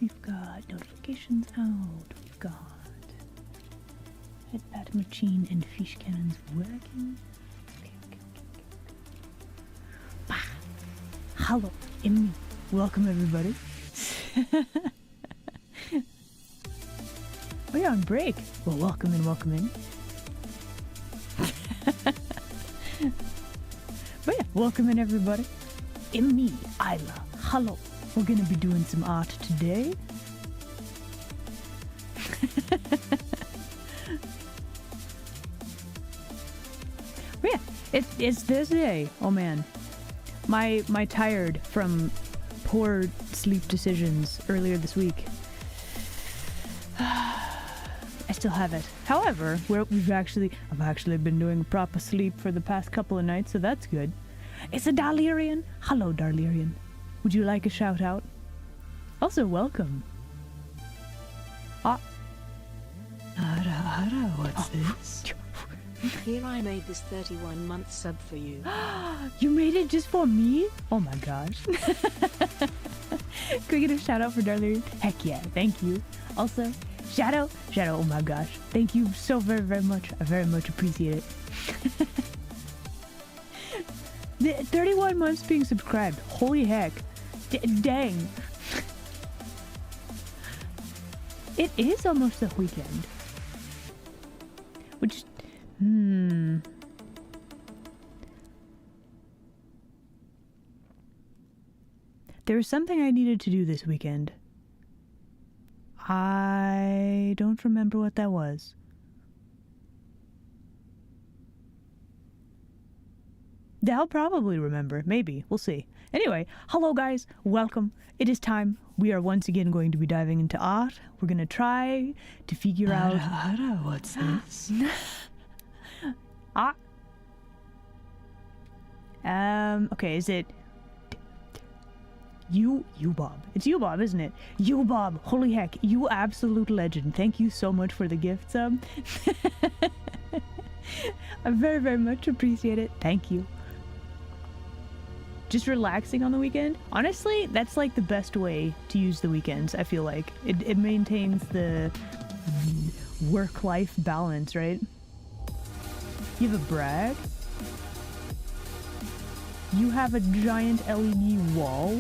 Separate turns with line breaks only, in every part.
We've got notifications out. We've got headbat machine and fish cannons working. Okay. Bah. Hello, Emmy. Welcome everybody. Oh, you're on break. Well, welcome in. But yeah, welcome in everybody. Emmy, Isla. Hello. We're gonna be doing some art today. But yeah, it's Thursday. Oh man, my tired from poor sleep decisions earlier this week. I still have it. However, I've actually been doing proper sleep for the past couple of nights, so that's good. It's a Darlerian. Hello, Darlerian. Would you like a shout out? Also, welcome.
Ara, what's this? Here, I made this 31-month sub for you.
You made it just for me? Oh my gosh. Can we get a shout out for Darlerian? Heck yeah, thank you. Also, Shadow, oh my gosh. Thank you so very, very much. I very much appreciate it. 31 months being subscribed. Holy heck. Dang. It is almost the weekend. Which, There was something I needed to do this weekend. I don't remember what that was. I'll probably remember. Maybe. We'll see. Anyway, hello guys. Welcome. It is time. We are once again going to be diving into art. We're going to try to figure out...
Ara, what's this?
Okay, is it... You Bob. It's you, Bob, isn't it? You, Bob. Holy heck. You absolute legend. Thank you so much for the gift sub. I very, very much appreciate it. Thank you. Just relaxing on the weekend? Honestly, that's like the best way to use the weekends, I feel like. It maintains the work-life balance, right? You have a brag? You have a giant LED wall?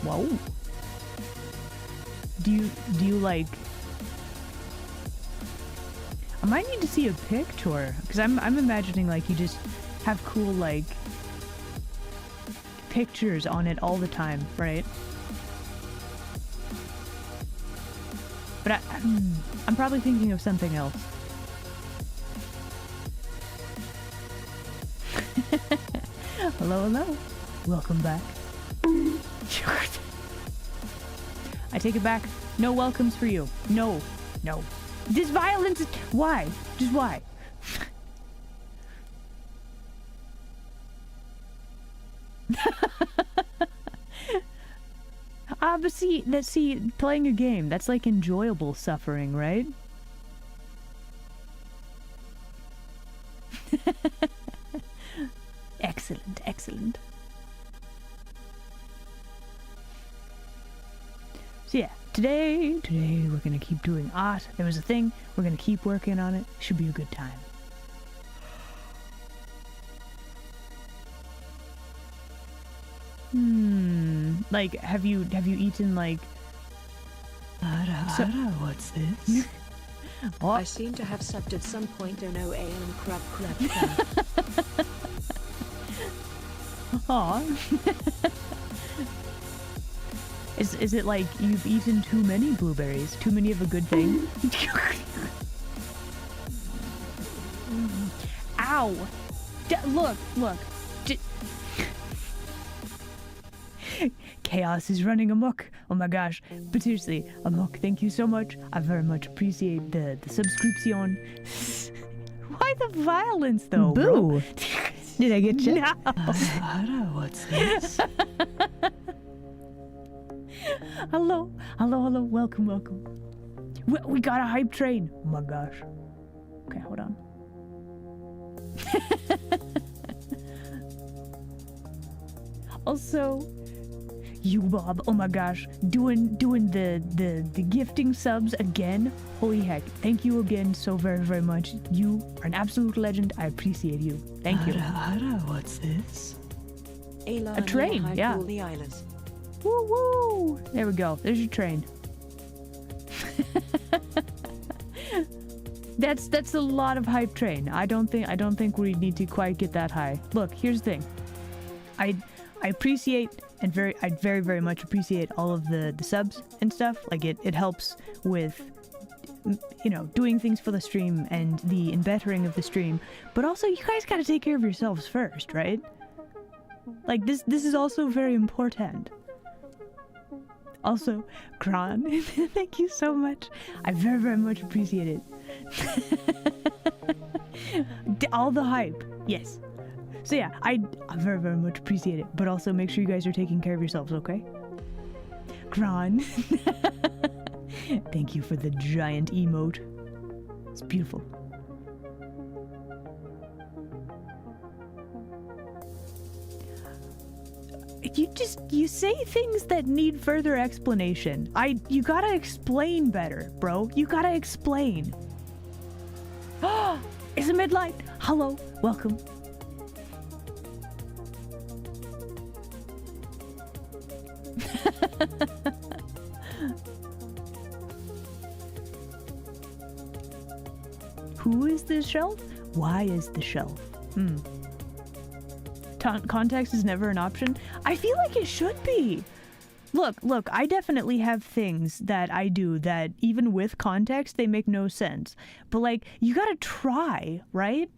Whoa. Do you like... I might need to see a picture, because I'm imagining like you just have cool like pictures on it all the time, right? But I'm probably thinking of something else. Hello. Welcome back. I take it back. No welcomes for you. No. This violence is... Why? Just why? But see, playing a game, that's like enjoyable suffering, right? Excellent. So yeah, today we're gonna keep doing art. There was a thing, we're gonna keep working on it. Should be a good time. Like, have you eaten like...
Ara, what's this?
What?
I seem to have subbed at some point on OA and crab.
Aw. Is it like you've eaten too many blueberries? Too many of a good thing? Ow! Look! Chaos is running amok. Oh my gosh. But seriously, amok, thank you so much. I very much appreciate the subscription. Why the violence though,
Boo!
Bro?
Did I get you?
No.
Ara, what's this?
Hello. Welcome. We got a hype train. Oh my gosh. Okay, hold on. Also, You Bob, oh my gosh, doing the gifting subs again. Holy heck! Thank you again so very much. You are an absolute legend. I appreciate you. Thank you.
What's this?
A train, yeah. Woo woo! There we go. There's your train. That's a lot of hype train. I don't think we need to quite get that high. Look, here's the thing. I appreciate and I very much appreciate all of the subs and stuff. Like it helps with, you know, doing things for the stream and the bettering of the stream. But also, you guys gotta take care of yourselves first, right? Like this is also very important. Also, Kron, thank you so much. I very much appreciate it. All the hype, yes. So yeah, I very much appreciate it. But also make sure you guys are taking care of yourselves, okay? Kron. Thank you for the giant emote. It's beautiful. You say things that need further explanation. You gotta explain better, bro. You gotta explain. It's a midlight. Hello, welcome. Who is this shelf? Why is the shelf? Context is never an option. I feel like it should be. Look, I definitely have things that I do that even with context, they make no sense. But like, you gotta try, right?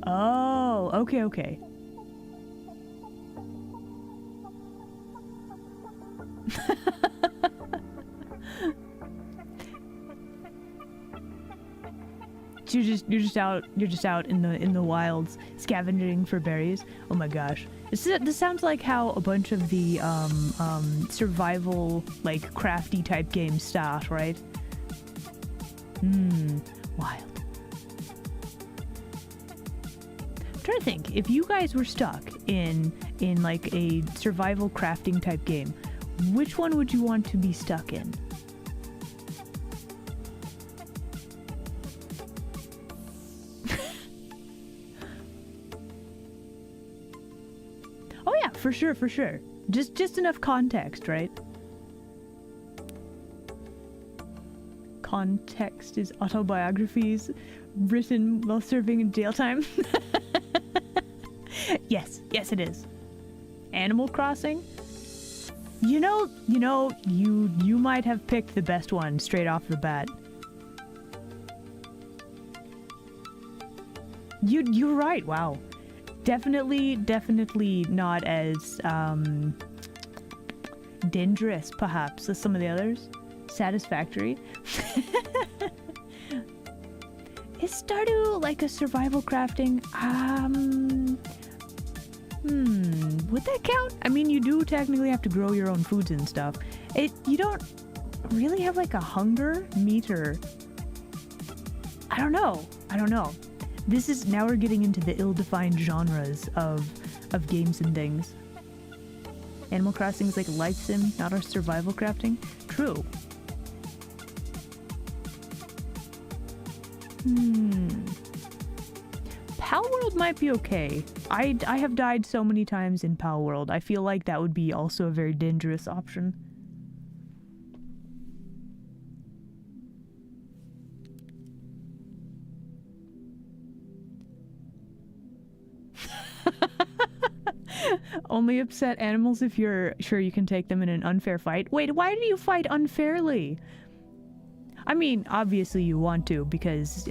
Oh, okay. You're just out in the wilds scavenging for berries. Oh my gosh. This sounds like how a bunch of the survival, like, crafty type games start, right? Wild. I'm trying to think, if you guys were stuck in like a survival crafting type game, which one would you want to be stuck in? Oh yeah, for sure. Just enough context, right? Context is autobiographies written while serving in jail time. Yes it is. Animal Crossing? You know, you might have picked the best one straight off the bat. You're right, wow. Definitely not as dangerous, perhaps, as some of the others. Satisfactory. Is Stardew like a survival crafting? Would that count? I mean, you do technically have to grow your own foods and stuff. You don't really have like a hunger meter. I don't know. Now we're getting into the ill-defined genres of games and things. Animal Crossing is like a life sim, not a survival crafting. True. Pal World might be okay. I have died so many times in Pal World. I feel like that would be also a very dangerous option. Only upset animals if you're sure you can take them in an unfair fight. Wait, why do you fight unfairly? I mean, obviously you want to, because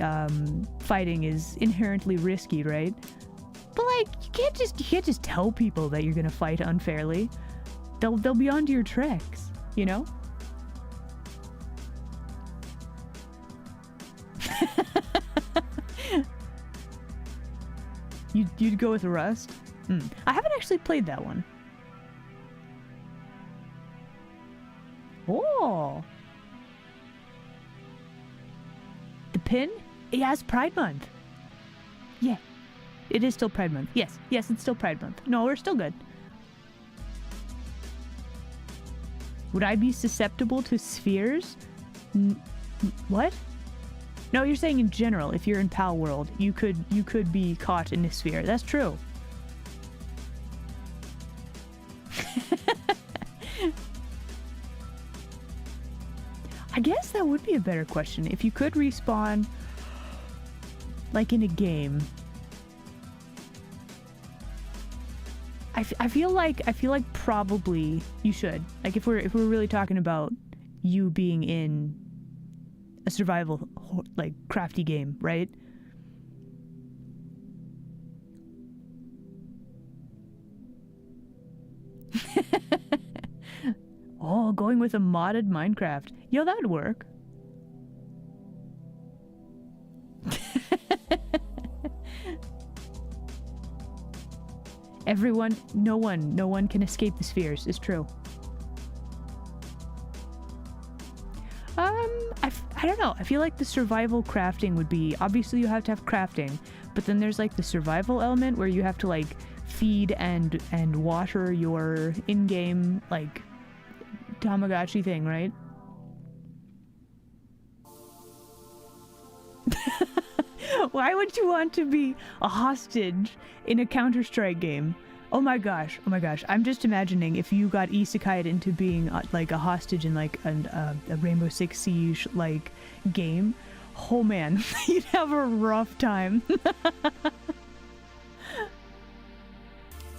fighting is inherently risky, right? But like, you can't just tell people that you're gonna fight unfairly. They'll be onto your tricks, you know? You'd go with Rust? I haven't actually played that one. Oh! The pin? Yeah, it's Pride Month. Yeah. It is still Pride Month. Yes, yes, it's still Pride Month. No, we're still good. Would I be susceptible to spheres? What? No, you're saying in general, if you're in Pal World, you could be caught in a sphere. That's true. I guess that would be a better question. If you could respawn, like in a game, I feel like probably you should. Like if we're really talking about you being in a survival like crafty game, right? Oh, going with a modded Minecraft. Yo, that'd work. Everyone, no one can escape the spheres. It's true. I don't know. I feel like the survival crafting would be, obviously you have to have crafting, but then there's like the survival element where you have to like feed and water your in-game like Tamagotchi thing, right? Why would you want to be a hostage in a Counter-Strike game? Oh my gosh, I'm just imagining if you got isekai'd into being like a hostage in like a Rainbow Six Siege like game. Oh man, you'd have a rough time.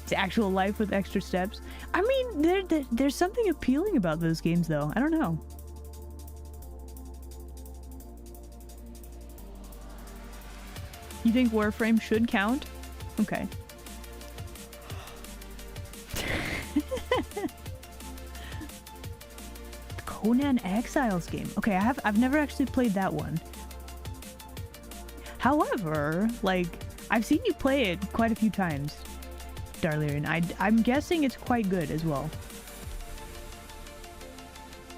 It's actual life with extra steps. I mean, there's something appealing about those games though. I don't know. You think Warframe should count? Okay. The Conan Exiles game. Okay, I've never actually played that one. However, like, I've seen you play it quite a few times, Darlarian. I'm guessing it's quite good as well.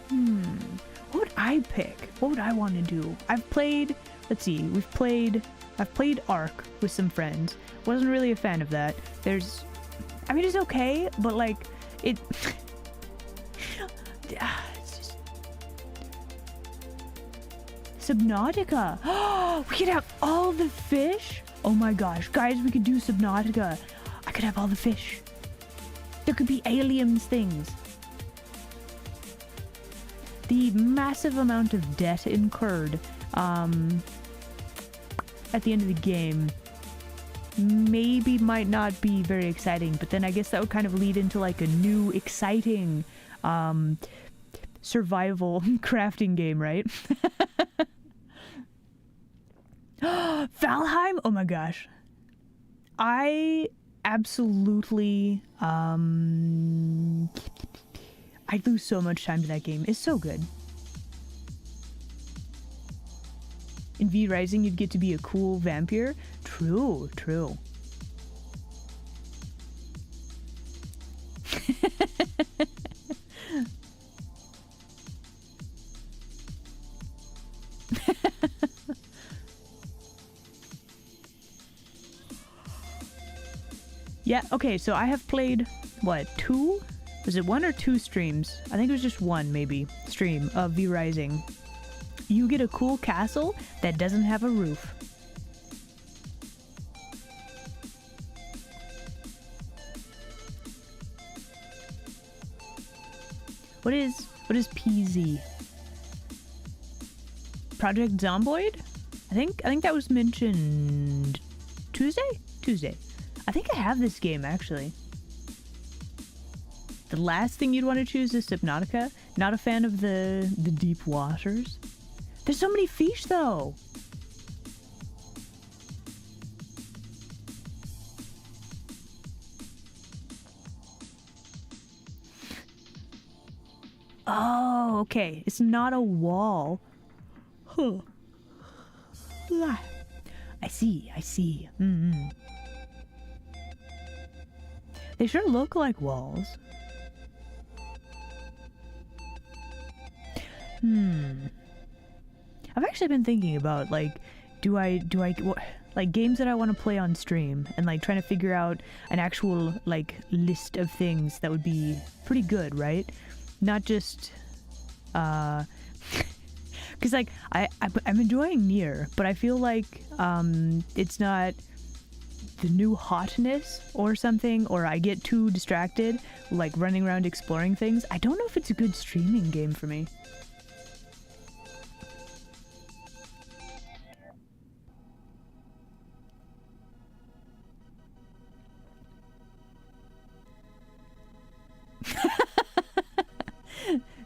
What would I pick? What would I want to do? I've played, let's see, I've played Ark with some friends. Wasn't really a fan of that. I mean, it's okay, but like, it's just... Subnautica! Oh, we could have all the fish? Oh my gosh, guys, we could do Subnautica. I could have all the fish. There could be aliens things. The massive amount of debt incurred, at the end of the game maybe might not be very exciting, but then I guess that would kind of lead into like a new exciting survival crafting game, right? Valheim? Oh my gosh. I absolutely I lose so much time to that game. It's so good. In V Rising, you'd get to be a cool vampire. True, true. Yeah, okay, so I have played, what, 2? Was it 1 or 2 streams? I think it was just 1, maybe, stream of V Rising. You get a cool castle that doesn't have a roof. What is PZ? Project Zomboid? I think that was mentioned Tuesday. I think I have this game actually. The last thing you'd want to choose is Subnautica. Not a fan of the deep waters. There's so many fish though. Oh, okay. It's not a wall. Huh. I see. They sure look like walls. I've actually been thinking about, like, like games that I want to play on stream, and like trying to figure out an actual like list of things that would be pretty good, right? Not just because like I'm enjoying Nier, but I feel like it's not the new hotness or something, or I get too distracted like running around exploring things. I don't know if it's a good streaming game for me.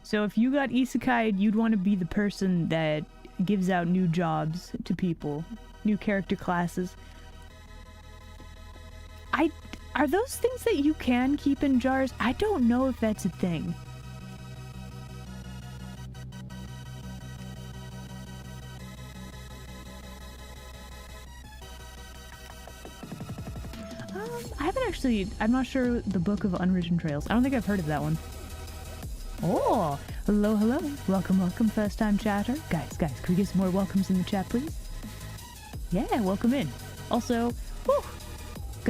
So if you got isekai'd, you'd want to be the person that gives out new jobs to people, new character classes. Are those things that you can keep in jars? I don't know if that's a thing. I haven't actually, I'm not sure the Book of Unwritten Trails. I don't think I've heard of that one. Oh, hello, hello. Welcome, welcome, first time chatter. Guys, can we get some more welcomes in the chat, please? Yeah, welcome in. Also, whew,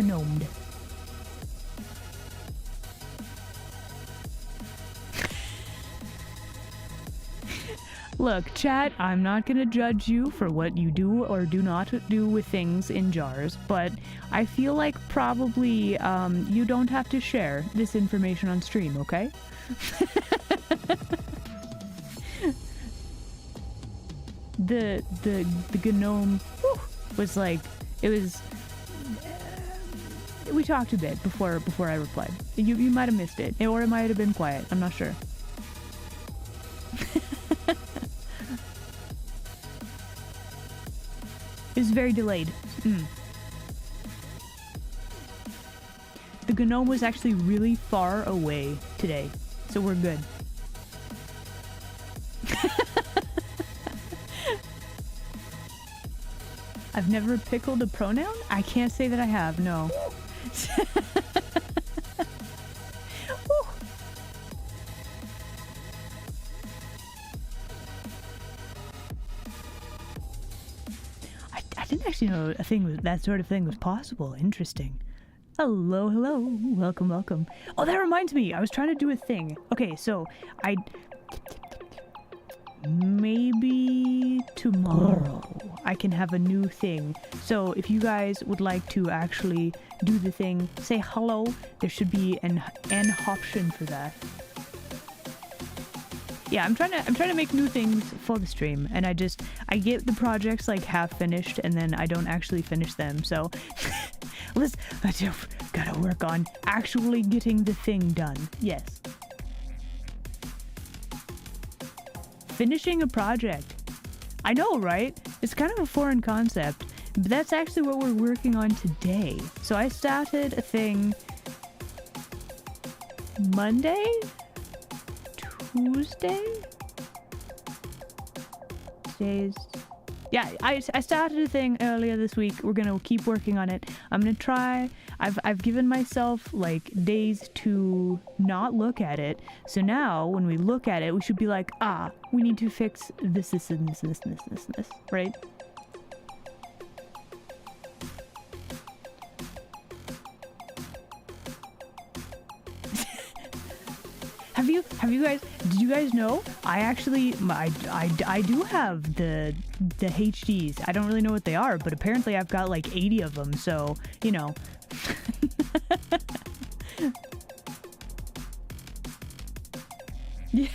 gnomed. Look, chat, I'm not gonna judge you for what you do or do not do with things in jars, but I feel like probably you don't have to share this information on stream, okay? the gnome was like, it was we talked a bit before I replied. You might have missed it, or it might have been quiet. I'm not sure. It was very delayed. The gnome was actually really far away today, so we're good. I've never pickled a pronoun? I can't say that I have, no. I didn't actually know that sort of thing was possible. Interesting. Hello, hello. Welcome, welcome. Oh, that reminds me. I was trying to do a thing. Okay, so maybe tomorrow I can have a new thing. So if you guys would like to actually do the thing, say hello, there should be an option for that. Yeah, I'm trying to make new things for the stream, and I get the projects like half finished and then I don't actually finish them. So let's gotta work on actually getting the thing done. Yes. Finishing a project. I know, right? It's kind of a foreign concept, but that's actually what we're working on today. So I started a thing Monday? Tuesday? Today's... Yeah, I started a thing earlier this week. We're gonna keep working on it. I'm gonna try... I've given myself like days to not look at it. So now when we look at it, we should be like, we need to fix this, and this, right? Did you guys know? I do have the HDs. I don't really know what they are, but apparently I've got like 80 of them, so, you know. Yeah.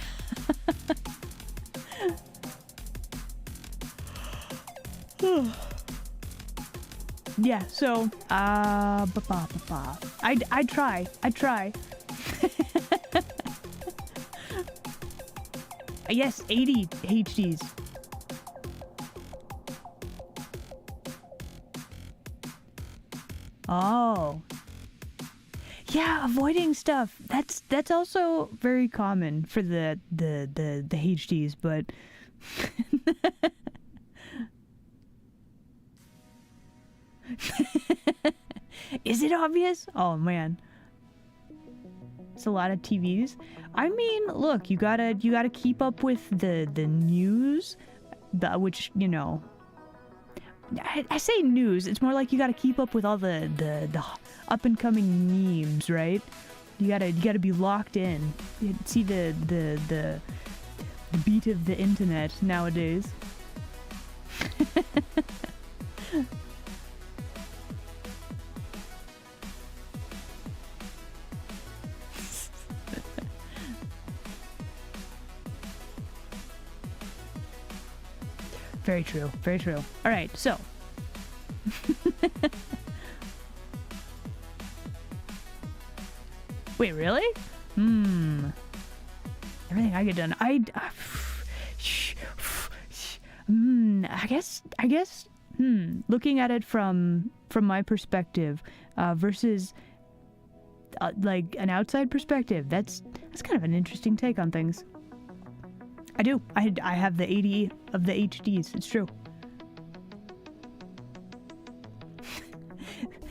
Yeah, so, I try. Yes, 80 HDs. Oh. Yeah, avoiding stuff. That's also very common for the HDs, but is it obvious? Oh man. It's a lot of TVs. I mean, look, you gotta keep up with the news, which, you know, I say news. It's more like you got to keep up with all the up and coming memes, right? You gotta be locked in. You see the beat of the internet nowadays. Very true. Very true. All right, so. Wait, really? Everything I get done. I guess. Looking at it from my perspective, versus like an outside perspective, that's kind of an interesting take on things. I do. I have the 80 of the HDs. It's true.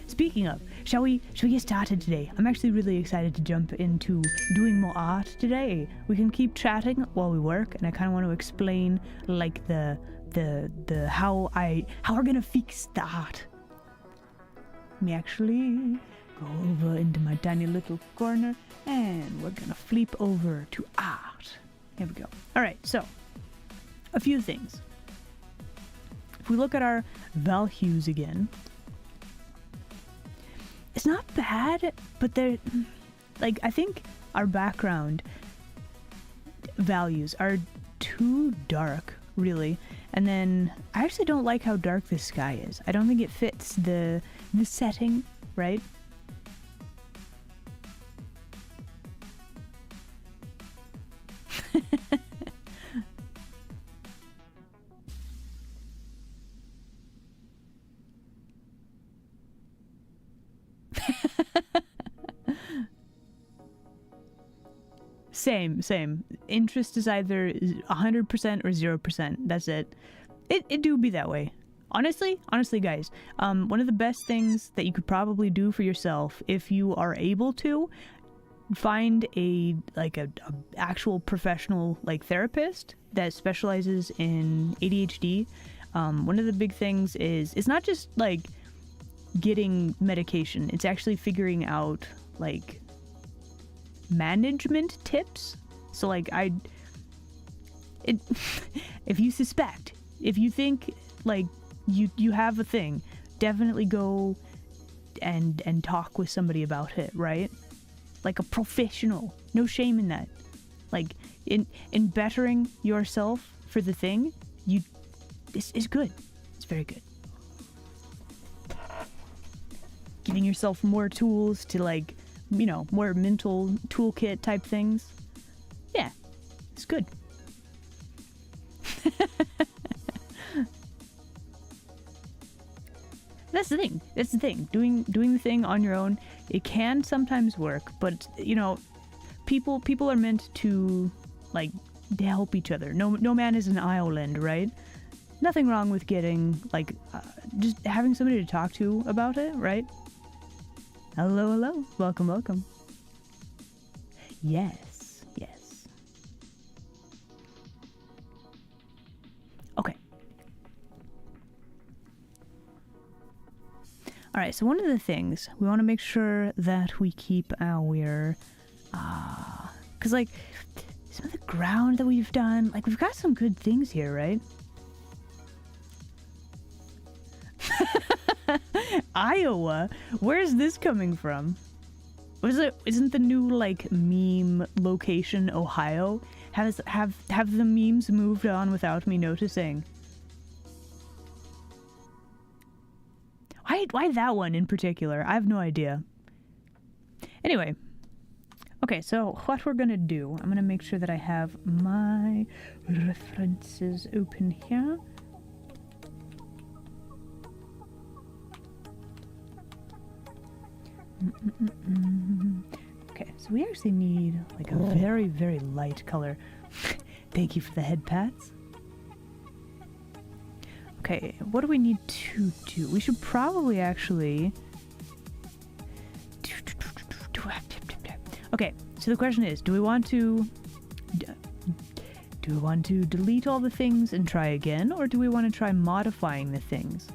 Speaking of, shall we get started today? I'm actually really excited to jump into doing more art today. We can keep chatting while we work, and I kind of want to explain like the how we're gonna fix the art. Let me actually go over into my tiny little corner, and we're gonna flip over to art. Here we go. All right, so a few things. If we look at our values again, it's not bad, but they're like, I think our background values are too dark, really. And then I actually don't like how dark this sky is. I don't think it fits the setting, right? Same. Interest is either 100% or 0%. That's it. It do be that way. Honestly, guys, one of the best things that you could probably do for yourself, if you are able to, find a actual professional like therapist that specializes in ADHD. One of the big things is it's not just like getting medication. It's actually figuring out like management tips. So like if you suspect, if you think like you have a thing, definitely go and talk with somebody about it, right? Like a professional. No shame in that. Like in bettering yourself for the thing, this is good. It's very good. Giving yourself more tools to like, you know, more mental toolkit type things. Yeah, it's good. That's the thing. Doing the thing on your own, it can sometimes work, but you know, people are meant to like to help each other. No man is an island, right? Nothing wrong with getting like just having somebody to talk to about it, right? Hello. Welcome. Yes. Okay. All right, so one of the things we want to make sure that we keep our cuz like some of the ground that we've done, like we've got some good things here, right? Iowa? Where's this coming from? Isn't the new like meme location Ohio? Have the memes moved on without me noticing? Why that one in particular? I have no idea. Anyway, okay, so what we're gonna do, I'm gonna make sure that I have my references open here. Okay, so we actually need like a very, very light color. Thank you for the head pats. Okay, what do we need to do? We should probably actually... Okay, so the question is, do we want to delete all the things and try again, or do we want to try modifying the things?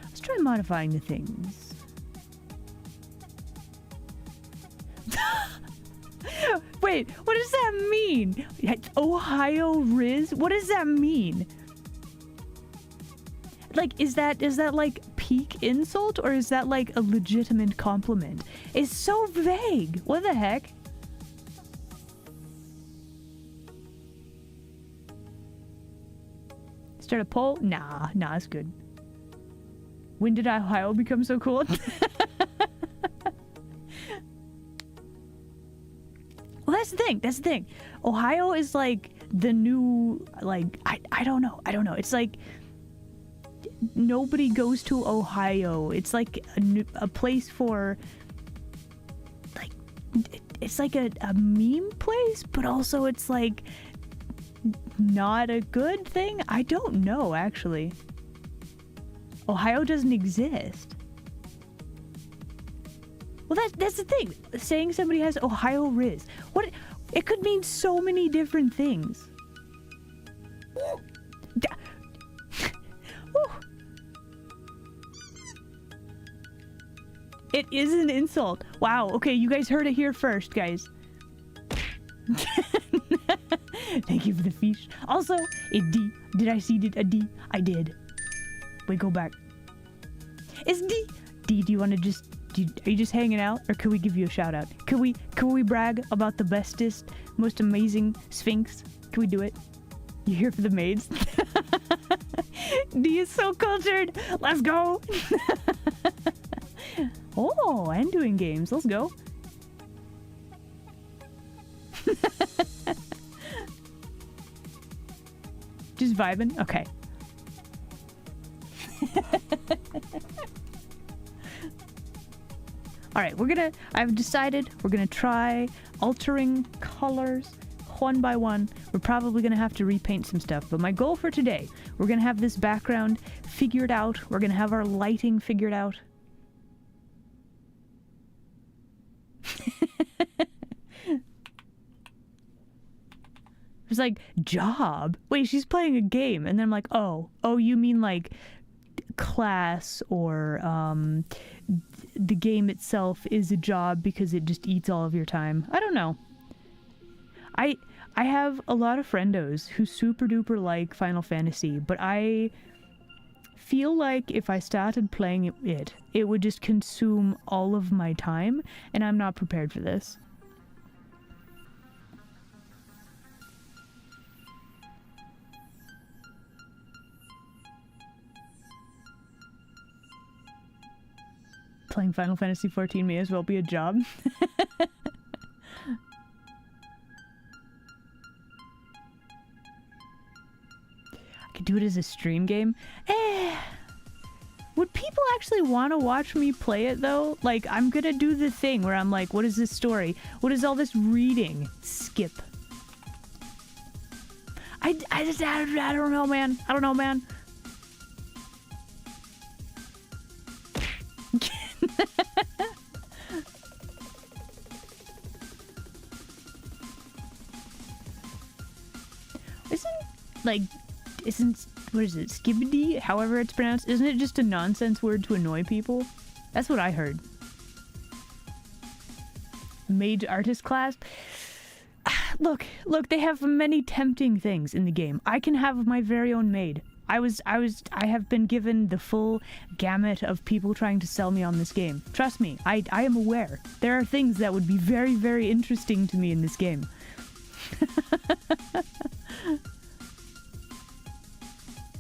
Let's try modifying the things. Wait, what does that mean? Ohio Riz? What does that mean? Like, is that like peak insult, or is that like a legitimate compliment? It's so vague. What the heck? Start a poll? Nah, it's good. When did Ohio become so cool? Well, that's the thing. Ohio is like the new, like, I don't know. It's like nobody goes to Ohio. It's like a place for, like, it's like a meme place, but also it's like not a good thing. I don't know, actually. Ohio doesn't exist. Well, that's the thing. Saying somebody has Ohio Riz. What? It could mean so many different things. It is an insult. Wow. Okay, you guys heard it here first, guys. Thank you for the fish. Also, a D. Did I see a D? I did. Wait, go back. It's D. D, do you want to just... are you just hanging out, or could we give you a shout out? Could we brag about the bestest, most amazing Sphinx? Can we do it? You here for the maids? D is so cultured. Let's go. Oh, and doing games. Let's go. Just vibing? Okay. Alright, I've decided we're gonna try altering colors one by one. We're probably gonna have to repaint some stuff, but my goal for today, we're gonna have this background figured out. We're gonna have our lighting figured out. It's like, job? Wait, she's playing a game. And then I'm like, oh, you mean like class, or the game itself is a job because it just eats all of your time. I don't know. I have a lot of friendos who super duper like Final Fantasy, but I feel like if I started playing it would just consume all of my time, and I'm not prepared for this. Playing Final Fantasy 14 may as well be a job. I could do it as a stream game. Would people actually want to watch me play it though? Like, I'm gonna do the thing where I'm like, what is this story? What is all this reading? Skip. I don't know, man. I don't know, man. What is it, skibbity, however it's pronounced, isn't it just a nonsense word to annoy people? That's what I heard. Mage artist class? Look, they have many tempting things in the game. I can have my very own maid. I have been given the full gamut of people trying to sell me on this game. Trust me, I am aware. There are things that would be very, very interesting to me in this game.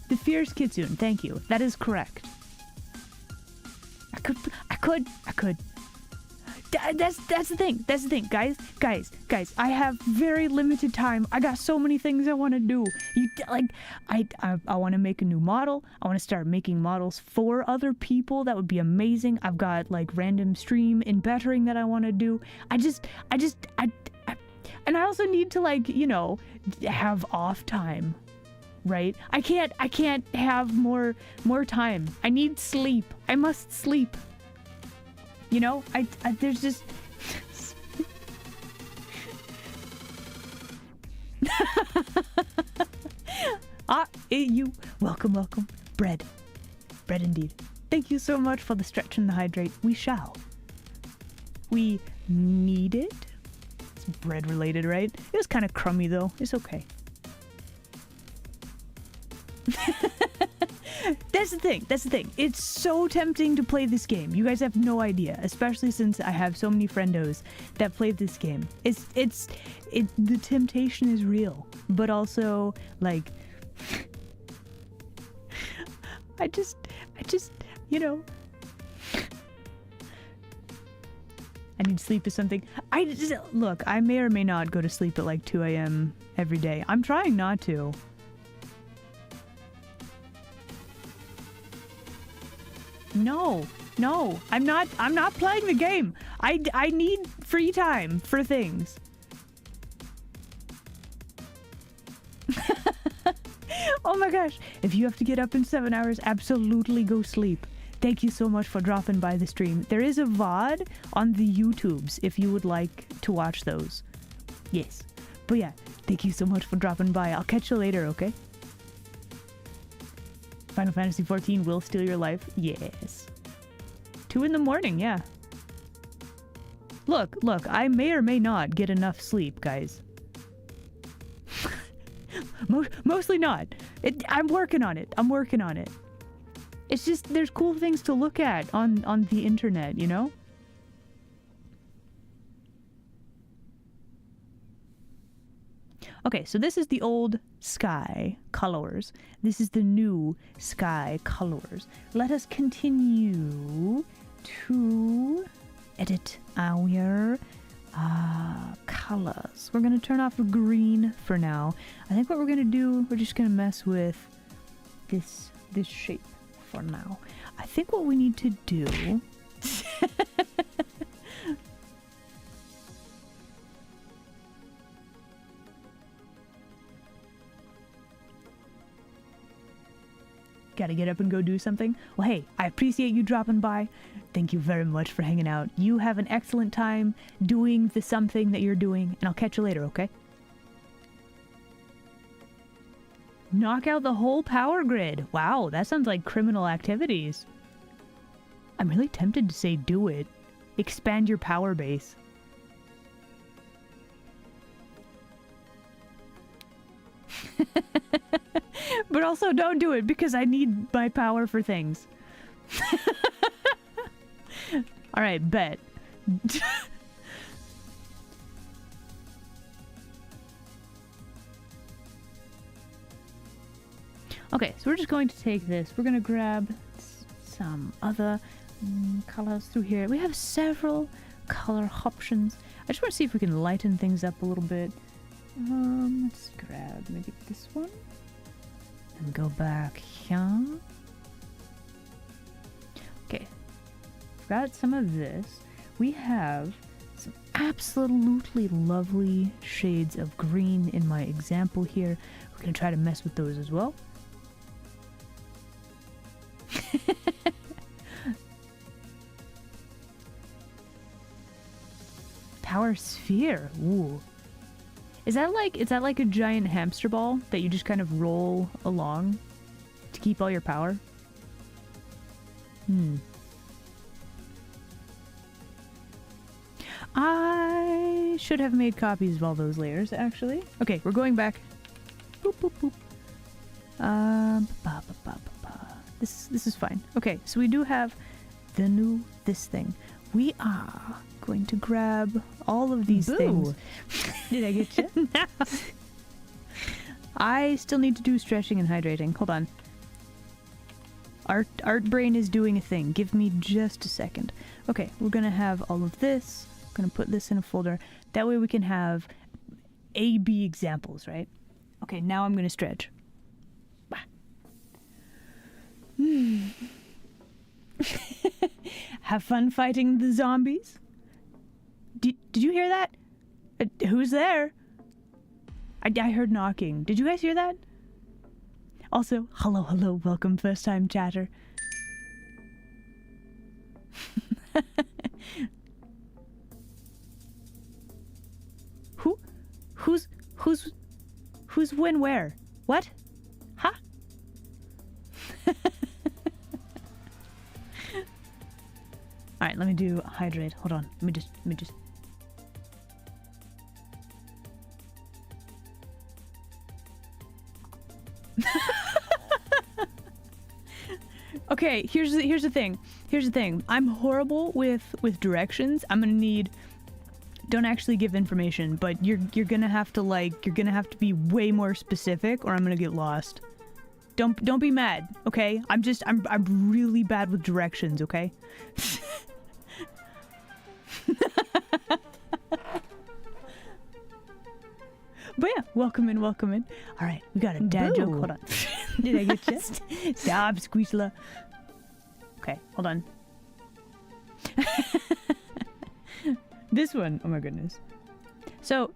The Fierce Kitsune, thank you. That is correct. I could. That's the thing. Guys, I have very limited time. I got so many things I want to do. I want to make a new model. I want to start making models for other people. That would be amazing. I've got like random stream and bettering that I want to do. And I also need to, like, you know, have off time. Right? I can't have more time. I need sleep. I must sleep. You know, there's just You. Welcome, welcome. Bread. Bread indeed. Thank you so much for the stretch and the hydrate. We shall. We need it. It's bread related, right? It was kind of crummy though. It's okay. That's the thing. That's the thing. It's so tempting to play this game. You guys have no idea, especially since I have so many friendos that play this game. The temptation is real, but also like, I just, you know, I need sleep or something. Look, I may or may not go to sleep at like 2 a.m. every day. I'm trying not to. No, I'm not playing the game. I need free time for things. Oh my gosh. If you have to get up in 7 hours, absolutely go sleep. Thank you so much for dropping by the stream. There is a VOD on the YouTubes if you would like to watch those. Yes. But yeah, thank you so much for dropping by. I'll catch you later, okay? Final Fantasy XIV will steal your life? Yes. 2 in the morning, yeah. Look, I may or may not get enough sleep, guys. Mostly not. I'm working on it. It's just, there's cool things to look at on the internet, you know? Okay, so this is the old sky colors. This is the new sky colors. Let us continue to edit our colors. We're going to turn off green for now. I think what we're going to do, we're just going to mess with this shape for now. I think what we need to do... Gotta get up and go do something? Well, hey, I appreciate you dropping by. Thank you very much for hanging out. You have an excellent time doing the something that you're doing, and I'll catch you later, okay? Knock out the whole power grid. Wow, that sounds like criminal activities. I'm really tempted to say do it. Expand your power base. But also don't do it because I need my power for things. Alright, bet. Okay, so we're just going to take this. We're going to grab some other colors through here. We have several color options. I just want to see if we can lighten things up a little bit. Let's grab maybe this one. And go back here. Okay. Got some of this. We have some absolutely lovely shades of green in my example here. We're going to try to mess with those as well. Power sphere. Ooh. Is that like a giant hamster ball that you just kind of roll along to keep all your power? I should have made copies of all those layers, actually. Okay, we're going back. Boop, boop, boop. This is fine. Okay, so we do have the new this thing. We are going to grab all of these things. Did I get you? No. I still need to do stretching and hydrating. Hold on. Art brain is doing a thing. Give me just a second. Okay, we're gonna have all of this. Gonna put this in a folder. That way we can have A-B examples, right? Okay, now I'm gonna stretch. Have fun fighting the zombies. Did you hear that? Who's there? I heard knocking. Did you guys hear that? Also, hello, welcome, first time chatter. Who's Who's when where? What? Huh? Alright, let me do hydrate. Hold on. Let me just. Okay, here's the thing. Here's the thing. I'm horrible with directions. I'm gonna need. Don't actually give information, but you're gonna have to be way more specific, or I'm gonna get lost. Don't be mad, okay? I'm really bad with directions, okay? But yeah, welcome in. All right, we got a dad joke. Hold on. Did I get you? Stop, Squeezela. Okay, hold on. This one, oh my goodness. So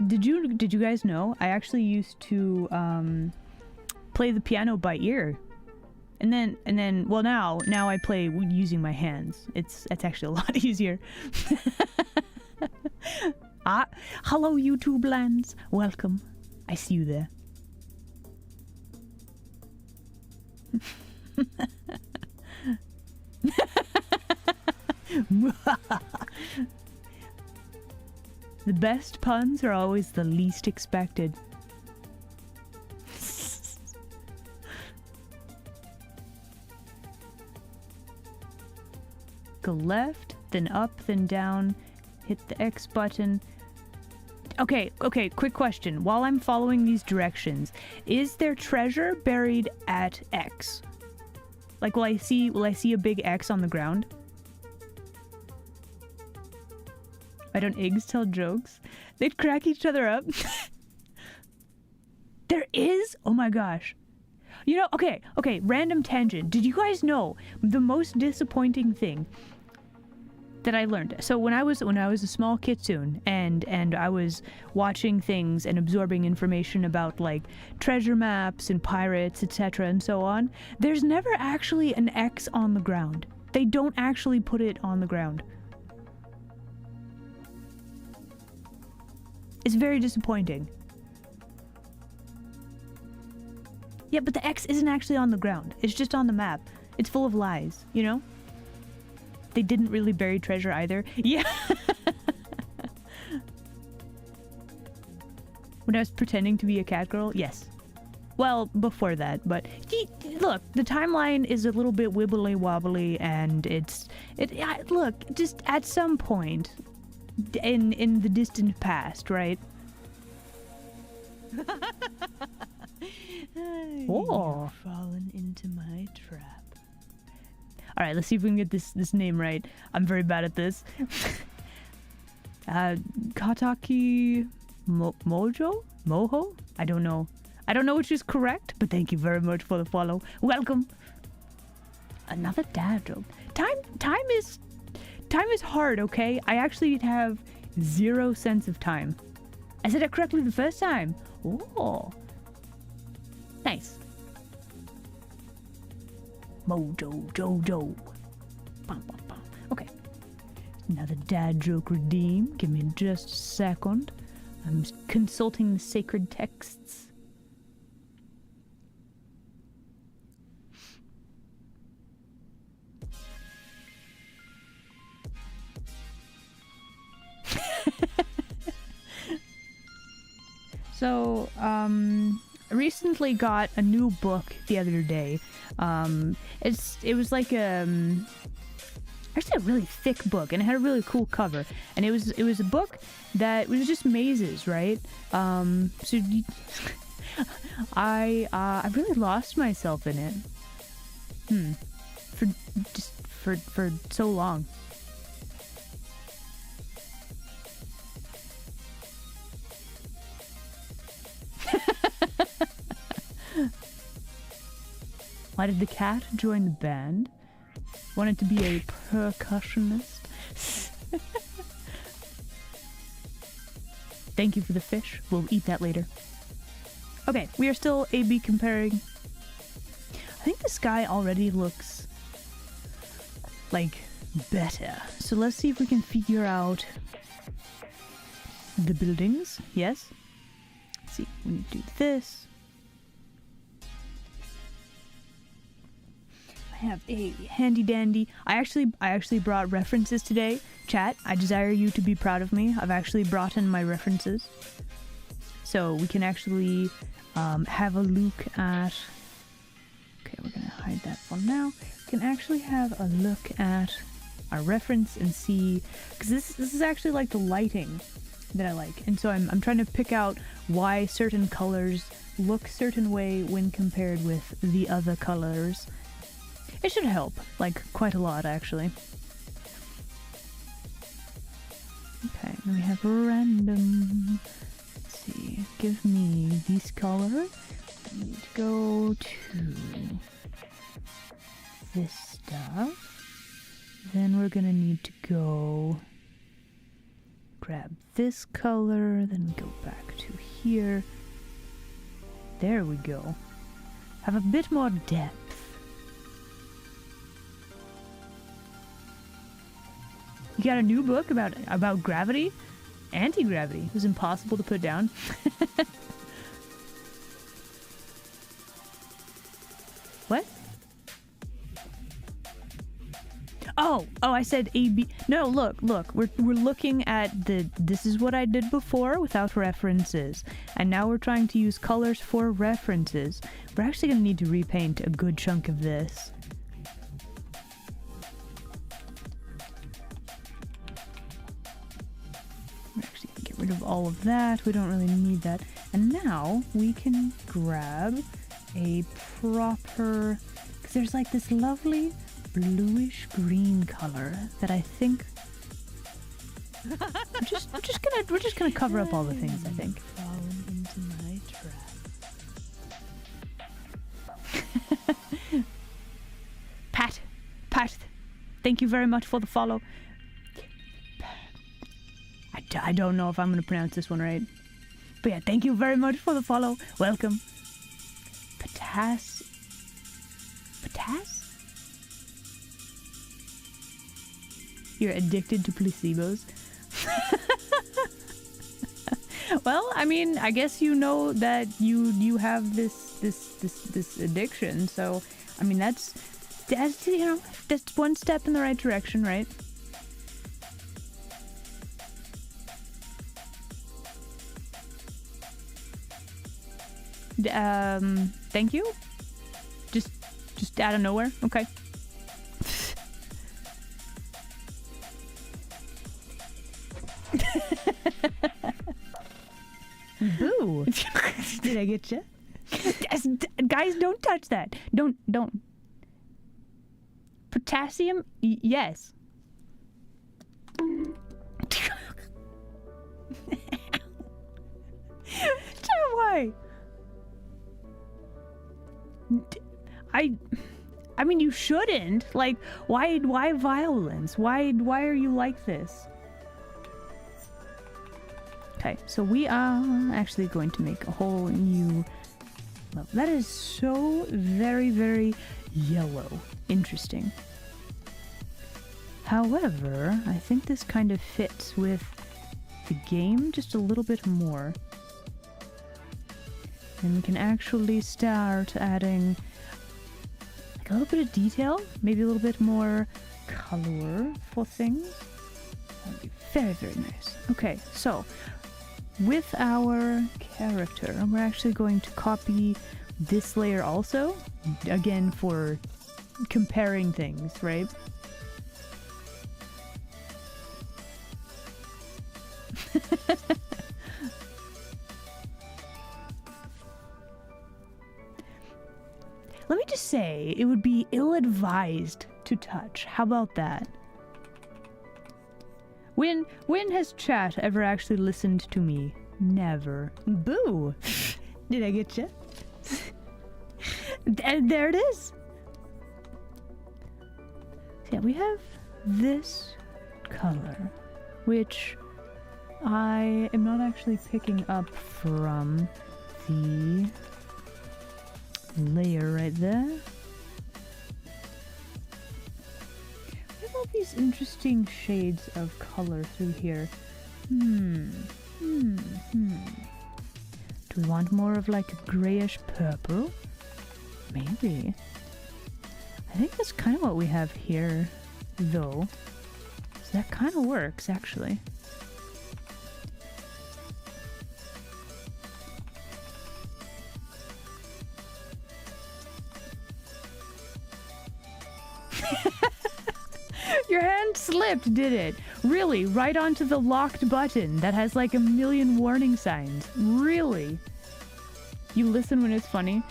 did you guys know I actually used to play the piano by ear, and then well now I play using my hands. It's actually a lot easier. Hello YouTube lands, welcome. I see you there. The best puns are always the least expected. Go left, then up, then down. Hit the X button. Okay, quick question. While I'm following these directions, is there treasure buried at X? Like, will I see a big X on the ground? Why don't eggs tell jokes? They'd crack each other up. There is? Oh my gosh. You know, okay, random tangent. Did you guys know the most disappointing thing that I learned? So when I was a small kitsune and I was watching things and absorbing information about like treasure maps and pirates, etc. and so on, there's never actually an X on the ground. They don't actually put it on the ground. It's very disappointing. Yeah, but the X isn't actually on the ground. It's just on the map. It's full of lies, you know? They didn't really bury treasure either. Yeah. When I was pretending to be a cat girl, yes. Well, before that, but look, the timeline is a little bit wibbly wobbly, and look, just at some point in the distant past, right? Oh,
you've fallen into my trap.
All right, let's see if we can get this name right. I'm very bad at this. Kataki Moho? I don't know which is correct, but thank you very much for the follow. Welcome. Another dad joke. Time is hard, okay? I actually have zero sense of time. I said it correctly the first time. Oh. Nice. Mojo Jojo. Bum, bum, bum. Okay. Another dad joke redeemed. Give me just a second. I'm consulting the sacred texts. So, I recently got a new book the other day. It was like actually a really thick book, and it had a really cool cover. And it was a book that was just mazes, right? So I really lost myself in it. For so long. Why did the cat join the band? Wanted to be a percussionist? Thank you for the fish. We'll eat that later. Okay, we are still A/B comparing. I think the sky already looks like better. So let's see if we can figure out the buildings. Yes? see. We need to do this. I have a handy dandy. I actually brought references today. Chat, I desire you to be proud of me. I've actually brought in my references. So we can actually have a look at... Okay, we're gonna hide that for now. We can actually have a look at our reference and see... Because this is actually like the lighting that I like. And so I'm trying to pick out why certain colors look certain way when compared with the other colors. It should help, like, quite a lot, actually. Okay, then we have random. Let's see, give me this color. I need to go to this stuff. Then we're gonna need to go grab this color, then go back to here. There we go. Have a bit more depth. You got a new book about gravity? Anti-gravity. It was impossible to put down. What? Oh, I said A-B. No, look. We're looking at this is what I did before without references. And now we're trying to use colors for references. We're actually going to need to repaint a good chunk of this. Rid of all of that. We don't really need that. And now we can grab a proper, because there's like this lovely bluish green color that I think we're just gonna cover up all the things, I think.
Fallen into my trap.
Pat, thank you very much for the follow. I don't know if I'm going to pronounce this one right. But yeah, thank you very much for the follow. Welcome. Patas? You're addicted to placebos? Well, I mean, I guess you know that you have this addiction. So, I mean, that's you know, that's one step in the right direction, right? Thank you. Just out of nowhere. Okay. Boo. Did I get you? Guys, don't touch that. Don't. Potassium? Yes. Why? I mean, you shouldn't. Like, why violence? Why are you like this? Okay, so we are actually going to make a whole new... Well, that is so very, very yellow. Interesting. However, I think this kind of fits with the game just a little bit more. And we can actually start adding like a little bit of detail, maybe a little bit more color for things. That would be very, very nice. Okay, so with our character, we're actually going to copy this layer also, again for comparing things, right? Let me just say, it would be ill-advised to touch. How about that? When has chat ever actually listened to me? Never. Boo! Did I get you? There it is! So yeah, we have this color, which I am not actually picking up from the layer right there. We have all these interesting shades of color through here. Do Do we want more of like a grayish purple? Maybe. I think that's kind of what we have here, though. So that kind of works, actually. Your hand slipped, did it? Really? Right onto the locked button that has like a million warning signs. Really? You listen when it's funny?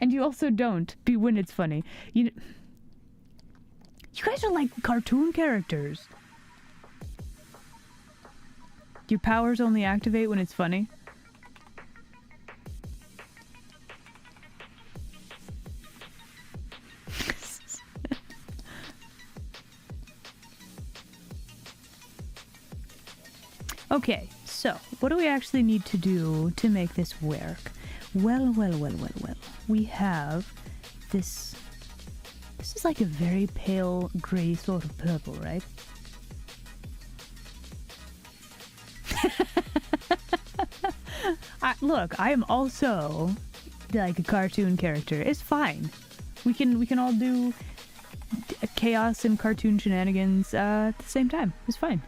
And you also don't be when it's funny. You guys are like cartoon characters. Your powers only activate when it's funny. Okay, so what do we actually need to do to make this work? Well. We have this. This is like a very pale gray sort of purple, right? Look, I am also like a cartoon character. It's fine. We can all do chaos and cartoon shenanigans at the same time. It's fine.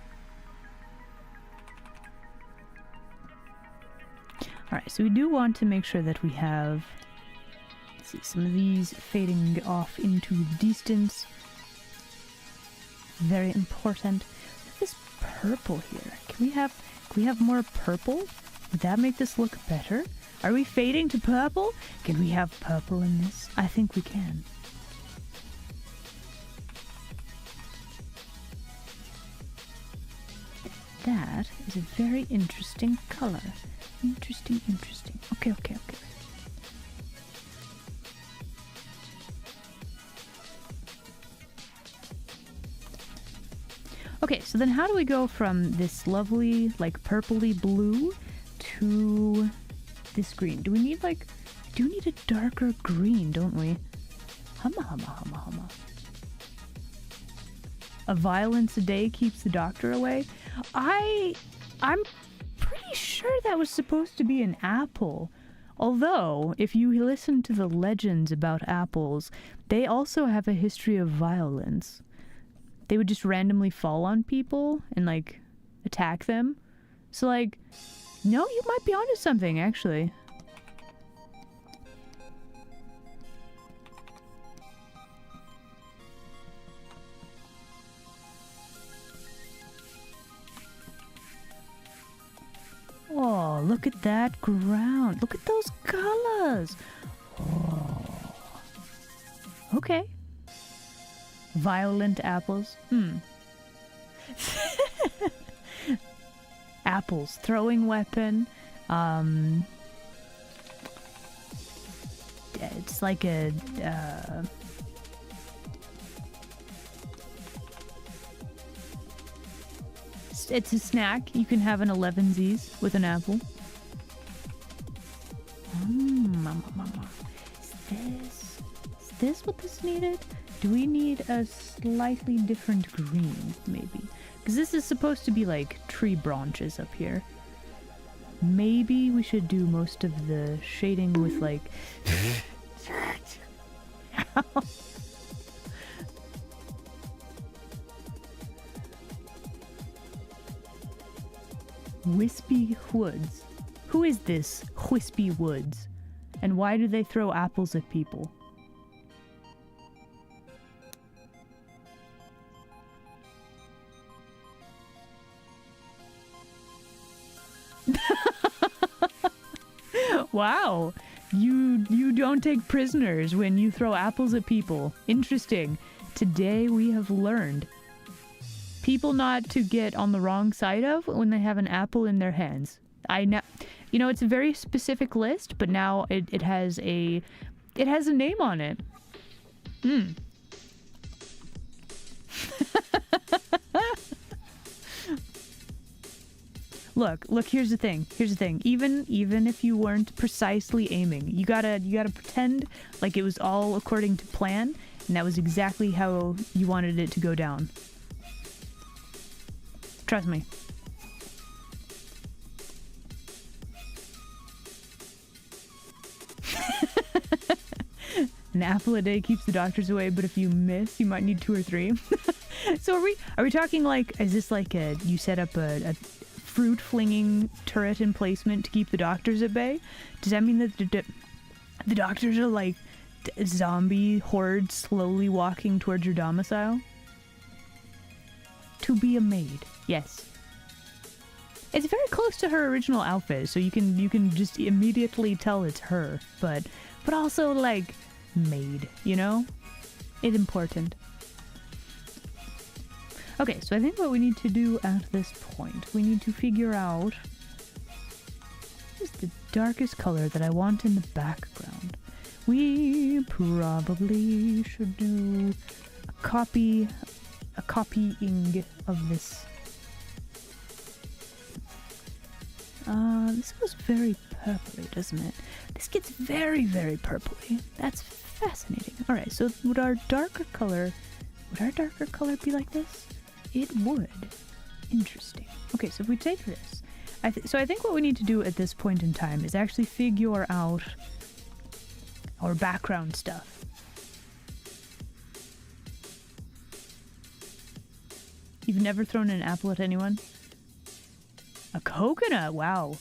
Alright, so we do want to make sure that we have, let's see, some of these fading off into the distance. Very important. Look at this purple here. Can we have more purple? Would that make this look better? Are we fading to purple? Can we have purple in this? I think we can. That is a very interesting color. Interesting. Okay. Okay, so then how do we go from this lovely, like, purpley blue to this green? Do we need a darker green, don't we? Humma. A violence a day keeps the doctor away? I'm pretty sure that was supposed to be an apple. Although, if you listen to the legends about apples, they also have a history of violence. They would just randomly fall on people and, like, attack them. So, like, no, you might be onto something, actually. Oh, look at that ground. Look at those colors. Oh. Okay. Violent apples. Apples. Throwing weapon. It's like a... It's a snack. You can have an 11sies with an apple. Is this what this needed? Do we need a slightly different green, maybe? Because this is supposed to be like tree branches up here. Maybe we should do most of the shading with like... Wispy Woods. Who is this Wispy Woods? And why do they throw apples at people? Wow. You don't take prisoners when you throw apples at people. Interesting. Today we have learned people not to get on the wrong side of when they have an apple in their hands. I know, you know, it's a very specific list, but now it has a name on it. Look, here's the thing. Even if you weren't precisely aiming, you gotta pretend like it was all according to plan, and that was exactly how you wanted it to go down. Trust me. An apple a day keeps the doctors away, but if you miss, you might need 2 or 3. So are we talking like, is this like you set up a fruit flinging turret emplacement to keep the doctors at bay? Does that mean that the doctors are like zombie hordes slowly walking towards your domicile? To be a maid, yes. It's very close to her original outfit, so you can just immediately tell it's her, but also like maid, you know? It's important. Okay, so I think what we need to do at this point, we need to figure out what is the darkest color that I want in the background. We probably should do a copying of this. This goes very purpley, doesn't it? This gets very, very purpley. That's fascinating. Alright, so would our darker color be like this? It would. Interesting. Okay, so if we take this, so I think what we need to do at this point in time is actually figure out our background stuff. You've never thrown an apple at anyone? A coconut, wow.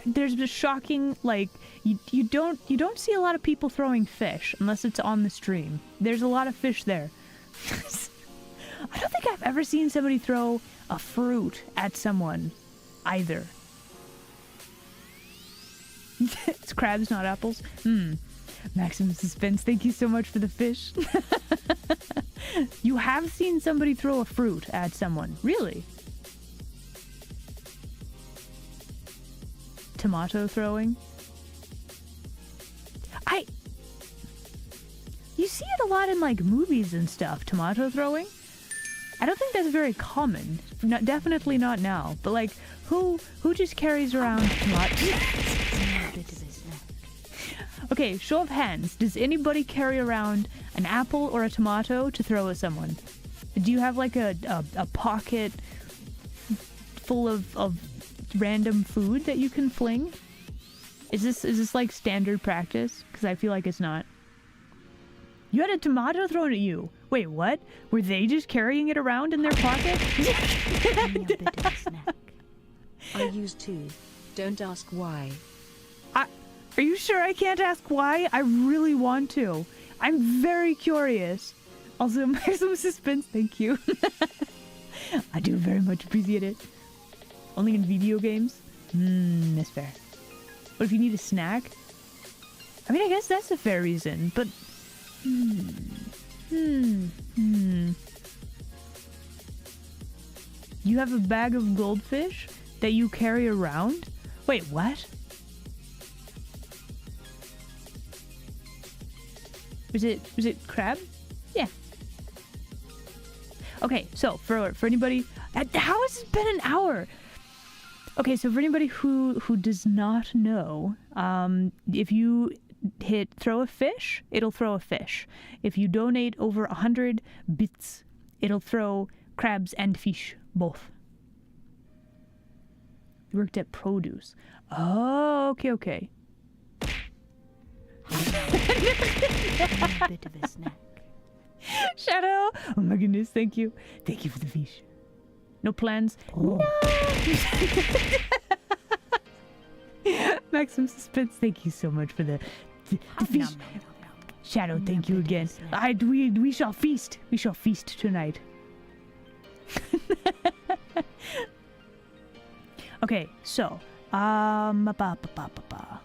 There's a shocking, like, you don't see a lot of people throwing fish unless it's on the stream. There's a lot of fish there. I don't think I've ever seen somebody throw a fruit at someone, either. It's crabs, not apples. Maximum suspense. Thank you so much for the fish. You have seen somebody throw a fruit at someone. Really? Tomato throwing? You see it a lot in like movies and stuff, tomato throwing. I don't think that's very common. Definitely not now. But like, who just carries around tomatoes? Okay, show of hands. Does anybody carry around an apple or a tomato to throw at someone? Do you have like a pocket full of random food that you can fling? Is this like standard practice? Because I feel like it's not. You had a tomato thrown at you. Wait, what? Were they just carrying it around in their pocket?
I used to. Don't ask why.
Are you sure I can't ask why? I really want to. I'm very curious. Also, maximum suspense, thank you. I do very much appreciate it. Only in video games? That's fair. What if you need a snack? I mean, I guess that's a fair reason, but... You have a bag of goldfish that you carry around? Wait, what? Was it crab? Yeah. Okay, so for anybody, how has it been an hour? Okay, so for anybody who does not know, if you hit throw a fish, it'll throw a fish. If you donate over 100 bits, it'll throw crabs and fish, both. You worked at produce. Oh, okay.
A bit of a snack.
Shadow! Oh my goodness, thank you. Thank you for the fish. No plans? Oh. No! Maximum suspense, thank you so much for the fish. Shadow, thank you again. We shall feast. We shall feast tonight. Okay, so, let's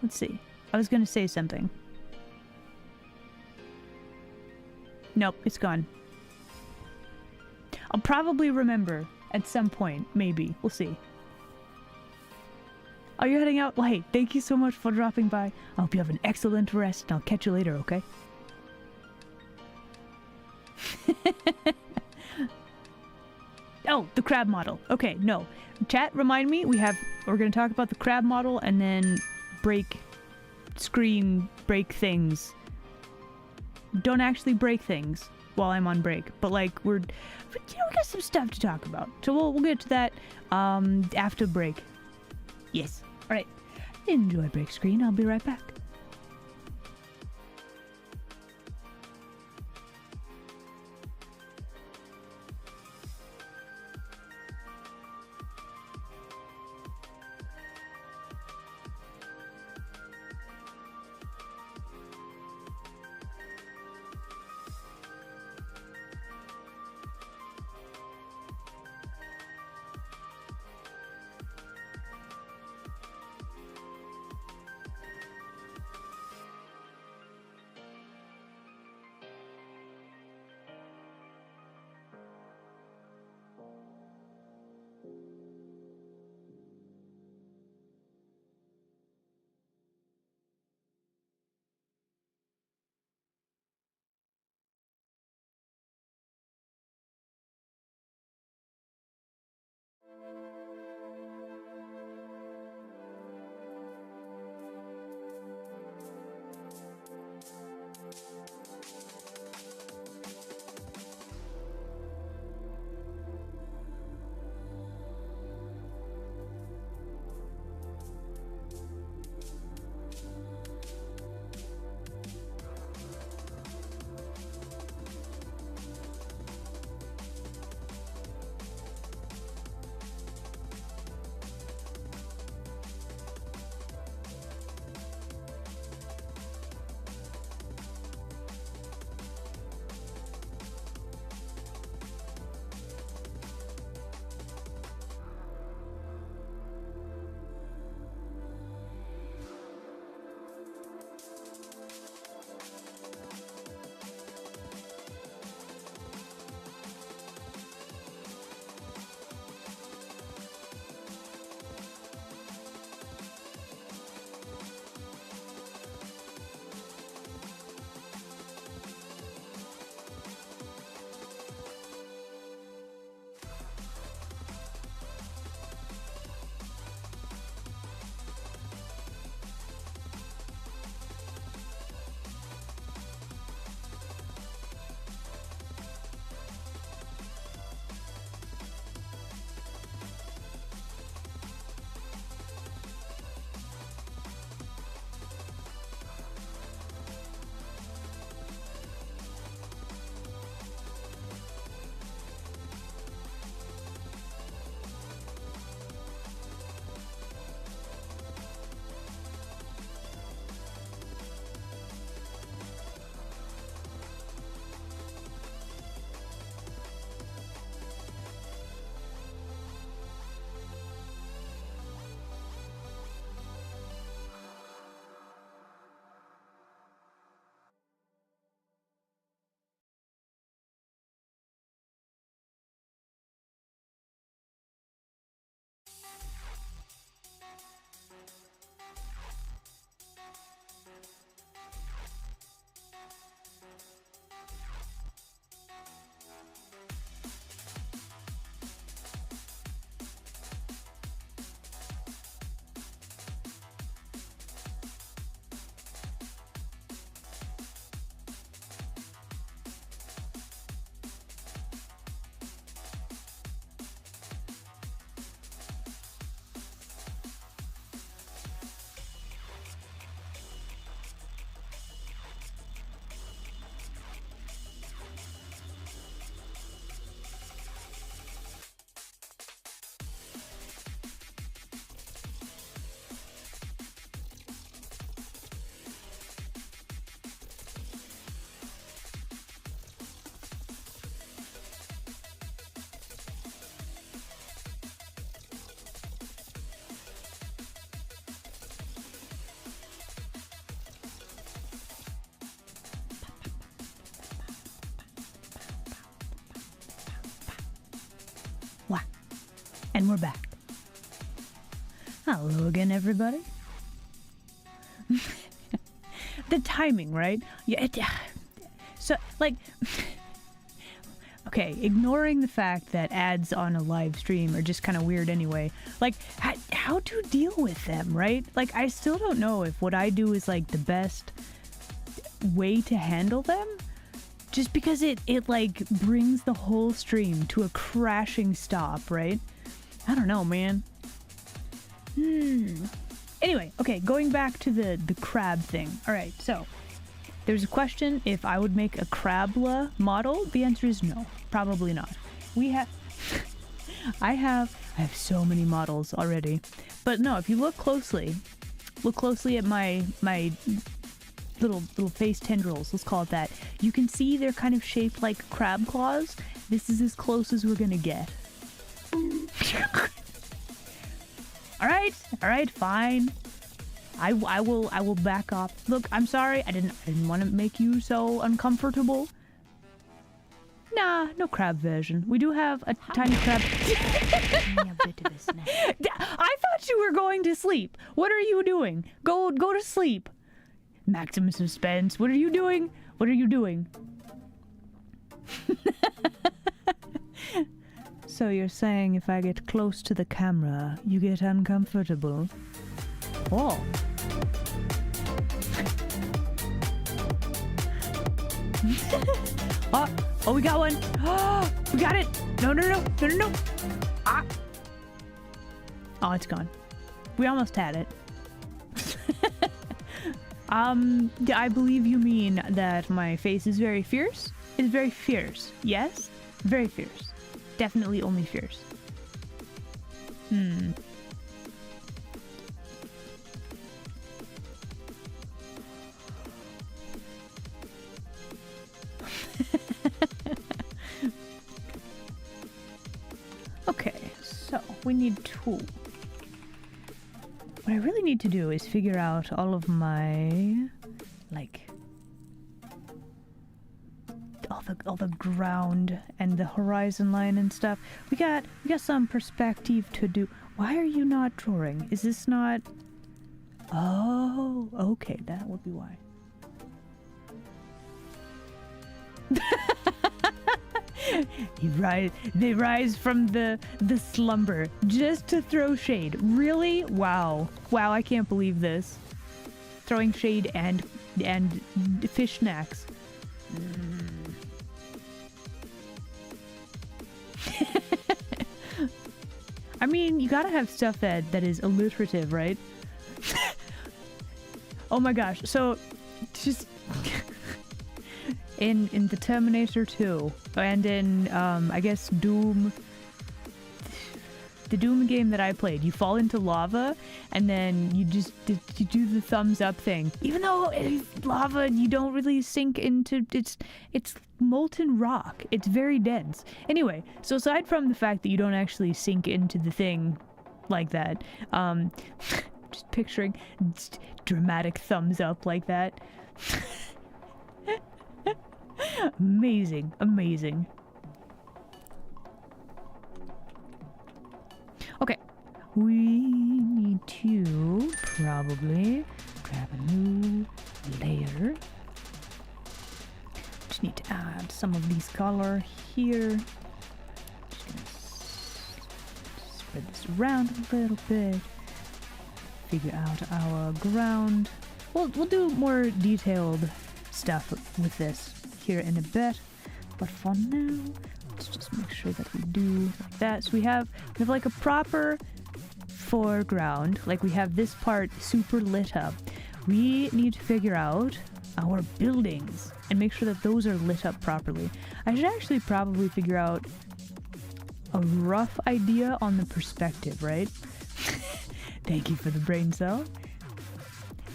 see. I was gonna say something. Nope, it's gone. I'll probably remember at some point, maybe. We'll see. Oh, you're heading out? Well, hey, thank you so much for dropping by. I hope you have an excellent rest, and I'll catch you later, okay? Oh, the crab model. Okay, no. Chat, remind me, we're going to talk about the crab model and then break things. Don't actually break things. while I'm on break. But like we got some stuff to talk about. So we'll get to that after break. Yes. All right. Enjoy break screen. I'll be right back. And we're back. Hello again, everybody. The timing, right? Yeah. So, like, okay, ignoring the fact that ads on a live stream are just kind of weird anyway. Like, how to deal with them, right? Like, I still don't know if what I do is, like, the best way to handle them. just because it like brings the whole stream to a crashing stop, right? I don't know, man. Anyway, okay, going back to the crab thing. All right, so there's a question if I would make a crabla model. The answer is no, probably not. We have I have so many models already. But no, if you look closely at my little face tendrils, let's call it that. You can see they're kind of shaped like crab claws. This is as close as we're gonna get. All right, fine. I will back off. Look, I'm sorry. I didn't want to make you so uncomfortable. Nah, no crab version. We do have a tiny crab.
A bit of a snack.
I thought you were going to sleep. What are you doing? Go to sleep. Maximum suspense. What are you doing? What are you doing? So you're saying if I get close to the camera, you get uncomfortable? Oh. Oh, we got one. Oh, we got it. No. Ah. Oh, it's gone. We almost had it. I believe you mean that my face is very fierce? It's very fierce. Yes? Very fierce. Definitely only fierce. Okay, so we need tool. What I really need to do is figure out all of my, like, all the ground and the horizon line and stuff. We got some perspective to do. Why are you not drawing? Is this not? Oh, okay, that would be why. They rise from the slumber just to throw shade. Really? Wow, I can't believe this. Throwing shade and fish snacks. I mean, you gotta have stuff that is alliterative, right? Oh my gosh, so just in the Terminator 2 and in I guess Doom, the Doom game that I played, you fall into lava and then you do the thumbs up thing. Even though it's lava, you don't really sink into it's molten rock. It's very dense. Anyway, so aside from the fact that you don't actually sink into the thing like that, just picturing just dramatic thumbs up like that. Amazing. Okay, we need to probably grab a new layer. Just need to add some of these color here. Just gonna spread this around a little bit. Figure out our ground. We'll do more detailed stuff with this here in a bit, but for now, let's just make sure that we do like that. So we have like a proper foreground, like we have this part super lit up. We need to figure out our buildings and make sure that those are lit up properly. I should actually probably figure out a rough idea on the perspective, right? Thank you for the brain cell.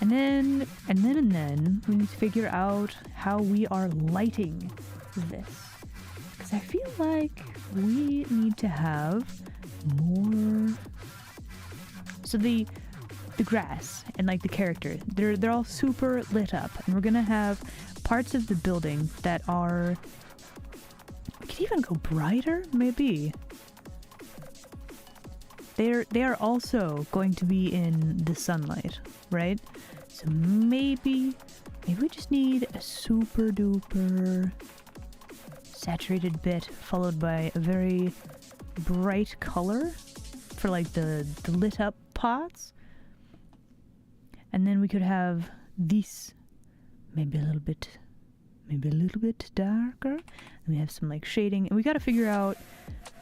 And then we need to figure out how we are lighting this. Because I feel like we need to have more. So the grass and like the character, they're all super lit up, and we're gonna have parts of the building that are. We could even go brighter, maybe. They are also going to be in the sunlight, right? So maybe we just need a super duper saturated bit followed by a very bright color for like the lit up pots. And then we could have this maybe a little bit maybe a little bit darker. And we have some like shading, and we got to figure out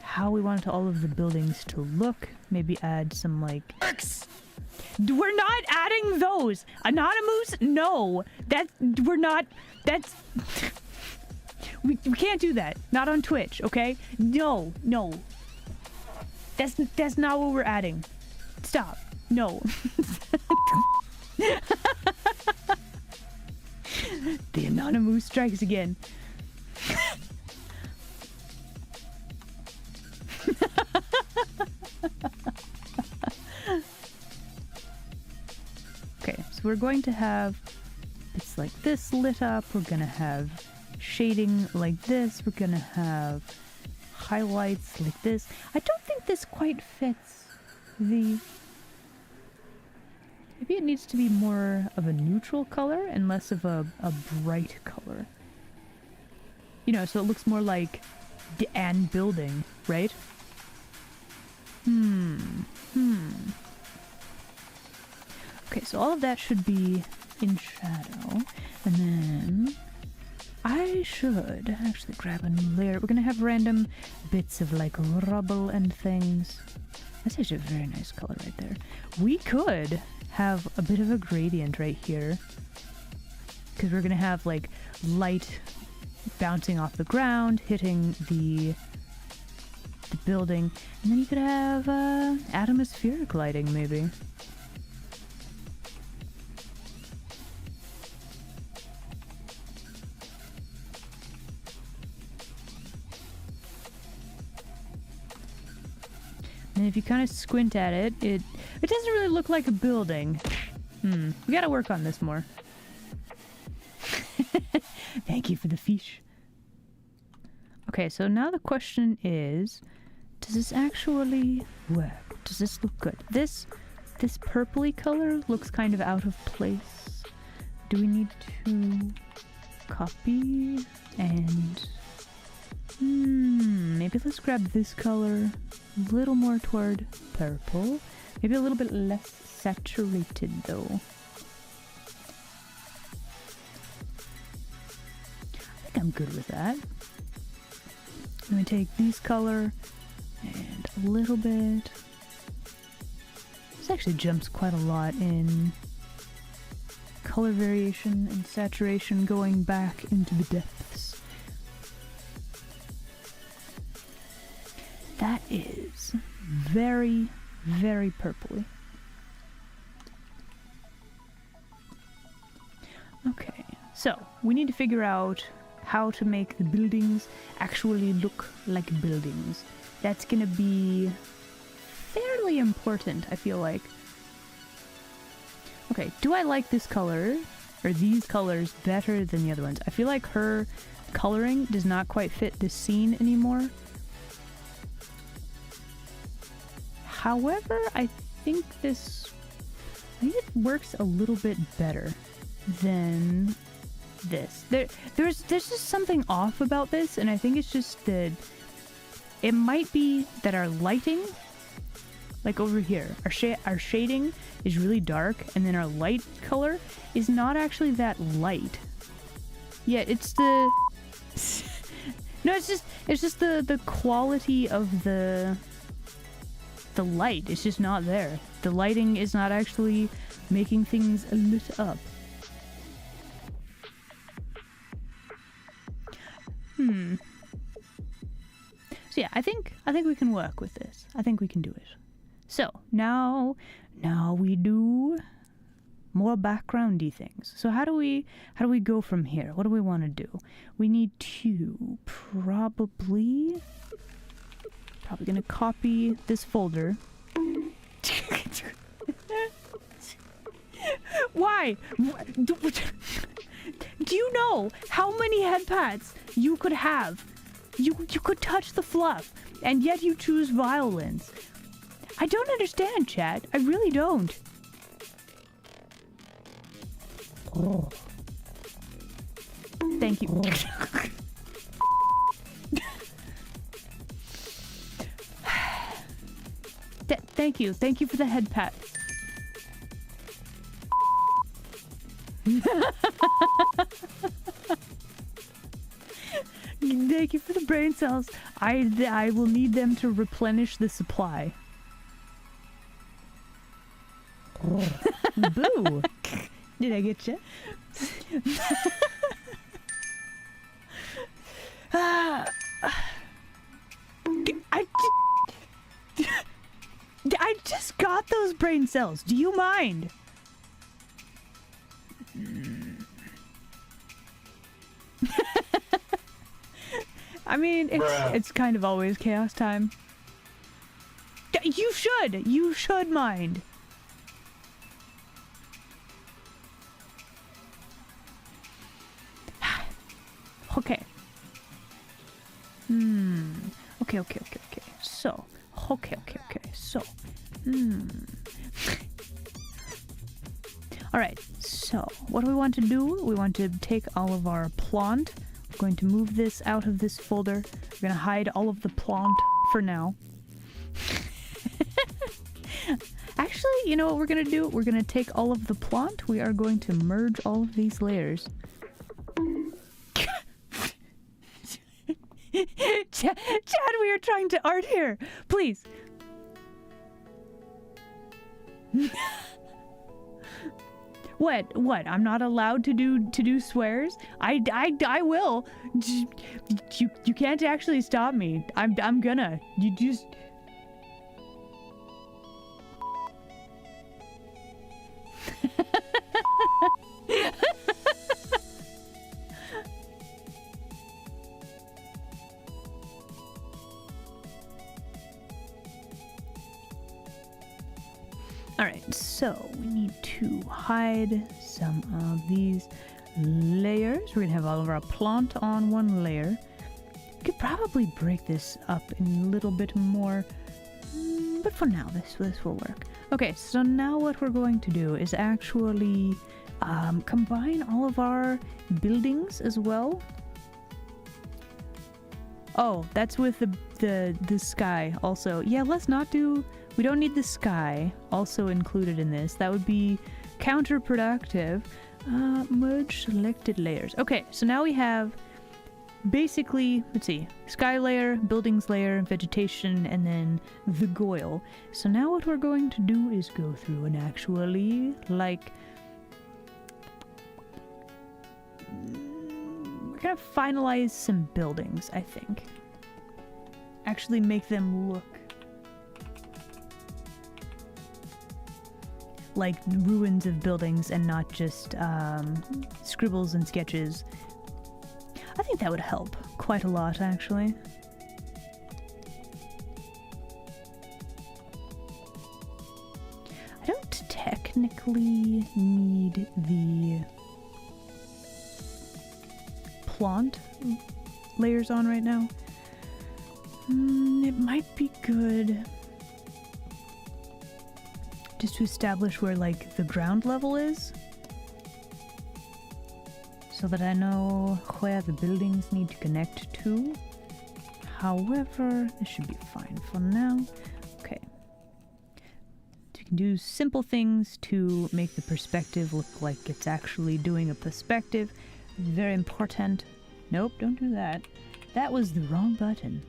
how we want all of the buildings to look. Maybe add some like... We're not adding those! Anonymous? No! We're not... That's... we can't do that. Not on Twitch, okay? No. That's not what we're adding. Stop. No. The Anonymous strikes again. Okay, so we're going to have it's like this lit up. We're gonna have shading like this. We're gonna have highlights like this. I don't think this quite fits the... Maybe it needs to be more of a neutral color and less of a bright color. You know, so it looks more like an building, right? Okay, so all of that should be in shadow. And then I should actually grab a new layer. We're gonna have random bits of like rubble and things. That's actually a very nice color right there. We could have a bit of a gradient right here, because we're gonna have like light bouncing off the ground, hitting the building, and then you could have atmospheric lighting maybe. And if you kind of squint at it, it doesn't really look like a building. We gotta work on this more. Thank you for the fish. Okay, so now the question is, does this actually work? Does this look good? This purpley color looks kind of out of place. Do we need to copy and... maybe let's grab this color a little more toward purple. Maybe a little bit less saturated though. I think I'm good with that. Let me take these color and a little bit. This actually jumps quite a lot in color variation and saturation going back into the depths. That is very, very purpley. Okay, so we need to figure out how to make the buildings actually look like buildings. That's gonna be fairly important, I feel like. Okay, do I like this color or these colors better than the other ones? I feel like her coloring does not quite fit this scene anymore. However, I think it works a little bit better than this. There's just something off about this, and I think it's just that it might be that our lighting, like over here, our shading is really dark, and then our light color is not actually that light. Yeah, it's the no, it's just the quality of the light. It's just not there. The lighting is not actually making things lit up. So yeah, I think we can work with this. I think we can do it. So now we do more backgroundy things. So how do we go from here? What do we want to do? We need to probably gonna copy this folder. Why? Do you know how many head pats you could have? You could touch the fluff, and yet you choose violence. I don't understand, chat. I really don't. Oh. Thank you. Thank you. Thank you for the head pat. Thank you for the brain cells. I will need them to replenish the supply. Boo! Did I get you? I just got those brain cells. Do you mind? I mean, it's kind of always chaos time. You should mind. Okay. Okay. So, So, Alright, so what do we want to do? We want to take all of our plant. We're going to move this out of this folder. We're going to hide all of the plant for now. Actually, you know what we're going to do? We're going to take all of the plant. We are going to merge all of these layers. Chad, we are trying to art here. Please. What? I'm not allowed to do swears? I will. You can't actually stop me. I'm gonna. You just. Alright, so we need to hide some of these layers. We're gonna have all of our plant on one layer. We could probably break this up in a little bit more, but for now this will work. Okay, so now what we're going to do is actually combine all of our buildings as well. Oh, that's with the sky also. Yeah, let's not do... We don't need the sky also included in this. That would be counterproductive. Merge selected layers. Okay, so now we have basically, let's see, sky layer, buildings layer, vegetation, and then the goil. So now what we're going to do is go through and actually, like... We're gonna finalize some buildings, I think. Actually make them look like ruins of buildings and not just scribbles and sketches. I think that would help quite a lot, actually. I don't technically need the plant layers on right now. It might be good just to establish where, like, the ground level is, so that I know where the buildings need to connect to. However, this should be fine for now. Okay. So you can do simple things to make the perspective look like it's actually doing a perspective. Very important. Nope, don't do that. That was the wrong button.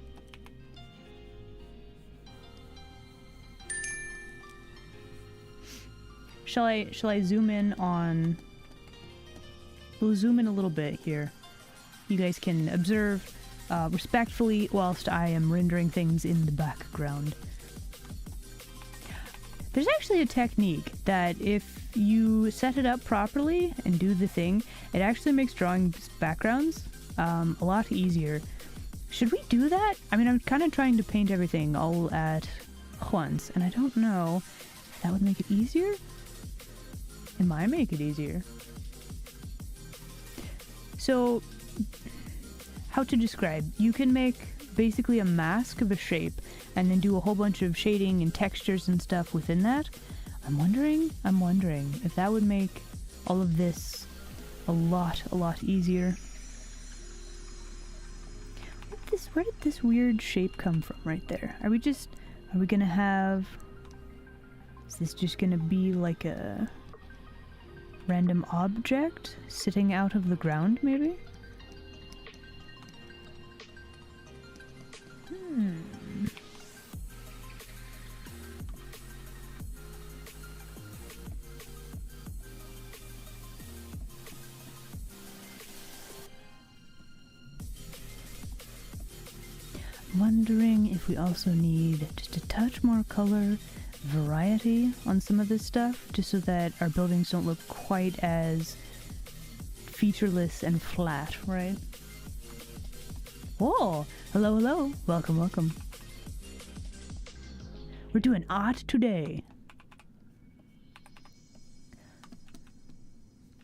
Shall I zoom in on... We'll zoom in a little bit here. You guys can observe respectfully whilst I am rendering things in the background. There's actually a technique that if you set it up properly and do the thing, it actually makes drawing backgrounds a lot easier. Should we do that? I mean, I'm kind of trying to paint everything all at once, and I don't know if that would make it easier. It might make it easier. So, how to describe? You can make basically a mask of a shape and then do a whole bunch of shading and textures and stuff within that. I'm wondering if that would make all of this a lot easier. Where did this weird shape come from right there? Are we gonna have... Is this just gonna be like a random object sitting out of the ground, maybe? Wondering if we also need just a touch more color variety on some of this stuff, just so that our buildings don't look quite as featureless and flat, right? Oh, hello, hello. Welcome, welcome. We're doing art today.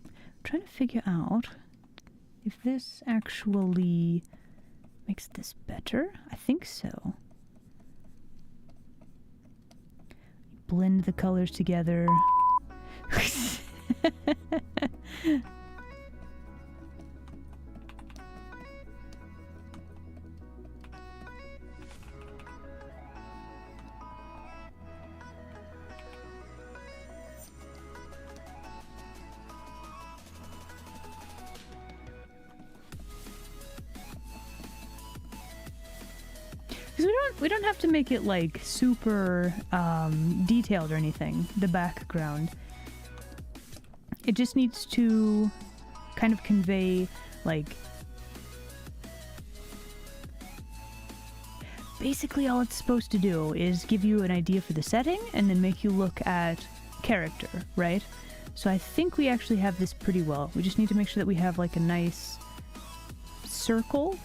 I'm trying to figure out if this actually makes this better. I think so. Blend the colors together. Because we don't have to make it like super detailed or anything, the background. It just needs to kind of convey like basically all it's supposed to do is give you an idea for the setting and then make you look at character, right? So I think we actually have this pretty well. We just need to make sure that we have like a nice circle.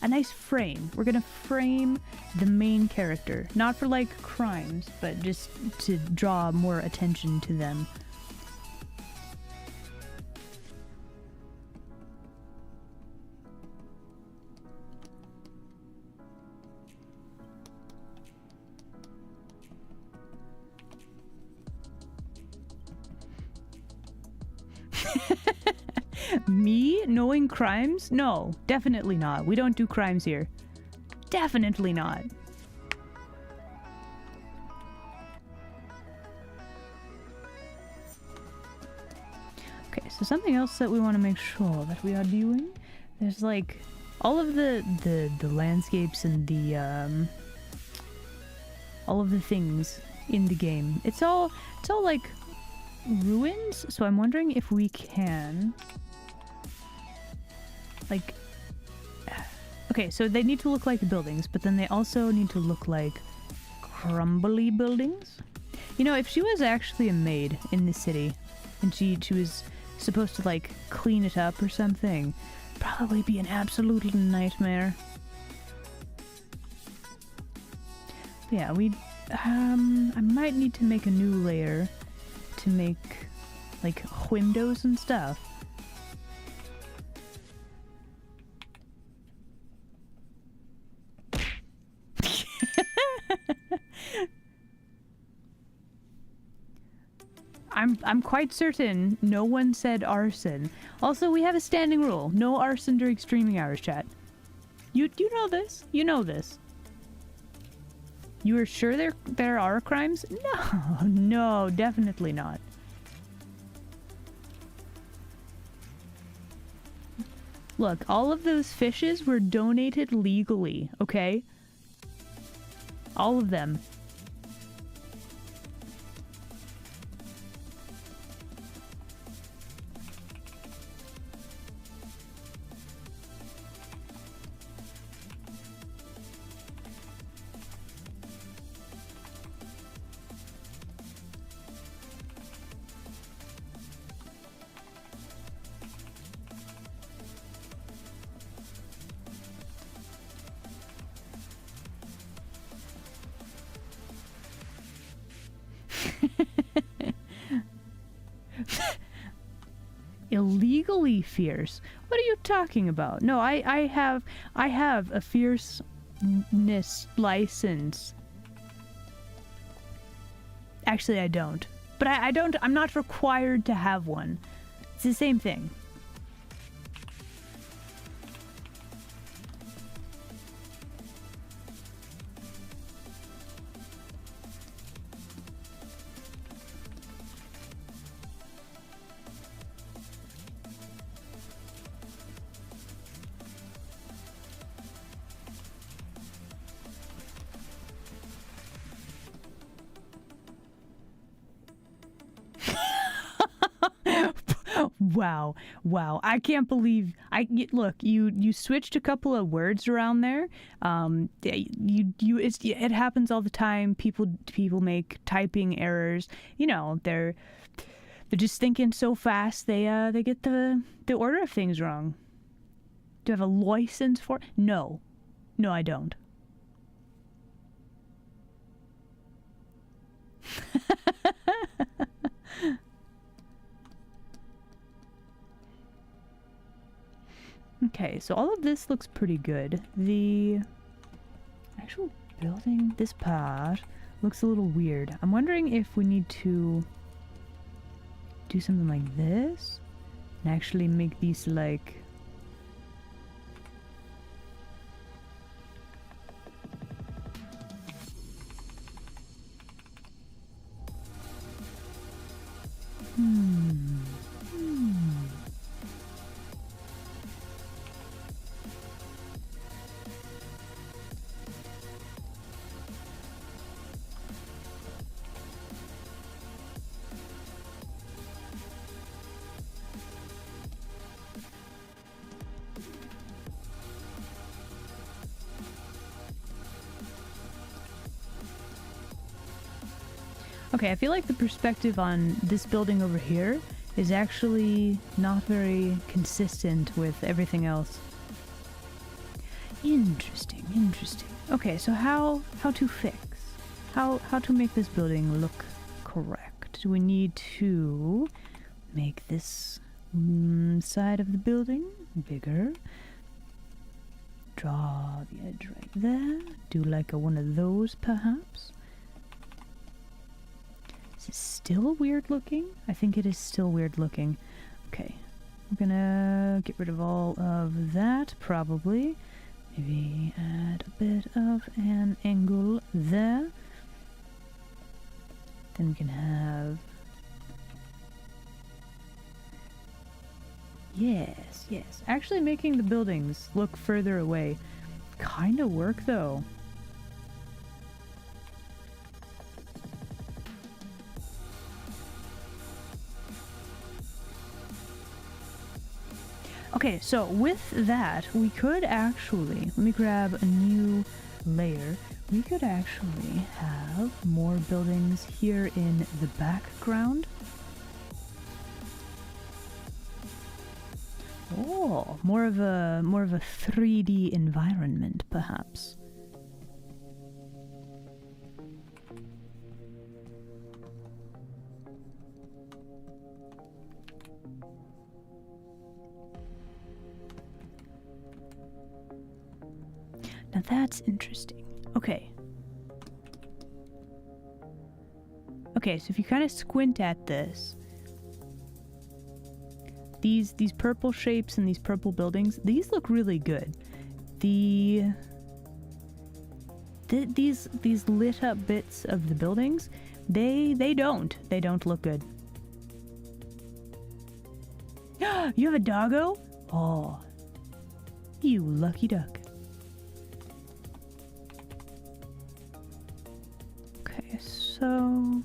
A nice frame. We're gonna frame the main character. Not for like crimes, but just to draw more attention to them. Me knowing crimes? No, definitely not. We don't do crimes here. Definitely not. Okay, so something else that we want to make sure that we are doing. There's like all of the landscapes and the all of the things in the game. It's all like ruins, so I'm wondering if we can like okay, so they need to look like buildings, but then they also need to look like crumbly buildings. You know, if she was actually a maid in the city and she was supposed to like clean it up or something, probably be an absolute nightmare. But yeah, I might need to make a new layer to make like windows and stuff. I'm quite certain no one said arson. Also, we have a standing rule. No arson during streaming hours, chat. You know this? You know this. You are sure there are crimes? No, no, definitely not. Look, all of those fishes were donated legally, okay? All of them. Illegally fierce? What are you talking about? No, I have a fierceness license. Actually, I don't. But I'm not required to have one. It's the same thing. Wow, wow! I can't believe look. You switched a couple of words around there. It happens all the time. People make typing errors. You know, they're just thinking so fast. They get the order of things wrong. Do you have a license for it? No, I don't. Okay, so all of this looks pretty good. The actual building, this part, looks a little weird. I'm wondering if we need to do something like this and actually make these like... Okay, I feel like the perspective on this building over here is actually not very consistent with everything else. Interesting, interesting. Okay, so how to fix? How to make this building look correct? Do we need to make this side of the building bigger? Draw the edge right there. Do like one of those, perhaps? Is it still weird looking? I think it is still weird looking. Okay, I'm gonna get rid of all of that, probably. Maybe add a bit of an angle there. Then we can have... Yes, yes. Actually making the buildings look further away. Kinda work, though. Okay, so with that, we could actually, let me grab a new layer. We could actually have more buildings here in the background. Oh, more of a 3D environment, perhaps. Now that's interesting. Okay. Okay, so if you kind of squint at this, these purple shapes and these purple buildings, these look really good. These lit up bits of the buildings, they don't look good. You have a doggo? Oh, you lucky duck. So,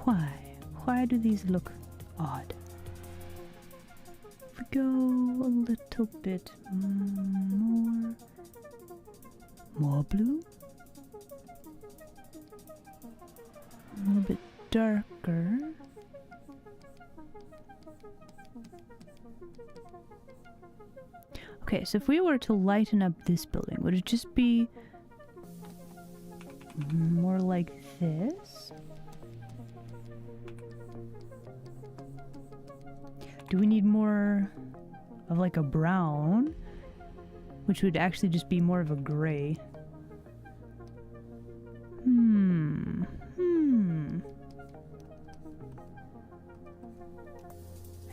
why do these look odd? If we go a little bit more blue, a little bit darker. Okay, so if we were to lighten up this building, would it just be more like this? Do we need more of like a brown, which would actually just be more of a gray?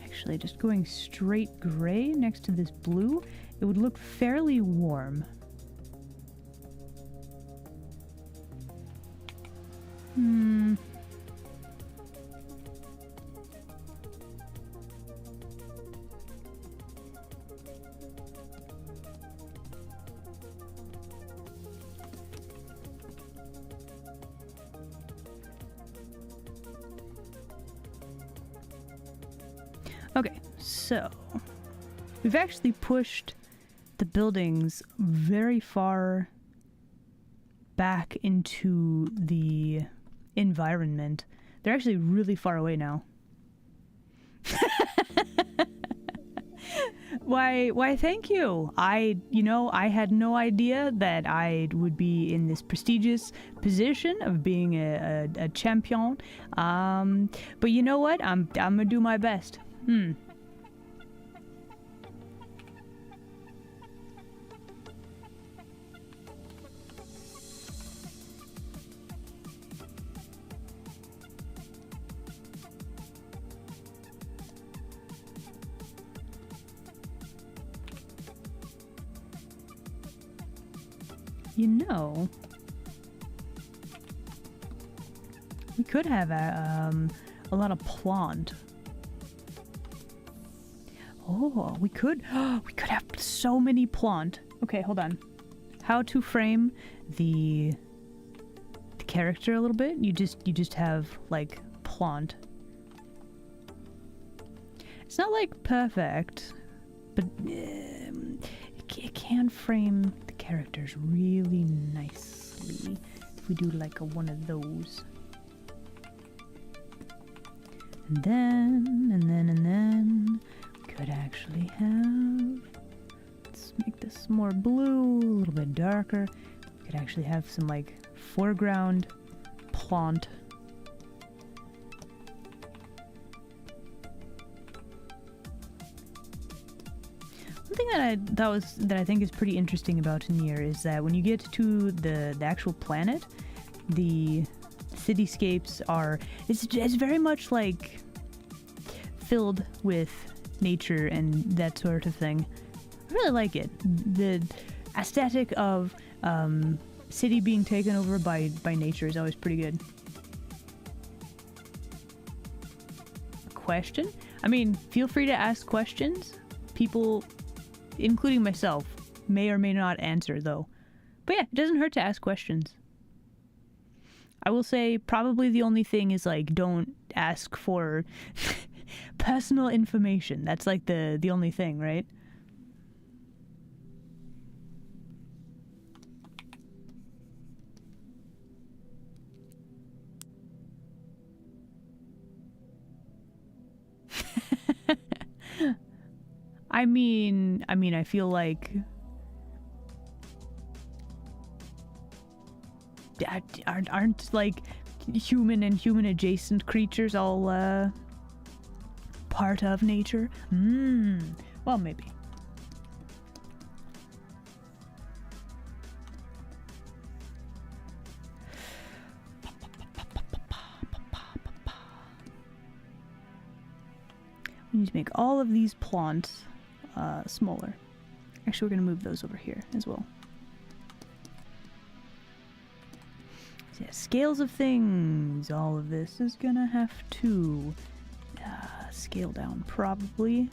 Actually, just going straight gray next to this blue, it would look fairly warm. Okay, so we've actually pushed the buildings very far back into the environment. They're actually really far away now. Why, thank you. I had no idea that I would be in this prestigious position of being a champion. But you know what? I'm gonna do my best. You know, we could have a lot of plant. Oh, we could have so many plant. Okay, hold on. How to frame the character a little bit? You just have like plant. It's not like perfect, but it can frame the characters really nicely if we do like one of those. And then we could actually have, let's make this more blue, a little bit darker. We could actually have some like foreground plant. One thing that I think is pretty interesting about Nier is that when you get to the actual planet, the cityscapes are it's very much like filled with nature and that sort of thing. I really like it. The aesthetic of city being taken over by nature is always pretty good. Question? I mean, feel free to ask questions. People, including myself, may or may not answer though. But yeah, it doesn't hurt to ask questions. I will say probably the only thing is like don't ask for personal information. That's like the only thing, right? I mean, I feel like aren't like human and human adjacent creatures all part of nature? Well, maybe. We need to make all of these plants smaller. Actually, we're going to move those over here as well. So yeah, scales of things. All of this is going to have to scale down probably.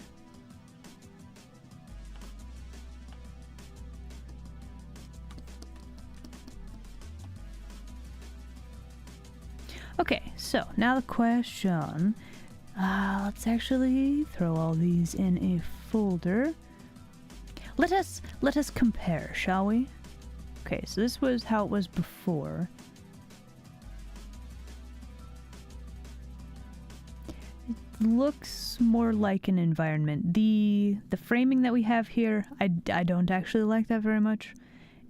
Okay, so now the question. Let's actually throw all these in a folder. Let us compare, shall we? Okay, so this was how it was before. It looks more like an environment. The framing that we have here, I don't actually like that very much.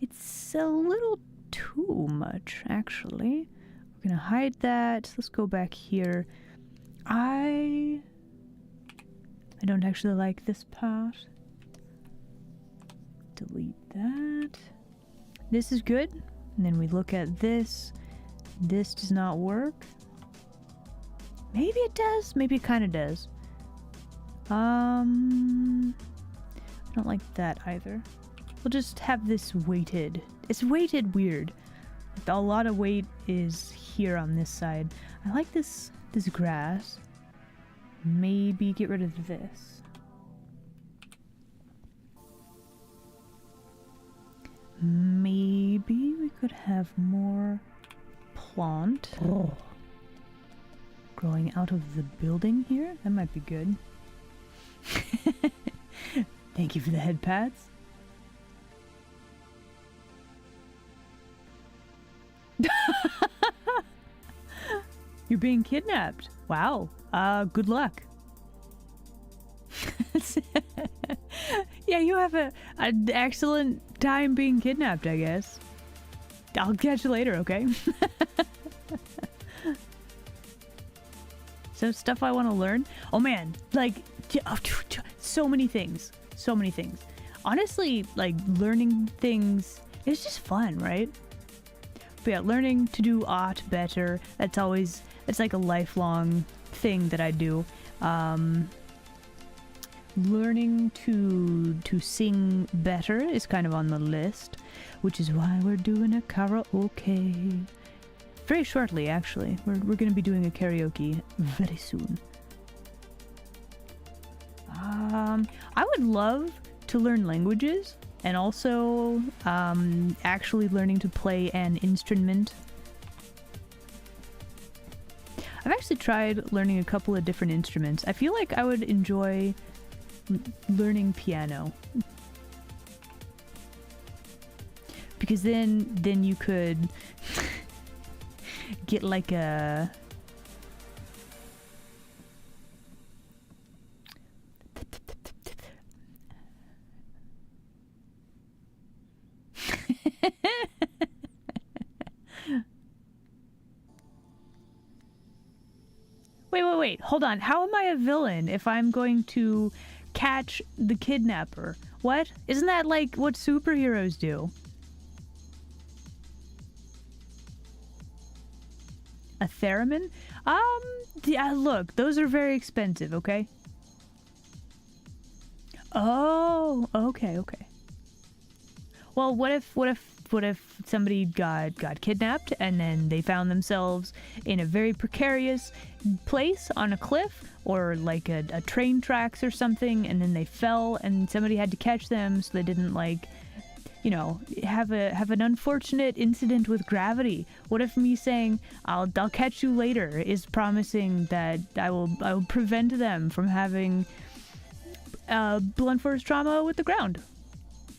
It's a little too much, actually. We're gonna hide that. Let's go back here. I don't actually like this part. Delete that. This is good. And then we look at this. This does not work. Maybe it does. Maybe it kind of does. I don't like that either. We'll just have this weighted. It's weighted weird. A lot of weight is here on this side. I like this grass. Maybe get rid of this. Maybe we could have more plant growing out of the building here. That might be good. Thank you for the head pats. You're being kidnapped. Wow. Good luck. Yeah, you have an excellent time being kidnapped, I guess. I'll catch you later, okay? So stuff I want to learn. Oh man, like so many things. So many things. Honestly, like learning things is just fun, right? But yeah, learning to do art better. It's like a lifelong thing that I do. Learning to sing better is kind of on the list, which is why we're doing a karaoke. Very shortly, actually. We're going to be doing a karaoke very soon. I would love to learn languages and also actually learning to play an instrument. I've actually tried learning a couple of different instruments. I feel like I would enjoy learning piano. Because then you could get like a Wait, hold on. How am I a villain if I'm going to catch the kidnapper? What? Isn't that like what superheroes do? A theremin? Yeah, look, those are very expensive, okay? Oh, okay. Well, what if somebody got kidnapped and then they found themselves in a very precarious place on a cliff or like a train tracks or something, and then they fell and somebody had to catch them so they didn't have an unfortunate incident with gravity? What if me saying I'll catch you later is promising that I will prevent them from having blunt force trauma with the ground?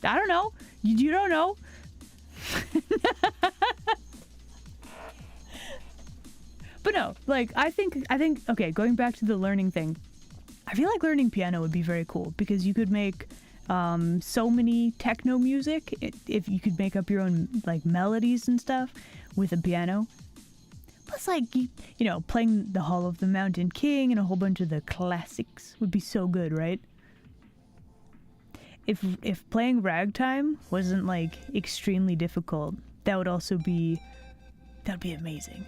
I don't know. You don't know. But no, like I think okay, going back to the learning thing, I feel like learning piano would be very cool because you could make so many techno music if you could make up your own like melodies and stuff with a piano. Plus, like playing the Hall of the Mountain King and a whole bunch of the classics would be so good, right? If playing ragtime wasn't like extremely difficult, that would be amazing.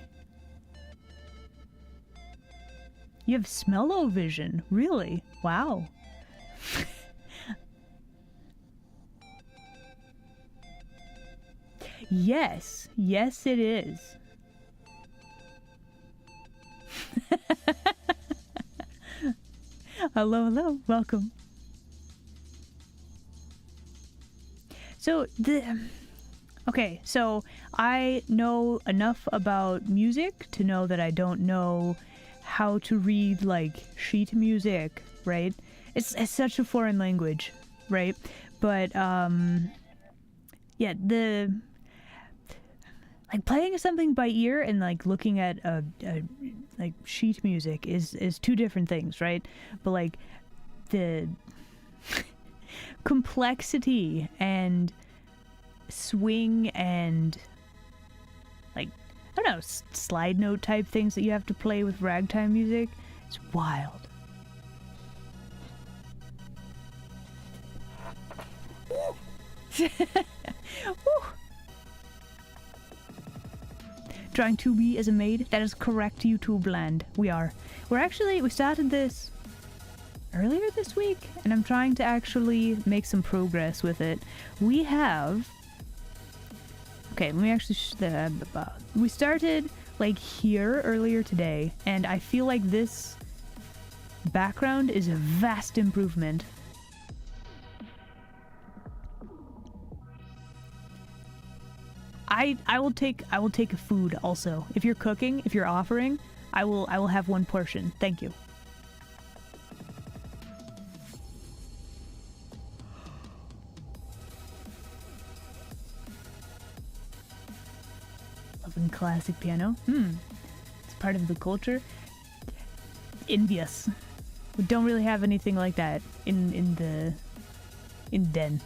You have smell-o-vision, really? Wow. Yes it is. Hello, welcome. So so I know enough about music to know that I don't know how to read like sheet music, right? It's such a foreign language, right? But yeah, like playing something by ear and like looking at a like sheet music is two different things, right? But like the complexity and swing and like I don't know, slide note type things that you have to play with ragtime music, it's wild. Trying to be as a maid? That is correct, YouTube land. We started this earlier this week, and I'm trying to actually make some progress with it. We have... Okay, let me actually... we started, like, here earlier today, and I feel like this background is a vast improvement. I will take a food also. If you're cooking, if you're offering, I will have one portion. Thank you. Loving classic piano. It's part of the culture. Envious. We don't really have anything like that in Den.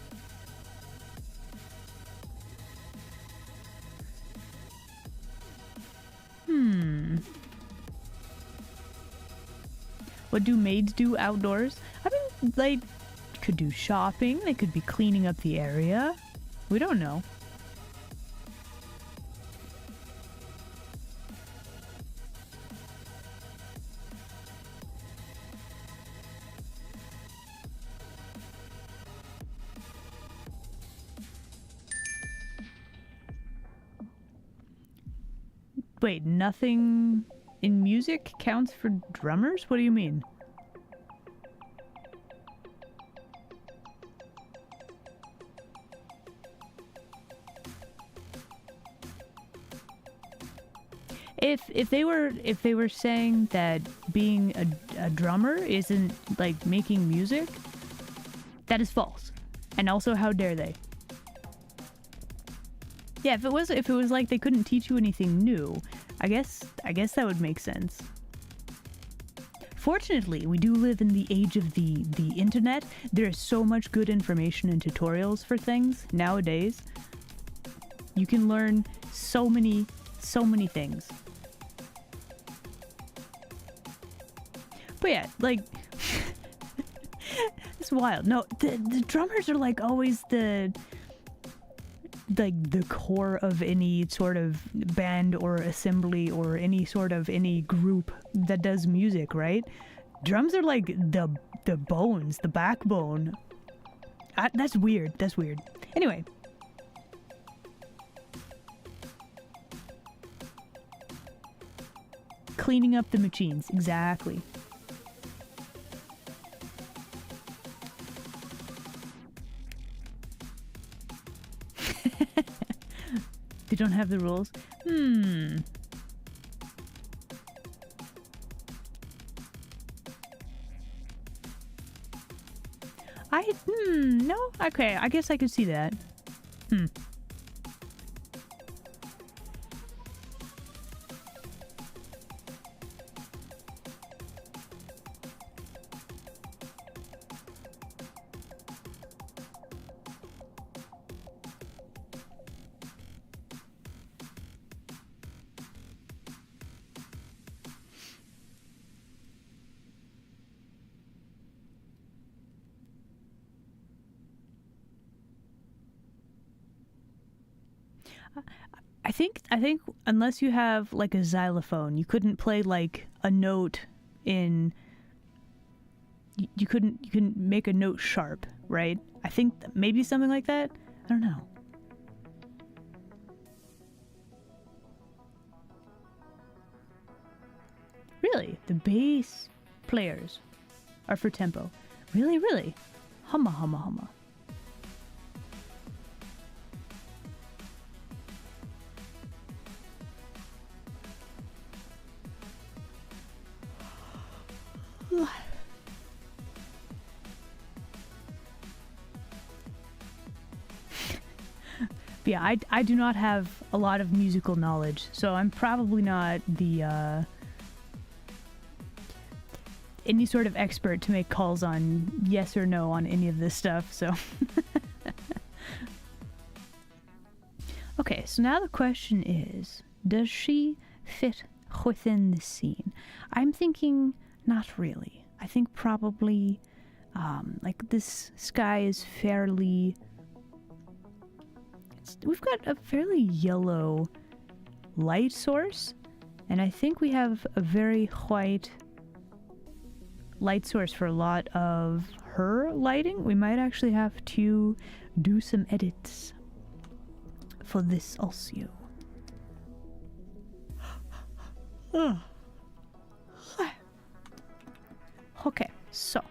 What do maids do outdoors? I mean, they could do shopping. They could be cleaning up the area. We don't know. Wait, nothing in music counts for drummers? What do you mean? If they were saying that being a drummer isn't like making music, that is false. And also, how dare they? Yeah, if it was like they couldn't teach you anything new, I guess that would make sense. Fortunately, we do live in the age of the internet. There is so much good information and tutorials for things nowadays. You can learn so many things. But yeah, like it's wild. No, the drummers are like always the core of any sort of band or assembly or any group that does music, right? Drums are like the bones, the backbone. That's weird. That's weird. Anyway. Cleaning up the machines, exactly. They don't have the rules. No? Okay, I guess I could see that. I think unless you have like a xylophone, you couldn't play like a note in. You couldn't make a note sharp, right? I think maybe something like that. I don't know. Really, the bass players are for tempo. Really, really. Humma, humma, humma. Yeah, I do not have a lot of musical knowledge, so I'm probably not the any sort of expert to make calls on yes or no on any of this stuff, so. Okay, so now the question is, does she fit within the scene? I'm thinking not really. I think probably like this sky is fairly... We've got a fairly yellow light source, and I think we have a very white light source for a lot of her lighting. We might actually have to do some edits for this also. Okay, so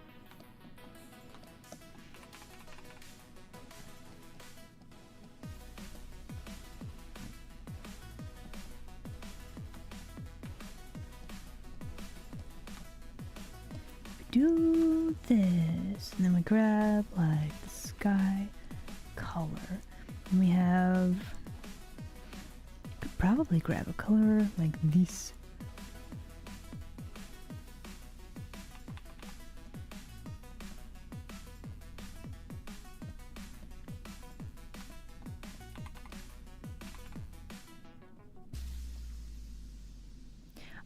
do this, and then we grab like the sky color, and we have, could probably probably grab a color like this.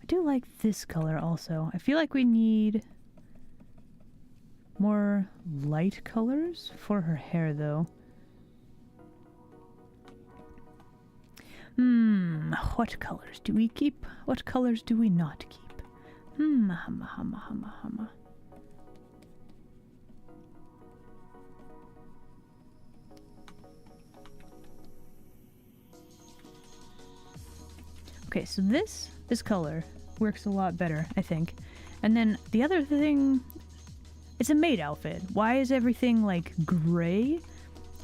I do like this color also. I feel like we need more light colors for her hair though. What colors do we keep? What colors do we not keep? Humma. Okay, so this color works a lot better, I think. And then the other thing, it's a maid outfit. Why is everything like gray?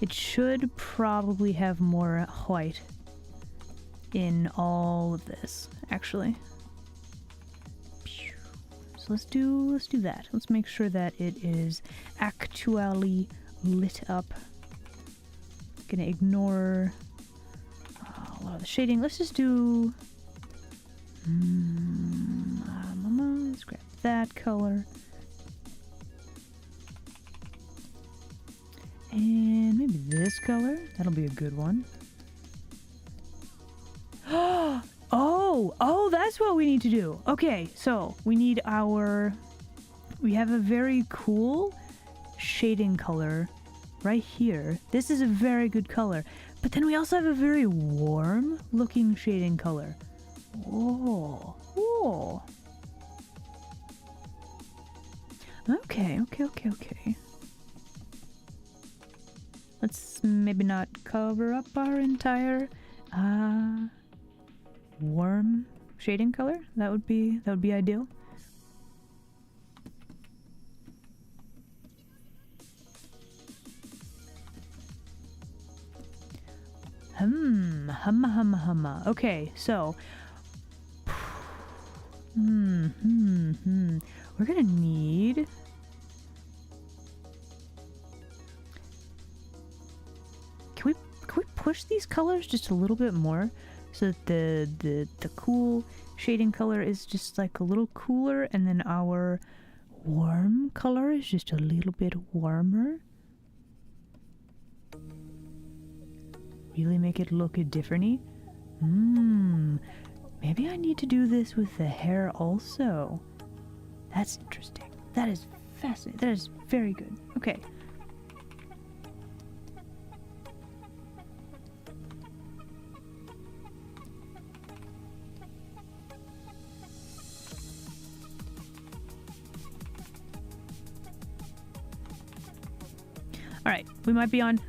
It should probably have more white in all of this, actually. So let's do that. Let's make sure that it is actually lit up. Gonna ignore a lot of the shading. Let's just do let's grab that color. And maybe this color. That'll be a good one. Oh, that's what we need to do. Okay, so we need we have a very cool shading color right here. This is a very good color. But then we also have a very warm looking shading color. Oh. Okay. Let's maybe not cover up our entire warm shading color. That would be ideal. Humma. Okay, so we're gonna need Can we push these colors just a little bit more so that the cool shading color is just like a little cooler, and then our warm color is just a little bit warmer? Really make it look different-y? Maybe I need to do this with the hair also. That's interesting. That is fascinating. That is very good. Okay. All right, we might be on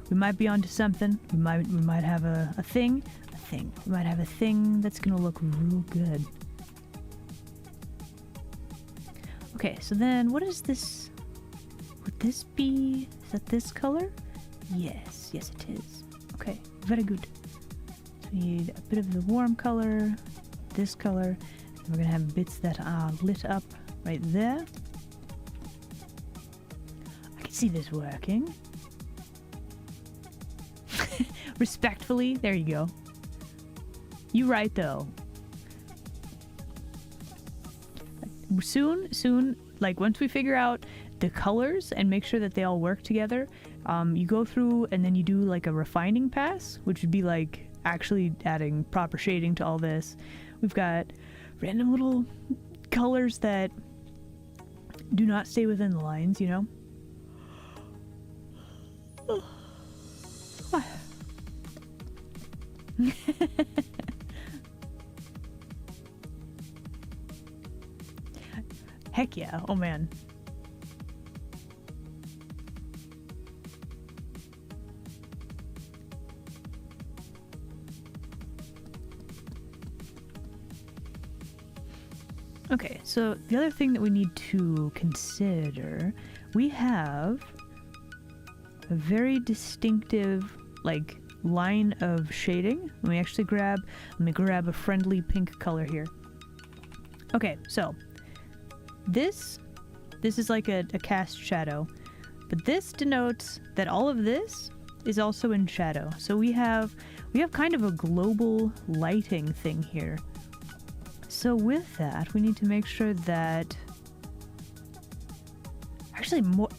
to something. We might have a thing. We might have a thing that's gonna look real good. Okay, so then what is this? Would this be? Is that this color? Yes, it is. Okay, very good. So we need a bit of the warm color, this color, and we're gonna have bits that are lit up right there. I can see this working. Respectfully, there you go. You right though. Soon, like once we figure out the colors and make sure that they all work together, you go through and then you do like a refining pass, which would be like actually adding proper shading to all this. We've got random little colors that do not stay within the lines, you know? Heck yeah. Oh man. Okay, so the other thing that we need to consider, we have a very distinctive like line of shading. Let me grab a friendly pink color here. Okay, so this is like a cast shadow, but this denotes that all of this is also in shadow. So we have kind of a global lighting thing here. So with that, we need to make sure that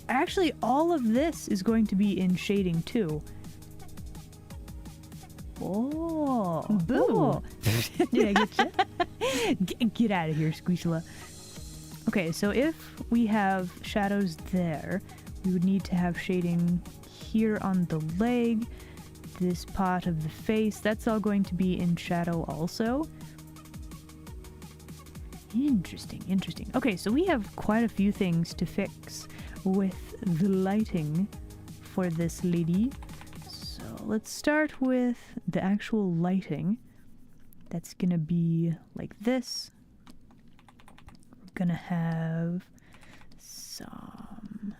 actually all of this is going to be in shading too. Oh,
Boo.
oh. Did I get you? Get out of here, Squishla. Okay, so if we have shadows there, we would need to have shading here on the leg, this part of the face. That's all going to be in shadow also. Interesting, interesting. Okay, so we have quite a few things to fix with the lighting for this lady. So let's start with the actual lighting. That's gonna be like this. We're gonna have some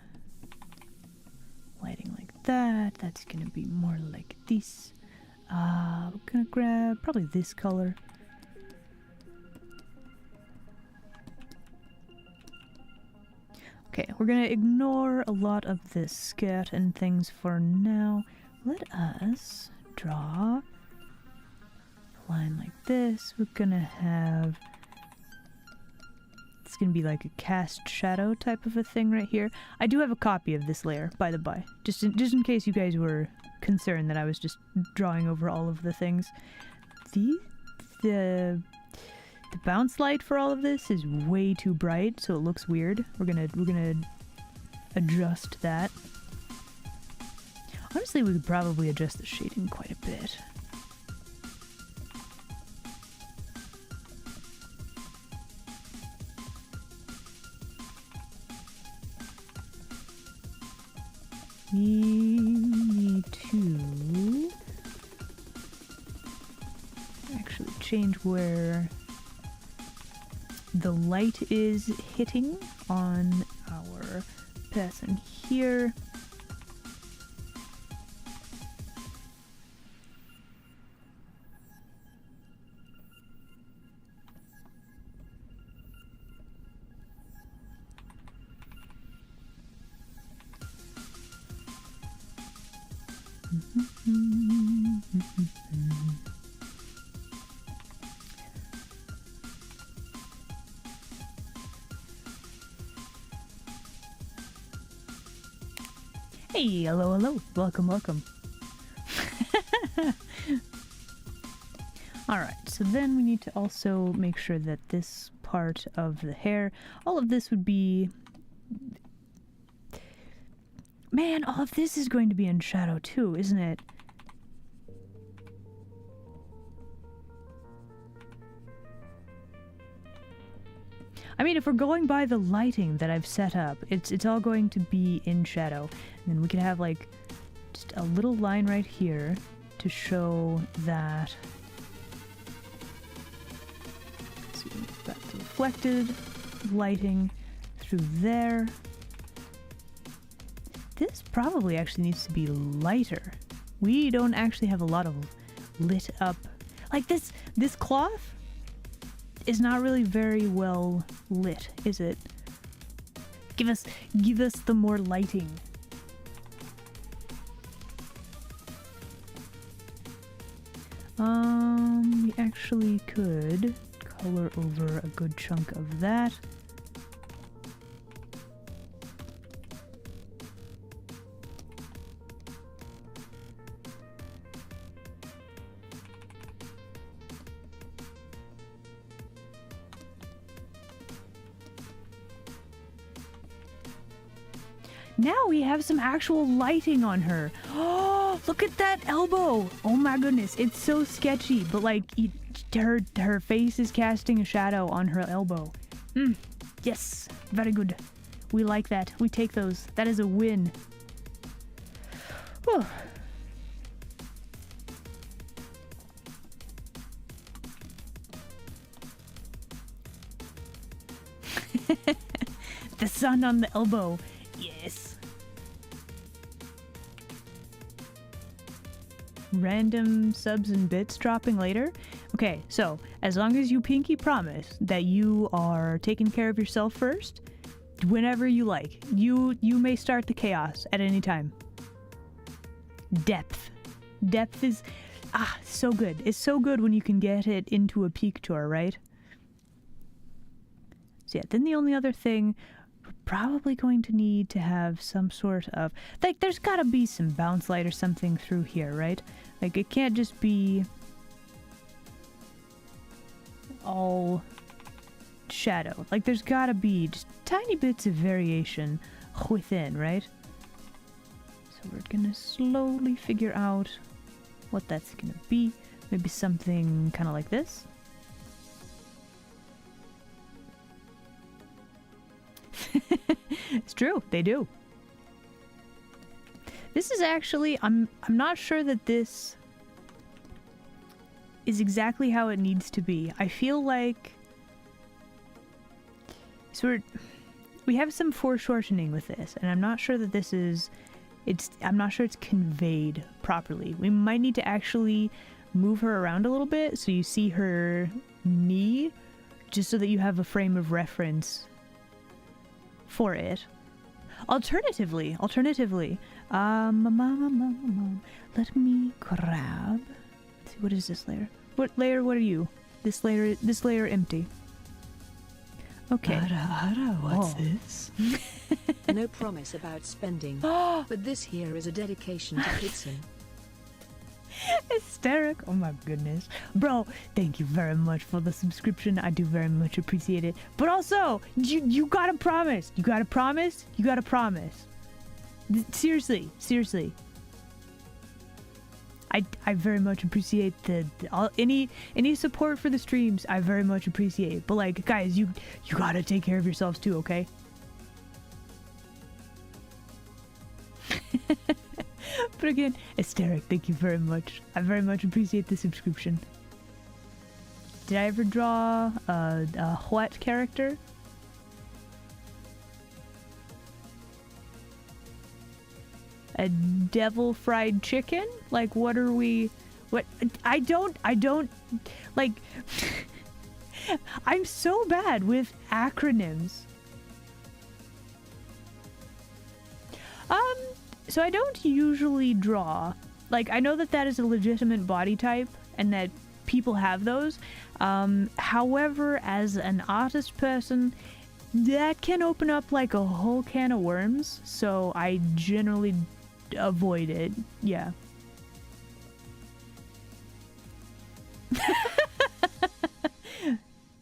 lighting like that. That's gonna be more like this. We're gonna grab probably this color. Okay, we're gonna ignore a lot of this skirt and things for now. Let us draw a line like this. We're gonna have... It's gonna be like a cast shadow type of a thing right here. I do have a copy of this layer, by the by. Just in case you guys were concerned that I was just drawing over all of the things. The bounce light for all of this is way too bright, so it looks weird. We're gonna adjust that. Honestly, we could probably adjust the shading quite a bit. We need to actually change where the light is hitting on our person here. Hey, hello, hello. Welcome, welcome. Alright, so then we need to also make sure that this part of the hair, all of this would be... Man, all of this is going to be in shadow too, isn't it? I mean, if we're going by the lighting that I've set up, it's all going to be in shadow. And then we can have like just a little line right here to show that. So we've got the reflected lighting through there. This probably actually needs to be lighter. We don't actually have a lot of lit up. Like this cloth is not really very well lit, is it? Give us the more lighting. We actually could color over a good chunk of that. Now we have some actual lighting on her. Oh, look at that elbow. Oh my goodness, it's so sketchy, but like her face is casting a shadow on her elbow. Yes, very good. We like that. We take those. That is a win. Whew. The sun on the elbow. Yes. Random subs and bits dropping later. Okay, so as long as you pinky promise that you are taking care of yourself first, whenever you like, you may start the chaos at any time. Depth. Depth is so good. It's so good when you can get it into a peak tour, right? So yeah, then the only other thing, we're probably going to need to have some sort of, like, there's gotta be some bounce light or something through here, right? Like, it can't just be all shadow. Like, there's gotta be just tiny bits of variation within, right? So we're gonna slowly figure out what that's gonna be. Maybe something kind of like this. It's true, they do. This is actually, I'm not sure that this is exactly how it needs to be. I feel like, so we have some foreshortening with this, and I'm not sure that this is, I'm not sure it's conveyed properly. We might need to actually move her around a little bit so you see her knee, just so that you have a frame of reference for it. Alternatively, let me grab, let's see, what is this layer? What are you? This layer empty. Okay.
What's this? No promise about spending, but this here is a dedication to Kitson.
Hysteric. Oh my goodness. Bro, thank you very much for the subscription. I do very much appreciate it. But also, you gotta promise. You gotta promise. You gotta promise. Seriously. I very much appreciate any support for the streams. I very much appreciate. But like, guys, you gotta take care of yourselves too, okay? But again, Hysteric, thank you very much. I very much appreciate the subscription. Did I ever draw a what character? A devil fried chicken? Like, what are we... What? I don't... Like... I'm so bad with acronyms. So I don't usually draw. Like, I know that is a legitimate body type and that people have those. However, as an artist person, that can open up like a whole can of worms. So I generally avoid it. Yeah.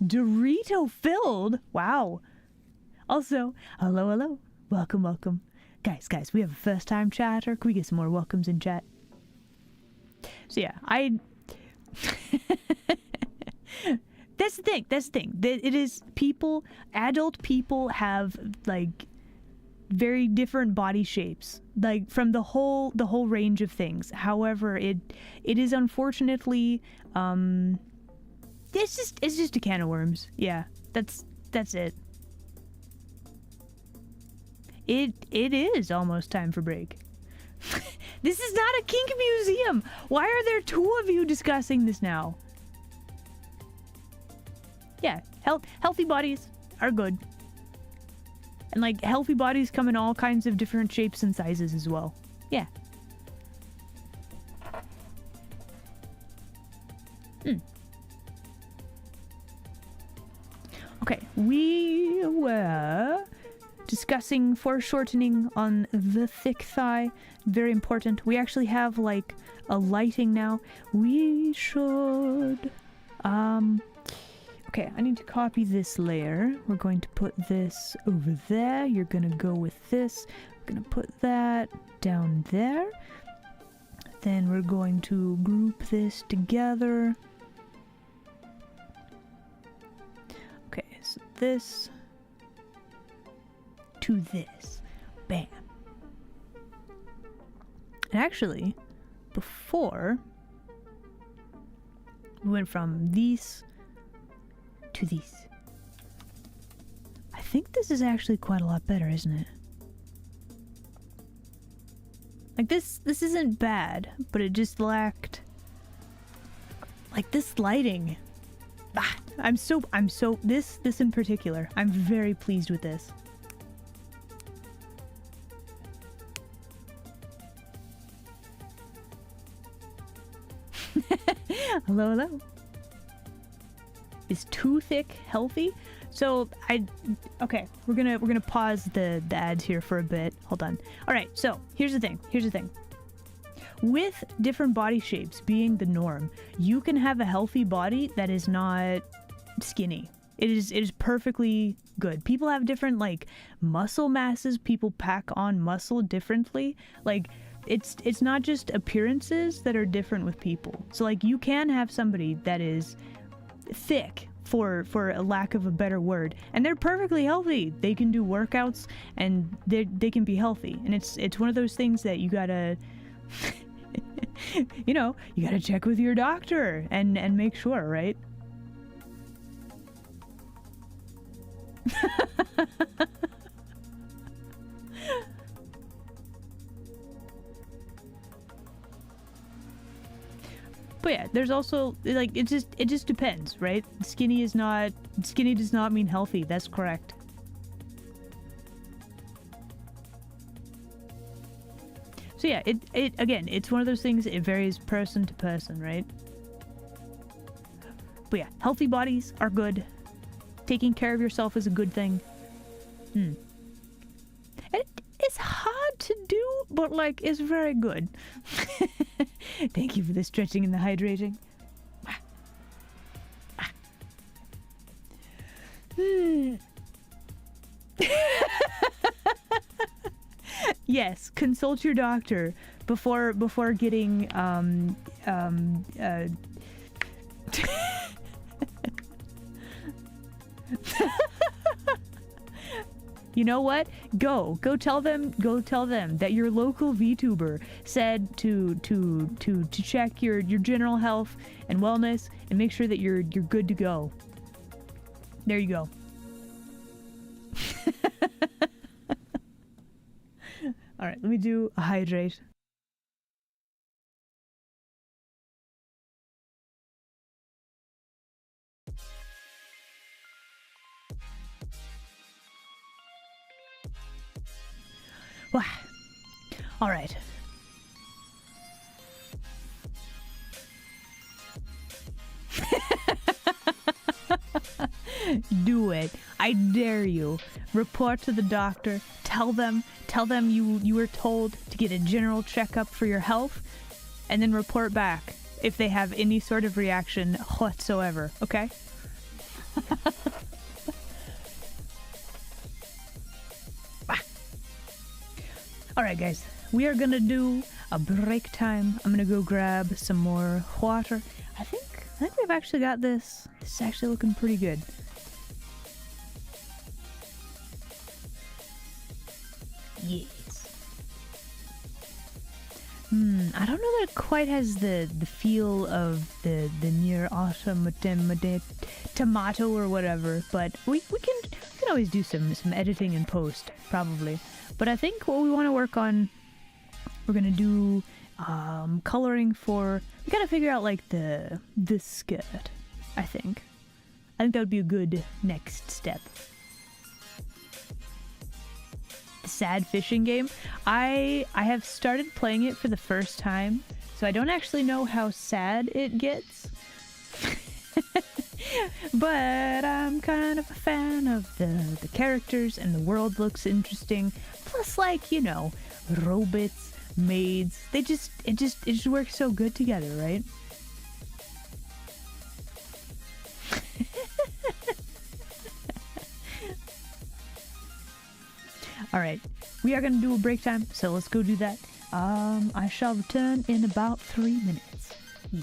Dorito filled? Wow. Also, hello. Welcome. Guys, we have a first time chatter. Can we get some more welcomes in chat? So yeah, That's the thing. It is adult people have like very different body shapes, like from the whole range of things. However, it is unfortunately, it's just a can of worms. Yeah, that's it. It is almost time for break. This is not a kink museum. Why are there two of you discussing this now? Yeah, healthy bodies are good. And like healthy bodies come in all kinds of different shapes and sizes as well. Yeah. Okay, we were discussing foreshortening on the thick thigh. Very important. We actually have like a lighting now. We should okay, I need to copy this layer. We're going to put this over there. You're gonna go with this. We're gonna put that down there. Then we're going to group this together. Okay, so this to this. Bam. And actually, before we went from these to these. I think this is actually quite a lot better, isn't it? Like this isn't bad, but it just lacked like this lighting. I'm so this in particular. I'm very pleased with this. Hello, hello. Is too thick healthy? So okay, we're gonna pause the ads here for a bit. Hold on. All right, so here's the thing. With different body shapes being the norm, you can have a healthy body that is not skinny. It is perfectly good. People have different like muscle masses. People pack on muscle differently. Like it's not just appearances that are different with people. So like you can have somebody that is thick, for a lack of a better word, and they're perfectly healthy. They can do workouts and they can be healthy. And it's one of those things that you gotta you know, you gotta check with your doctor and make sure, right? But yeah, there's also like it just depends, right? Skinny does not mean healthy. That's correct. So yeah, it again, it's one of those things. It varies person to person, right? But yeah, healthy bodies are good. Taking care of yourself is a good thing. And it's hard to do, but like it's very good. Thank you for the stretching and the hydrating. Yes, consult your doctor before getting You know what? Go tell them that your local VTuber said to check your general health and wellness and make sure that you're good to go. There you go. All right, let me do a hydrate. Wow. All right. Do it. I dare you. Report to the doctor. Tell them you were told to get a general checkup for your health, and then report back if they have any sort of reaction whatsoever, okay? Alright guys, we are gonna do a break time. I'm gonna go grab some more water. I think we've actually got this. This is actually looking pretty good. Yes. I don't know that it quite has the feel of the near tomato or whatever, but we can always do some editing in post, probably. But I think what we want to work on, we're gonna do coloring for. We gotta figure out like this skirt. I think that would be a good next step. The sad fishing game. I have started playing it for the first time, so I don't actually know how sad it gets. But I'm kind of a fan of the characters, and the world looks interesting. Plus, like, you know, robots, maids, it just works so good together, right? Alright, we are gonna do a break time, so let's go do that. I shall return in about 3 minutes. Yeah.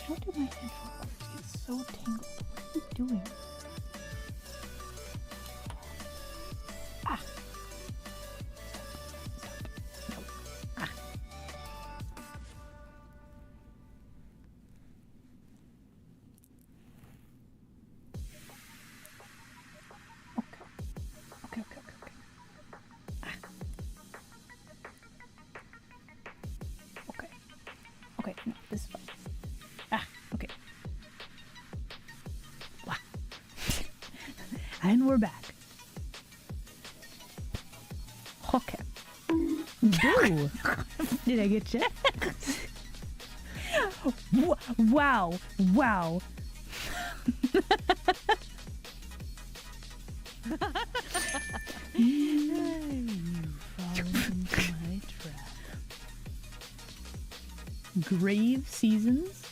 How did my headphones get so tangled? What are you doing? Ah. No. Ah. Okay. Okay. Ah. Okay. Okay, no, this is fine. Ah, okay. Wow. And we're back. Okay. Ooh. Did I get you? Wow. Wow.
You've fallen into my trap.
Grave seasons.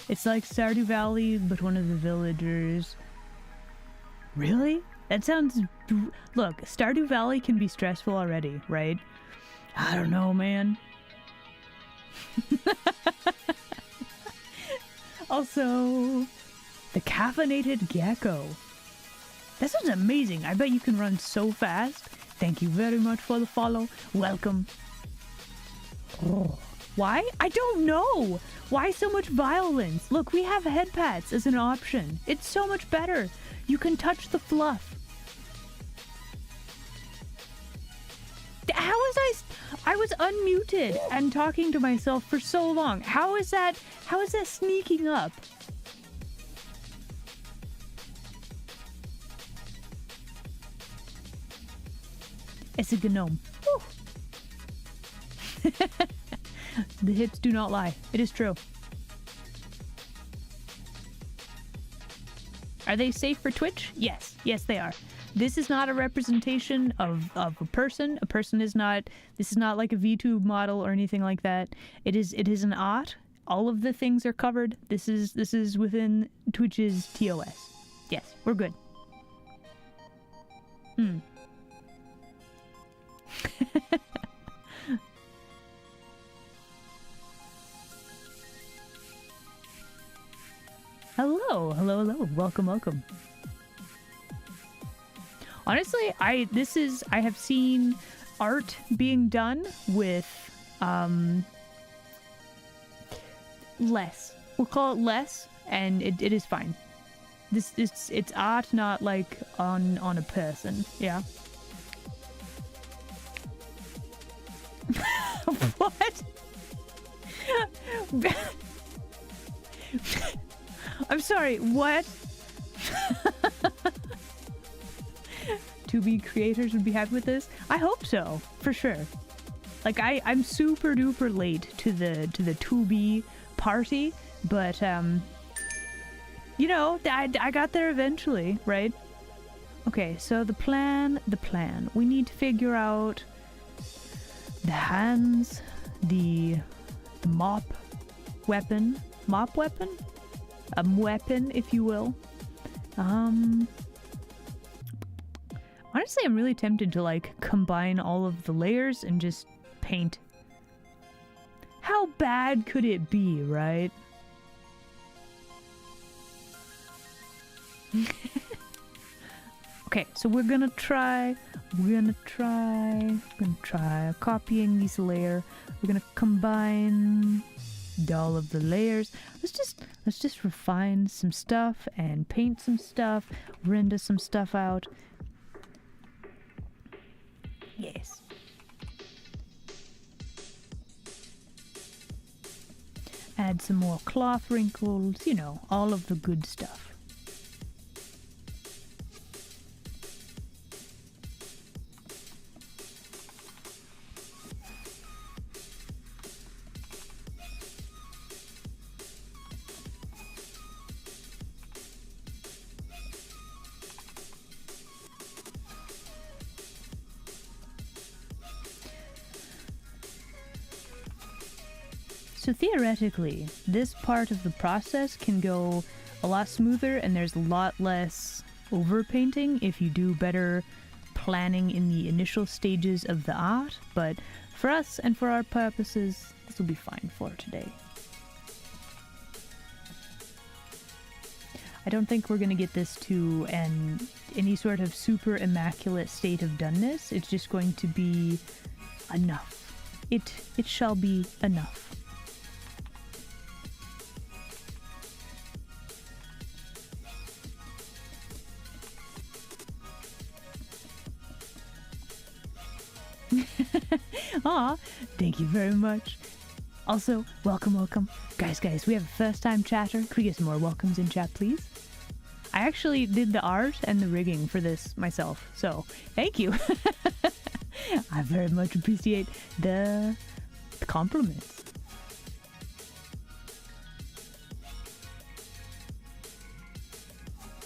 It's like Stardew Valley, but one of the villagers. Really? That sounds. Look, Stardew Valley can be stressful already, right? I don't know, man. Also, the caffeinated gecko. That sounds amazing. I bet you can run so fast. Thank you very much for the follow. Welcome. Why? I don't know. Why so much violence? Look, we have head pats as an option. It's so much better. You can touch the fluff. How was I was unmuted and talking to myself for so long. How is that sneaking up? It's a gnome. The hits do not lie. It is true. Are they safe for Twitch? Yes. Yes, they are. This is not a representation of a person. A person is not... This is not like a VTube model or anything like that. It is an art. All of the things are covered. This is within Twitch's TOS. Yes, we're good. Hello. Welcome. Honestly, I have seen art being done with less. We'll call it less, and it is fine. It's art, not like on a person. Yeah. What? I'm sorry, what? 2B creators would be happy with this? I hope so, for sure. Like, I'm super duper late to the 2B party, but, you know, I got there eventually, right? Okay, so the plan. We need to figure out the hands, the mop weapon, weapon, if you will. Honestly, I'm really tempted to like combine all of the layers and just paint. How bad could it be, right? Okay, so we're gonna try copying this layer. We're gonna combine all of the layers. Let's just refine some stuff and paint some stuff, render some stuff out. Yes. Add some more cloth wrinkles, you know, all of the good stuff. So theoretically, this part of the process can go a lot smoother and there's a lot less overpainting if you do better planning in the initial stages of the art, but for us and for our purposes, this will be fine for today. I don't think we're gonna get this to any sort of super immaculate state of doneness. It's just going to be enough. It shall be enough. Aw, thank you very much. Also, welcome. Guys, we have a first-time chatter. Could we get some more welcomes in chat, please? I actually did the art and the rigging for this myself, so thank you. I very much appreciate the compliments.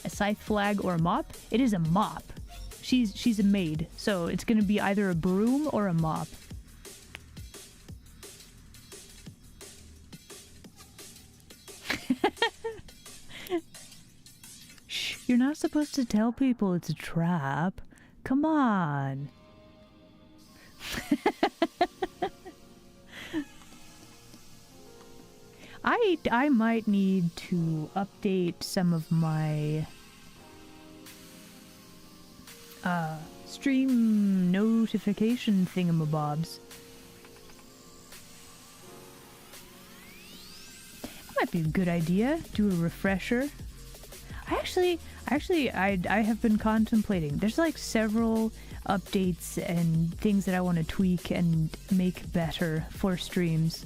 A scythe flag or a mop? It is a mop. She's a maid, so it's gonna be either a broom or a mop. Shh, you're not supposed to tell people it's a trap. Come on. I might need to update some of my stream notification thingamabobs. That might be a good idea. Do a refresher. I have been contemplating. There's like several updates and things that I want to tweak and make better for streams.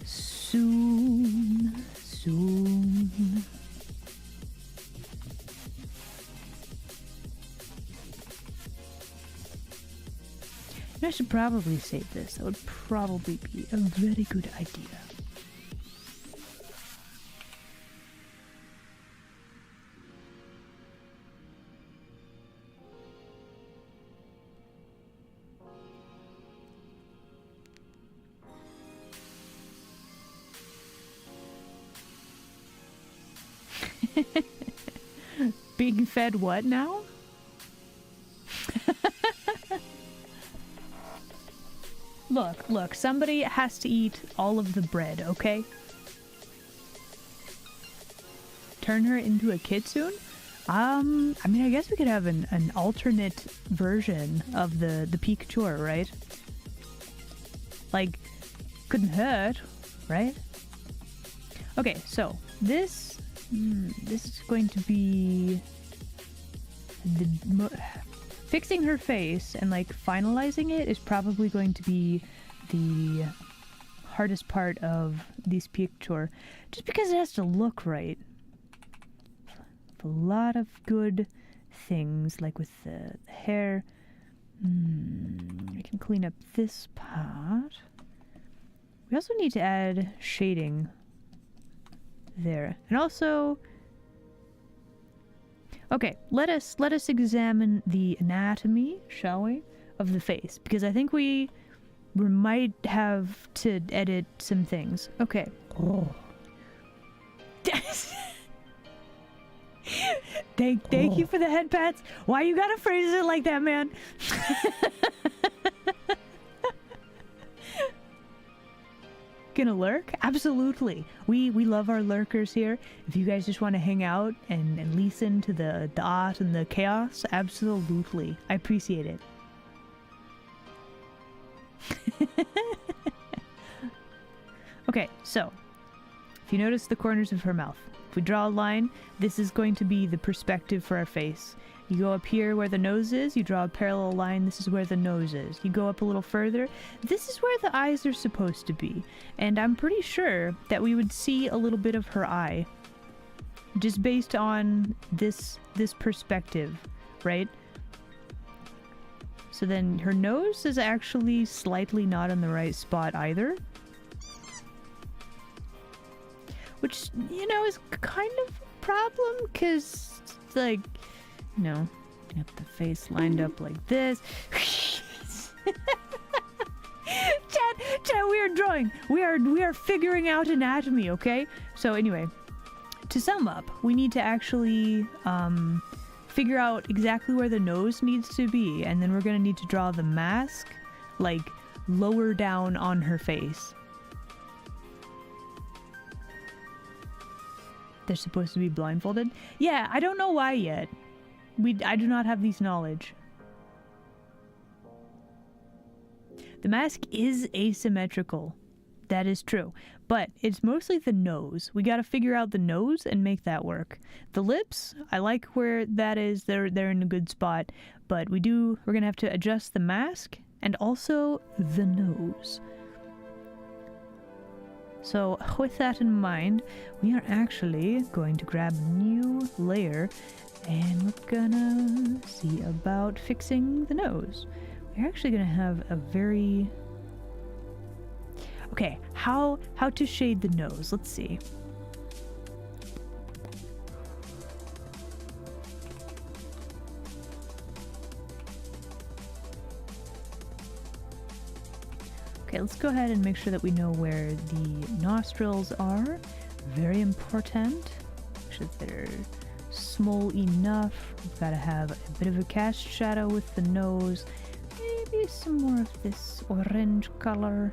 Soon. And I should probably save this. That would probably be a very good idea. Being fed what now? Look, somebody has to eat all of the bread, okay? Turn her into a kitsune? I mean, I guess we could have an alternate version of the peak chore, right? Like, couldn't hurt, right? Okay, so this is going to be fixing her face and like finalizing it is probably going to be the hardest part of this picture, just because it has to look right. A lot of good things, like with the hair. We can clean up this part. We also need to add shading there, and also, okay, let us examine the anatomy, shall we, of the face, because I think we might have to edit some things. Okay. Oh. Thank you for the head pats. Why you gotta phrase it like that, man? Gonna lurk? Absolutely. We love our lurkers here. If you guys just want to hang out and listen to the art and the chaos, absolutely. I appreciate it. Okay, so if you notice the corners of her mouth, if we draw a line, this is going to be the perspective for our face. You go up here where the nose is, you draw a parallel line, this is where the nose is. You go up a little further, this is where the eyes are supposed to be. And I'm pretty sure that we would see a little bit of her eye, just based on this perspective, right? So then her nose is actually slightly not in the right spot either. Which, you know, is kind of a problem, because, like, you know, get the face lined up like this. Such a weird drawing. We are figuring out anatomy, okay? So anyway, to sum up, we need to actually figure out exactly where the nose needs to be, and then we're gonna need to draw the mask like lower down on her face. They're supposed to be blindfolded? Yeah, I don't know why yet. I do not have these knowledge. The mask is asymmetrical. That is true. But it's mostly the nose. We gotta figure out the nose and make that work. The lips, I like where that is. They're in a good spot. But we're gonna have to adjust the mask and also the nose. So with that in mind, we are actually going to grab a new layer and we're gonna see about fixing the nose. We're actually gonna have a very... Okay, how to shade the nose? Let's see. Okay, let's go ahead and make sure that we know where the nostrils are. Very important. Make sure that they're small enough. We've got to have a bit of a cast shadow with the nose. Maybe some more of this orange color.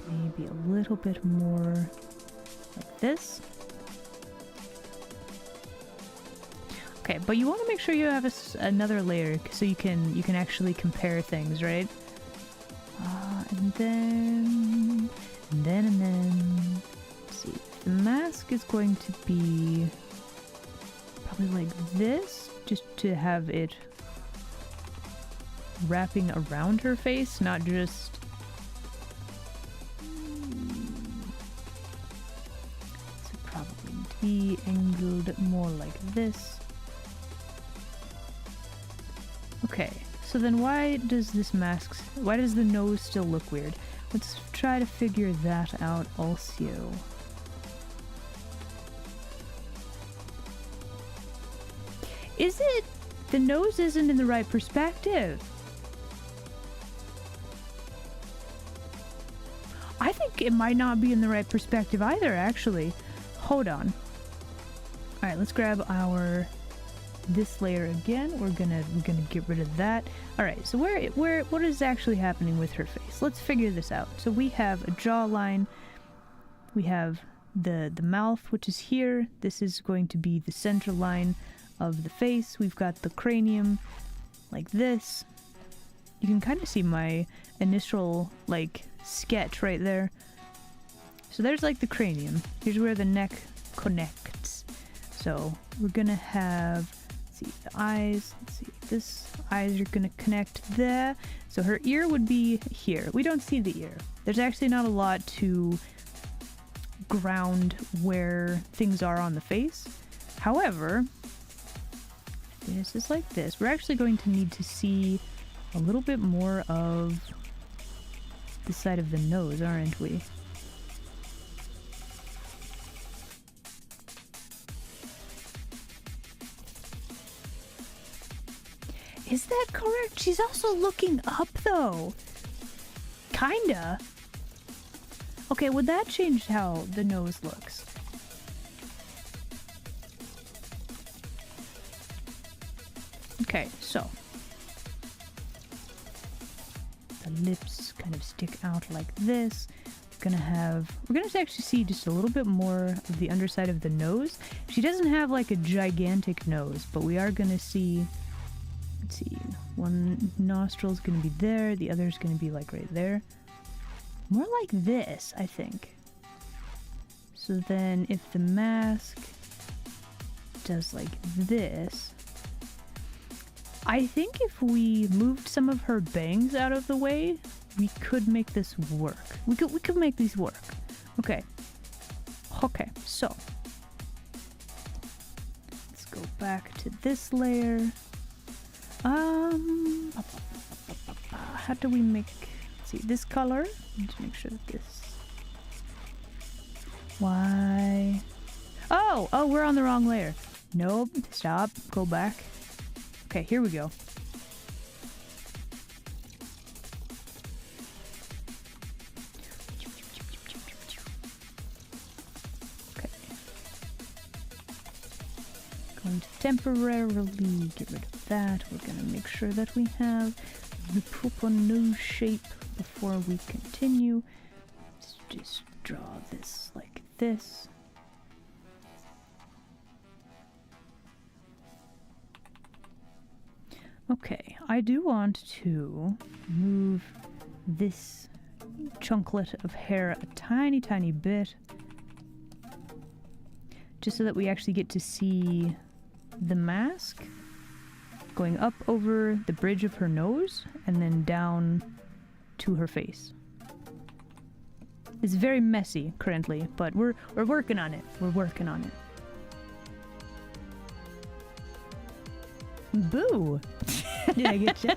Maybe a little bit more like this. Okay, but you want to make sure you have another layer so you can actually compare things, right? And then... Let's see. The mask is going to be probably like this, just to have it wrapping around her face, not just... So probably be angled more like this. Okay, so then why does the nose still look weird? Let's try to figure that out also. Is it? The nose isn't in the right perspective. I think it might not be in the right perspective either, actually. Hold on. Alright, let's grab this layer again. We're gonna get rid of that. All right, so what is actually happening with her face? Let's figure this out. So we have a jawline, we have the mouth, which is here. This is going to be the center line of the face. We've got the cranium like this. You can kind of see my initial like sketch right there. So there's like the cranium. Here's where the neck connects. So we're gonna have, see, the eyes. Let's see, this eyes are gonna connect there. So her ear would be here. We don't see the ear. There's actually not a lot to ground where things are on the face. However, this is like this. We're actually going to need to see a little bit more of the side of the nose, aren't we? Is that correct? She's also looking up, though. Kinda. Okay, would that change how the nose looks? Okay, so the lips kind of stick out like this. We're gonna actually see just a little bit more of the underside of the nose. She doesn't have like a gigantic nose, but we are gonna see. Let's see, one nostril's gonna be there, the other's gonna be like right there. More like this, I think. So then if the mask does like this, I think if we moved some of her bangs out of the way, we could make this work. We could make these work. Okay. Okay, so let's go back to this layer. How do we make, let's see, this color? Let's make sure that this. Why? Oh, we're on the wrong layer. Nope, stop, go back. Okay, here we go. temporarily get rid of that. We're gonna make sure that we have the proper nose shape before we continue. Let's just draw this like this. Okay, I do want to move this chunklet of hair a tiny, tiny bit, just so that we actually get to see the mask going up over the bridge of her nose and then down to her face. It's very messy currently, but we're working on it. We're working on it. Boo! Did I get you?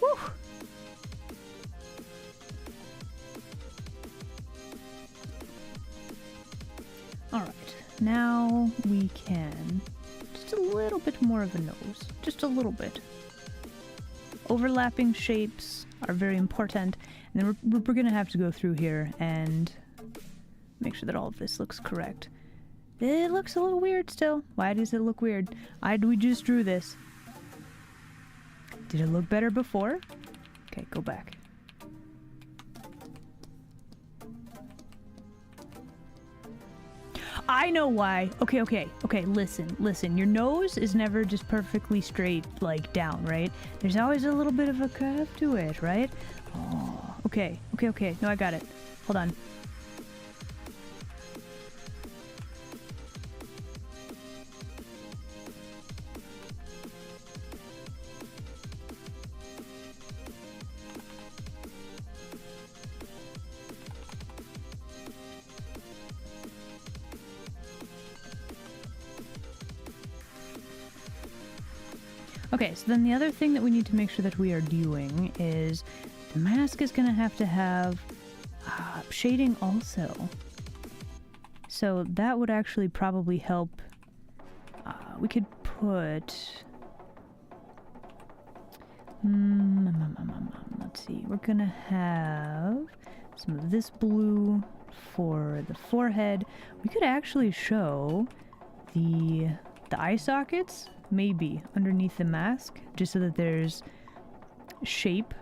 Woo. Alright, now we can just a little bit more of a nose. Just a little bit. Overlapping shapes are very important, and then we're gonna have to go through here and make sure that all of this looks correct. It looks a little weird still. Why does it look weird? We just drew this. Did it look better before? Okay, go back. I know why. Okay, listen. Your nose is never just perfectly straight, like, down, right? There's always a little bit of a curve to it, right? Oh, okay. No, I got it. Hold on. Okay, so then the other thing that we need to make sure that we are doing is the mask is going to have shading also. So that would actually probably help. We could put... let's see, we're going to have some of this blue for the forehead. We could actually show the eye sockets maybe underneath the mask, just so that there's shape.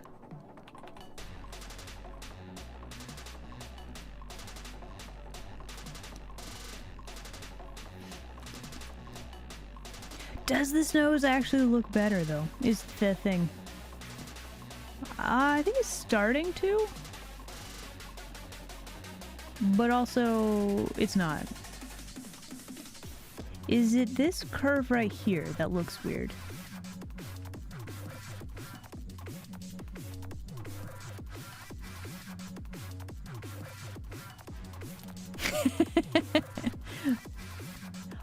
Does this nose actually look better though, is the thing. I think it's starting to, but also it's not. Is it this curve right here that looks weird?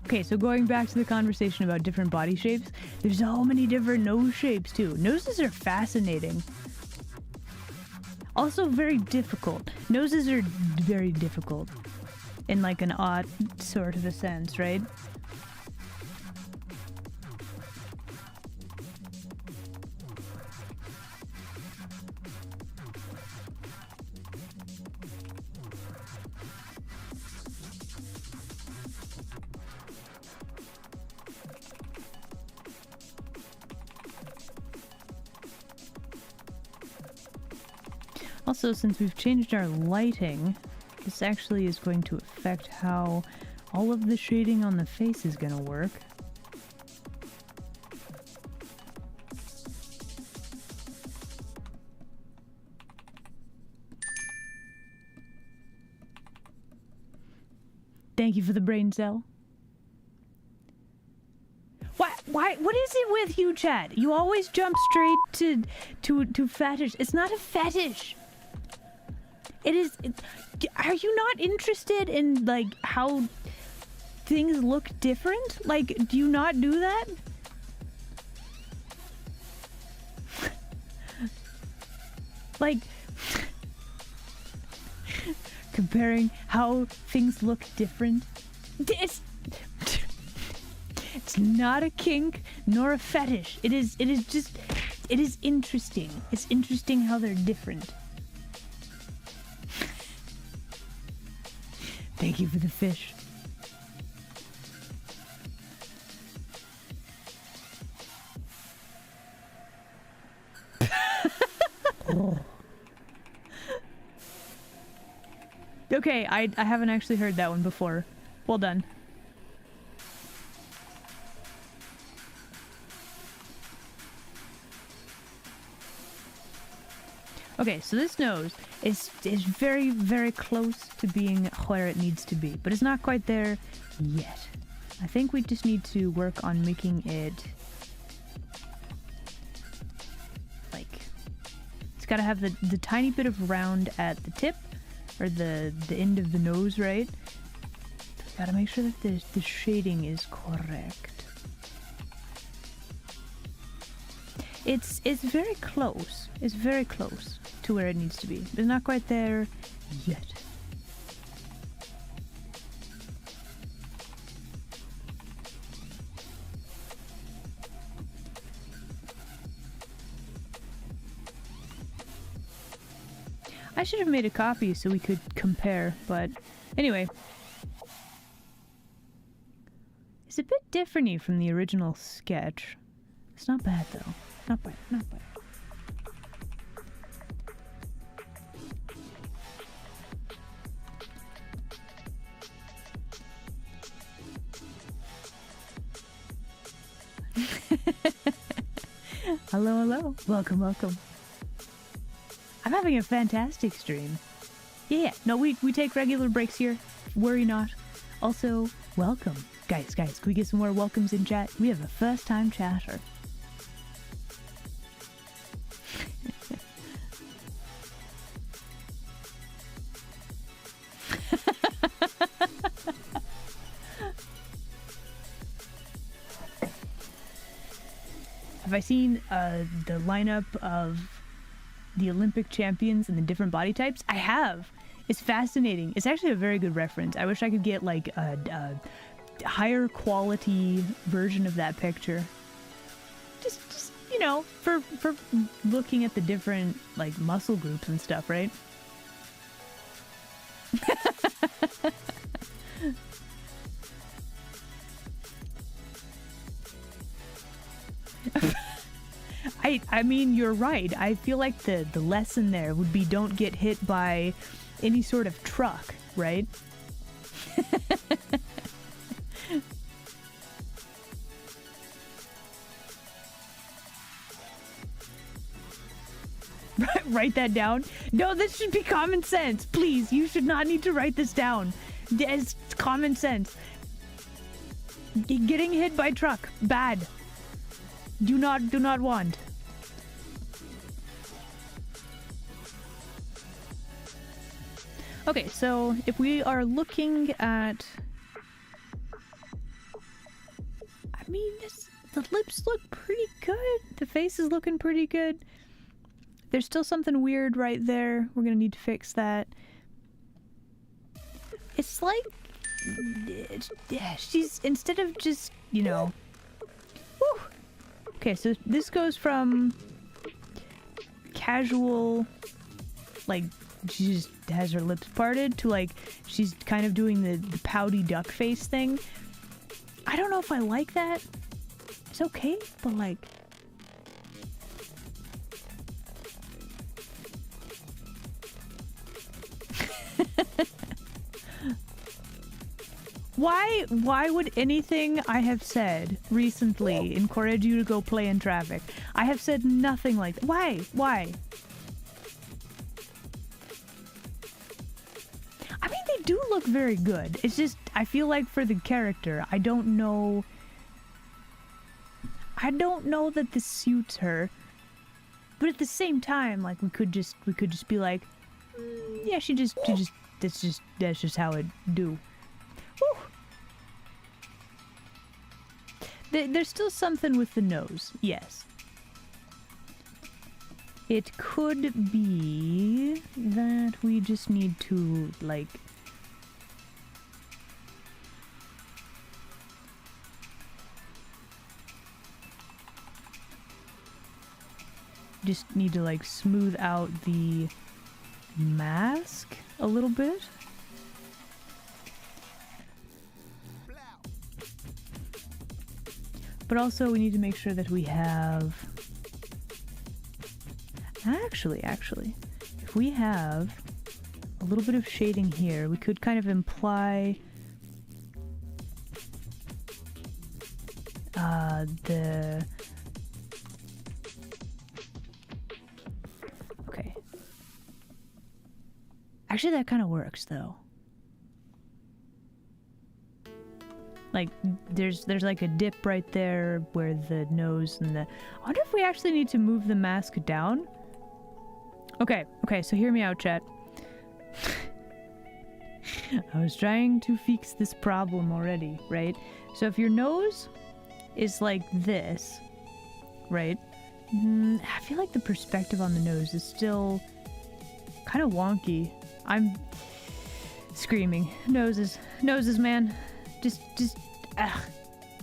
Okay, so going back to the conversation about different body shapes, there's so many different nose shapes too. Noses are fascinating. Also very difficult. Noses are very difficult in like an odd sort of a sense, right? Also, since we've changed our lighting, this actually is going to affect how all of the shading on the face is going to work. Thank you for the brain cell. What is it with you, Chad? You always jump straight to fetish. It's not a fetish. It is... Are you not interested in, like, how things look different? Like, do you not do that? Like... comparing how things look different. It's not a kink nor a fetish. It is just it is interesting. It's interesting how they're different. Thank you for the fish. Okay, I haven't actually heard that one before. Well done. Okay, so this nose is very, very close to being where it needs to be, but it's not quite there yet. I think we just need to work on making it like it's got to have the tiny bit of round at the tip or the end of the nose, right? Got to make sure that the shading is correct. It's very close. It's very close to where it needs to be. It's not quite there yet. I should have made a copy so we could compare, but anyway. It's a bit different from the original sketch. It's not bad though. Not bad, not bad. Hello, hello. Welcome, welcome. I'm having a fantastic stream. Yeah, no, we take regular breaks here. Worry not. Also, welcome. Guys, can we get some more welcomes in chat? We have a first-time chatter. Have I seen the lineup of the Olympic champions and the different body types? I have. It's fascinating. It's actually a very good reference. I wish I could get like a higher quality version of that picture. Just you know, for looking at the different like muscle groups and stuff, right? I mean, you're right. I feel like the lesson there would be don't get hit by any sort of truck, right? Write that down. No, this should be common sense. Please, you should not need to write this down. It's common sense. Getting hit by truck, bad. Do not want. Okay, so if we are looking at, I mean, the lips look pretty good. The face is looking pretty good. There's still something weird right there. We're gonna need to fix that. It's like, she's, instead of just, you know. Woo! Okay, so this goes from casual, like, she just has her lips parted, to like, she's kind of doing the pouty duck face thing. I don't know if I like that. It's okay, but like... Why would anything I have said recently encourage you to go play in traffic? I have said nothing like that. Why? I mean, they do look very good. It's just, I feel like for the character, I don't know that this suits her. But at the same time, like, we could just be like, yeah, that's just how it do. Whew. There's still something with the nose, yes. It could be that we just need to, like... just need to like smooth out the mask a little bit. But also we need to make sure that we have... Actually, if we have a little bit of shading here, we could kind of imply the... Okay. Actually, that kind of works, though. Like, there's like a dip right there where the nose and the... I wonder if we actually need to move the mask down? Okay, so hear me out, chat. I was trying to fix this problem already, right? So if your nose is like this, right? I feel like the perspective on the nose is still kind of wonky. I'm screaming. Noses, man. Just,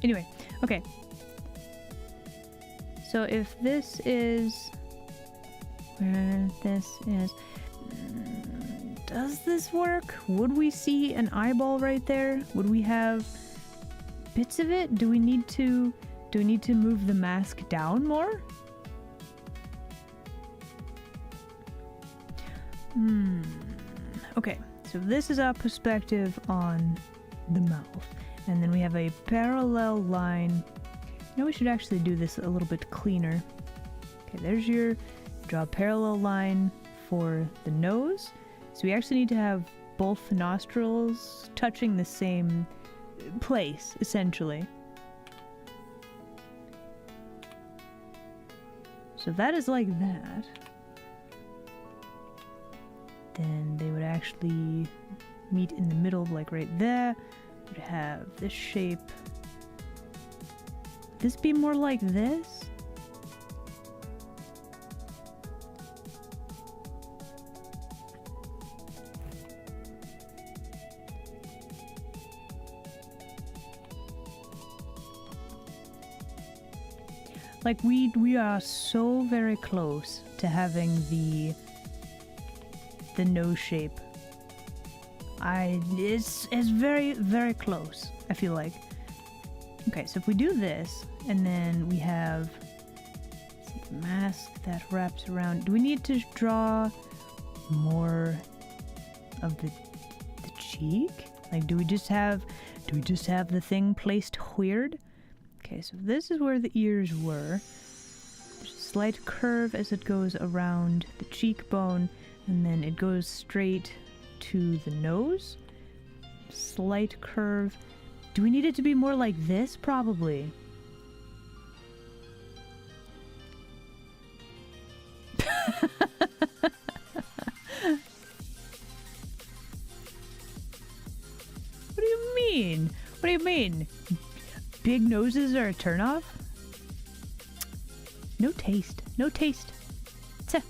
Anyway, okay. So if this is where this is, does this work? Would we see an eyeball right there? Would we have bits of it? Do we need to move the mask down more? Okay, so this is our perspective on the mouth. And then we have a parallel line. You know, we should actually do this a little bit cleaner. Okay, there's your... Draw a parallel line for the nose. So we actually need to have both nostrils touching the same place, essentially. So that is like that. Then they would actually meet in the middle, like right there. Would have this shape. Would this be more like this? Like we are so very close to having the nose shape. It's very, very close, I feel like. Okay, so if we do this, and then we have the mask that wraps around. Do we need to draw more of the cheek? Like, do we just have the thing placed weird? Okay, so this is where the ears were. There's a slight curve as it goes around the cheekbone, and then it goes straight to the nose. Slight curve. Do we need it to be more like this? Probably. What do you mean? What do you mean? Big noses are a turnoff? No taste. No taste. Tch.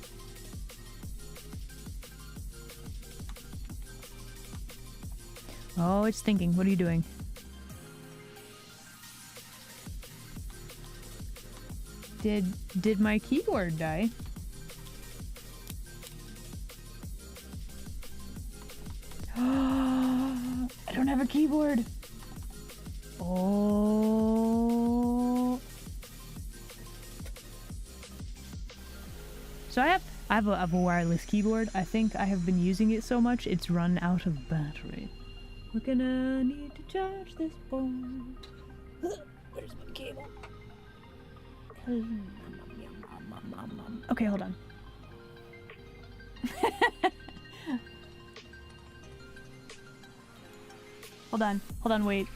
Oh, it's thinking. What are you doing? Did my keyboard die? I don't have a keyboard. Oh. So I have a wireless keyboard. I think I have been using it so much it's run out of battery. We're gonna need to charge this phone. Where's my cable? Okay, hold on. Hold on, wait.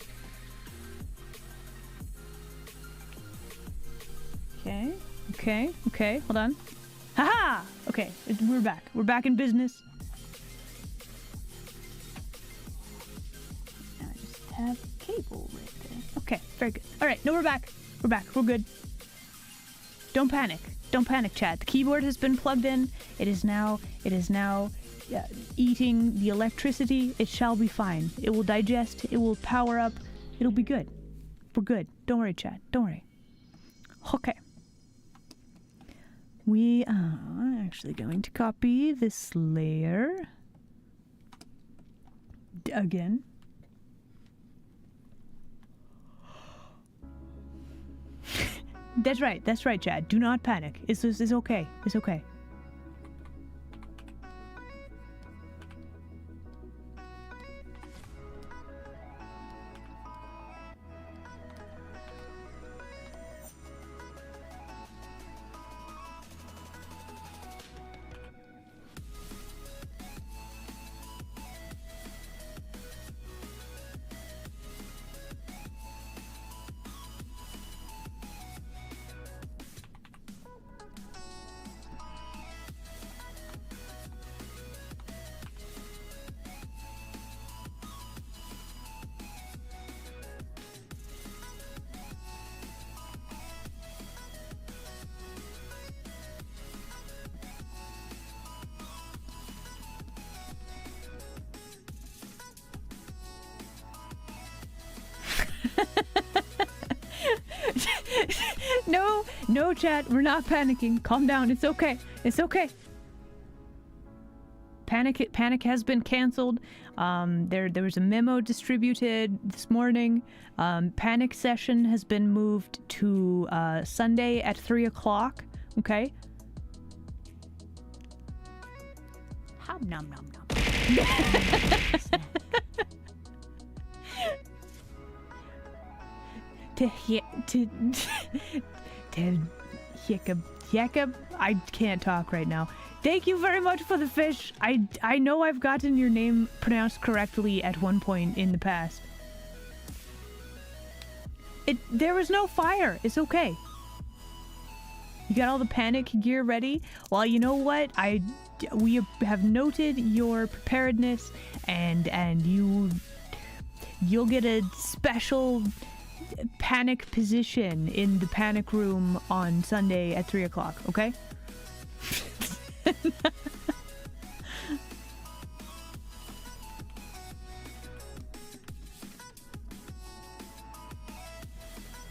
Okay, hold on. Haha! Okay, we're back. We're back in business. Now I just have a cable right there. Okay, very good. Alright, no, we're back. We're back. We're good. Don't panic. Don't panic, chat. The keyboard has been plugged in. It is now eating the electricity. It shall be fine. It will digest. It will power up. It'll be good. We're good. Don't worry, chat. Don't worry. Okay. We are actually going to copy this layer again. That's right, Chad. Do not panic. It's okay. It's okay. No, chat. We're not panicking. Calm down. It's okay. It's okay. Panic has been canceled. There was a memo distributed this morning. Panic session has been moved to Sunday at 3 o'clock. Okay.
Hum nom nom nom.
Jacob, I can't talk right now. Thank you very much for the fish. I know I've gotten your name pronounced correctly at one point in the past. There was no fire. It's okay. You got all the panic gear ready? Well, you know what? We have noted your preparedness, and you'll get a special panic position in the panic room on Sunday at 3 o'clock, okay?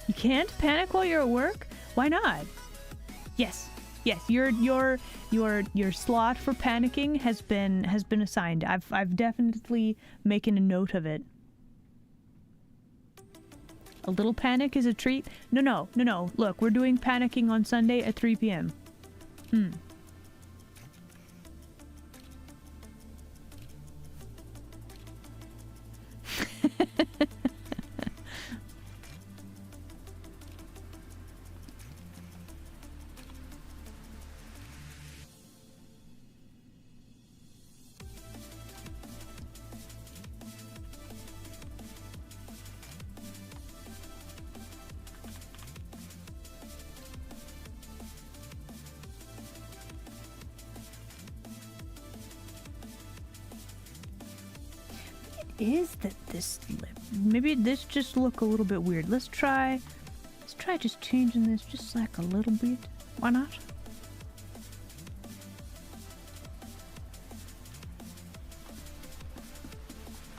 You can't panic while you're at work? Why not? Yes, your slot for panicking has been assigned. I've definitely making a note of it. A little panic is a treat? No. Look, we're doing panicking on Sunday at 3 p.m. Is that this lip? Maybe this just look a little bit weird. Let's try just changing this just like a little bit. Why not?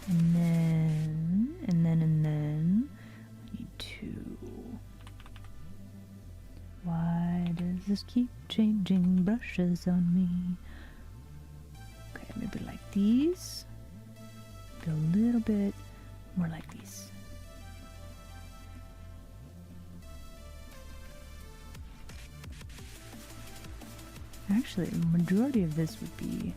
And then we need to. Why does this keep changing brushes on me? Okay, maybe like these. A little bit more like these. Actually, the majority of this would be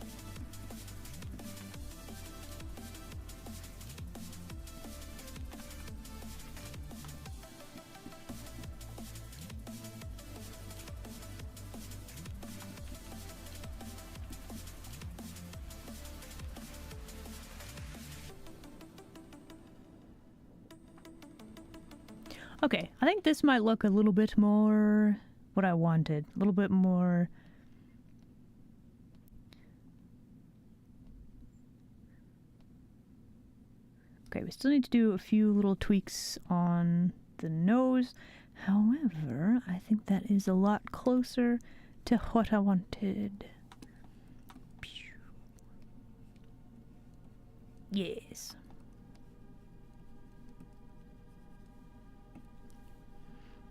okay, I think this might look a little bit more what I wanted. A little bit more. Okay, we still need to do a few little tweaks on the nose. However, I think that is a lot closer to what I wanted. Yes.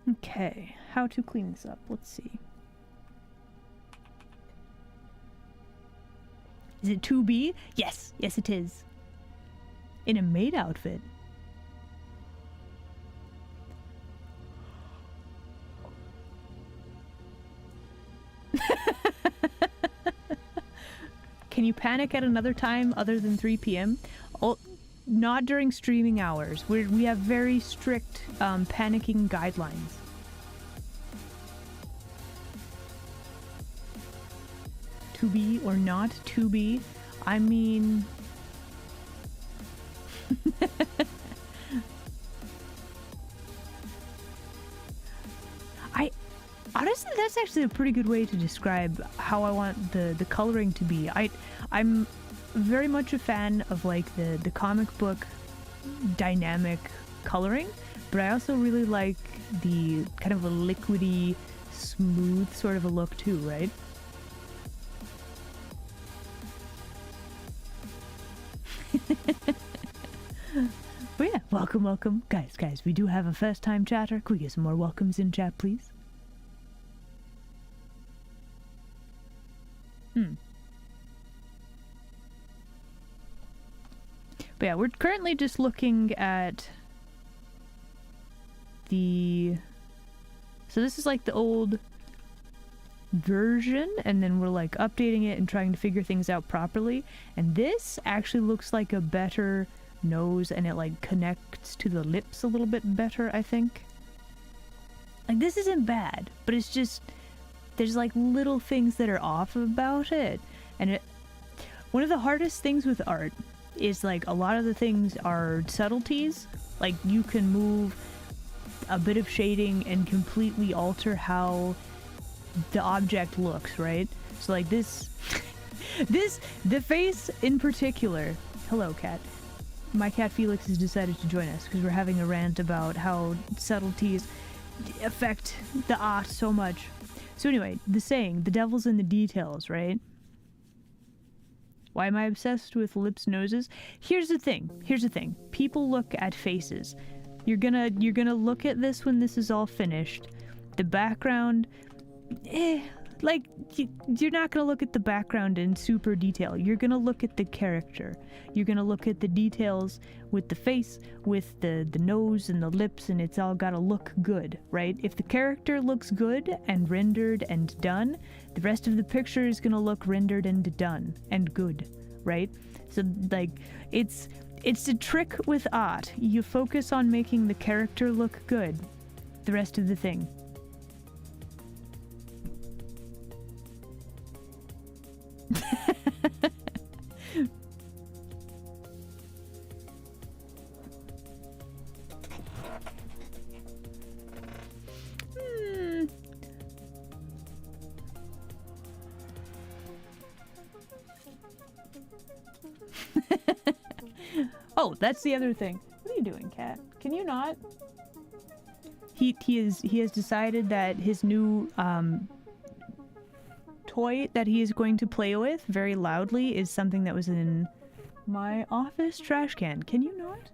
Okay, how to clean this up? Let's see. Is it 2B? Yes, yes it is. In a maid outfit. Can you panic at another time other than 3 p.m.? Oh, not during streaming hours. We have very strict panicking guidelines. To be or not to be? I mean... Honestly, that's actually a pretty good way to describe how I want the coloring to be. I'm very much a fan of like the comic book dynamic coloring, but I also really like the kind of a liquidy, smooth sort of a look too, right? But yeah, welcome. Guys, we do have a first time chatter. Can we get some more welcomes in chat, please? But yeah, we're currently just looking at the... So this is like the old version, and then we're like updating it and trying to figure things out properly. And this actually looks like a better nose, and it like connects to the lips a little bit better, I think. Like, this isn't bad, but it's just... There's like little things that are off about it. And one of the hardest things with art is like a lot of the things are subtleties. Like you can move a bit of shading and completely alter how the object looks, right? So like this, the face in particular. Hello, cat. My cat Felix has decided to join us because we're having a rant about how subtleties affect the art so much. So anyway, the saying, the devil's in the details, right? Why am I obsessed with lips, noses? Here's the thing. People look at faces. You're gonna look at this when this is all finished. The background, like, you're not gonna look at the background in super detail. You're gonna look at the character. You're gonna look at the details with the face, with the nose and the lips, and it's all gotta look good, right? If the character looks good and rendered and done, the rest of the picture is gonna look rendered and done and good, right? So, like, it's a trick with art. You focus on making the character look good. The rest of the thing. Oh, that's the other thing. What are you doing, cat? Can you not? He has decided that his new toy that he is going to play with very loudly is something that was in my office trash can. Can you not?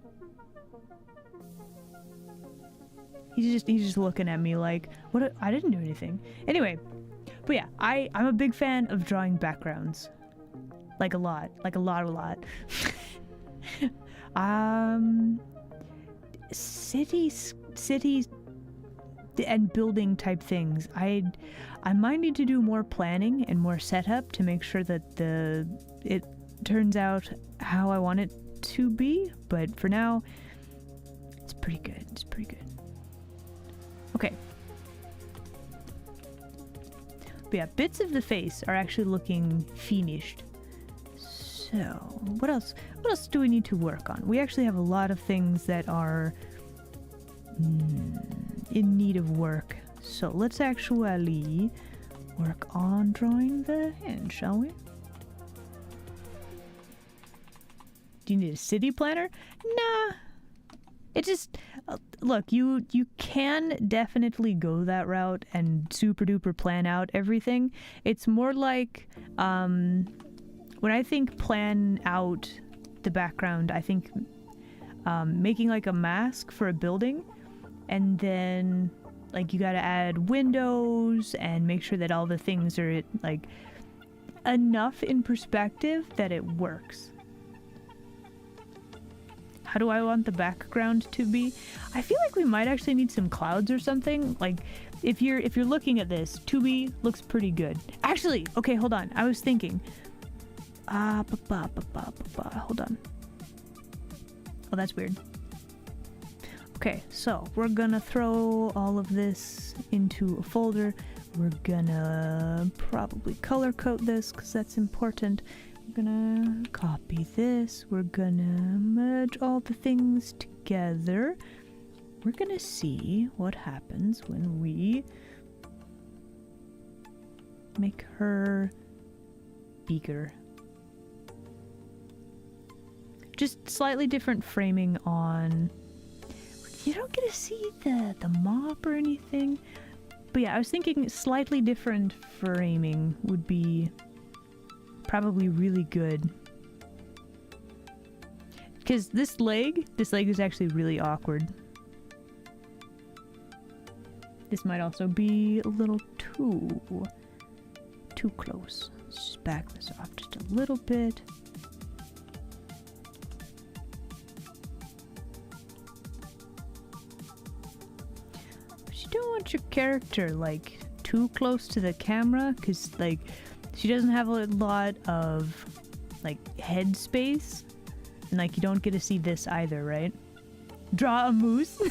He's just looking at me like, what? I didn't do anything. Anyway, but yeah, I'm a big fan of drawing backgrounds. Like a lot. Cities and building type things. I'm minding to do more planning and more setup to make sure that it turns out how I want it to be, but for now it's pretty good. Okay. But yeah, bits of the face are actually looking finished. So, what else do we need to work on? We actually have a lot of things that are in need of work. So let's actually work on drawing the hand, shall we? Do you need a city planner? Nah. It just... look, you can definitely go that route and super duper plan out everything. It's more like... when I think plan out the background, I think making like a mask for a building, and then like you gotta add windows and make sure that all the things are like enough in perspective that it works. How do I want the background to be? I feel like we might actually need some clouds or something. Like, if you're looking at this, 2B looks pretty good. Actually, okay, hold on. I was thinking. Hold on. Oh, that's weird. Okay, so we're gonna throw all of this into a folder. We're gonna probably color code this because that's important. We're gonna copy this. We're gonna merge all the things together. We're gonna see what happens when we make her bigger. Just slightly different framing on... You don't get to see the mop or anything. But yeah, I was thinking slightly different framing would be probably really good. Because this leg is actually really awkward. This might also be a little too close. Let's just back this off just a little bit. But you don't want your character like too close to the camera, because like she doesn't have a lot of like head space, and like you don't get to see this either, right? Draw a moose.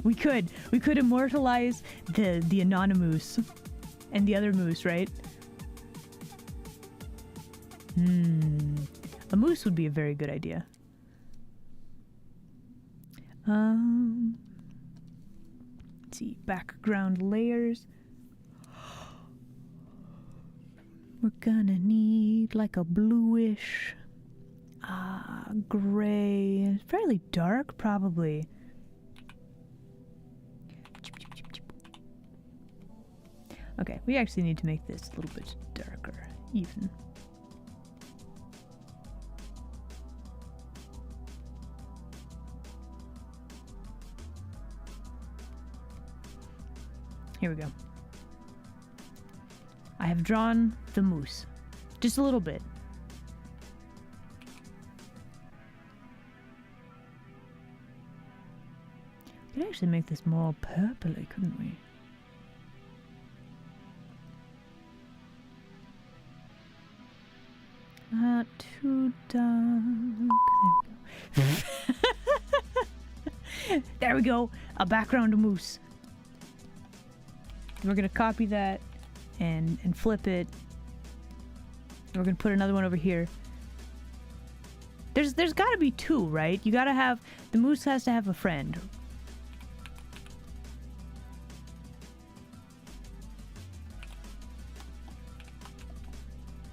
We could immortalize the anonymous and the other moose, right? A moose would be a very good idea. Let's see, background layers. We're gonna need like a bluish, gray, fairly dark probably. Okay, we actually need to make this a little bit darker, even. Here we go. I have drawn the moose. Just a little bit. We could actually make this more purpley, couldn't we? Not too dark. There we go. There we go. A background moose. We're gonna copy that and flip it. And we're gonna put another one over here. There's gotta be two, right? You gotta have, the moose has to have a friend.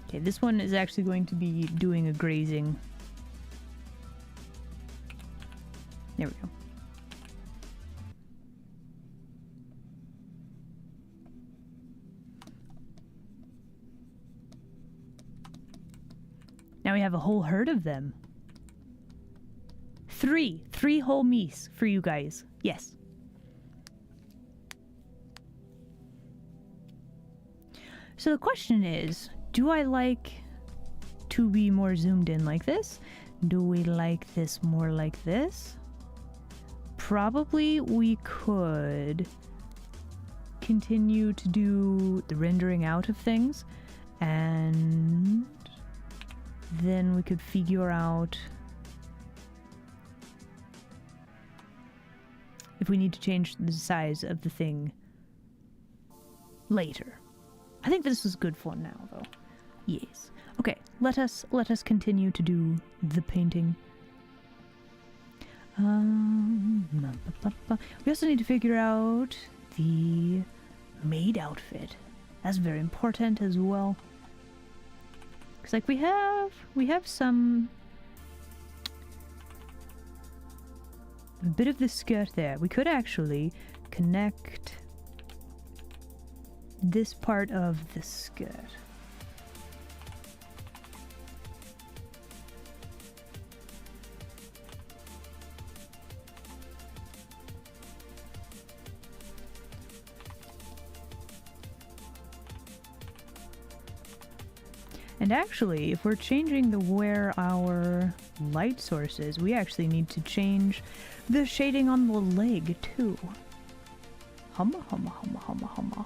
Okay, this one is actually going to be doing a grazing. There we go. Now we have a whole herd of them. Three whole meese for you guys. Yes. So the question is, do I like to be more zoomed in like this? Do we like this more like this? Probably we could continue to do the rendering out of things, and then we could figure out if we need to change the size of the thing later. I think this is good for now, though. Yes. Okay, let us continue to do the painting. We also need to figure out the maid outfit. That's very important as well. Cause like we have some, a bit of the skirt there. We could actually connect this part of the skirt. And actually, if we're changing where our light source is, we actually need to change the shading on the leg too. Humma, humma, humma, humma, humma.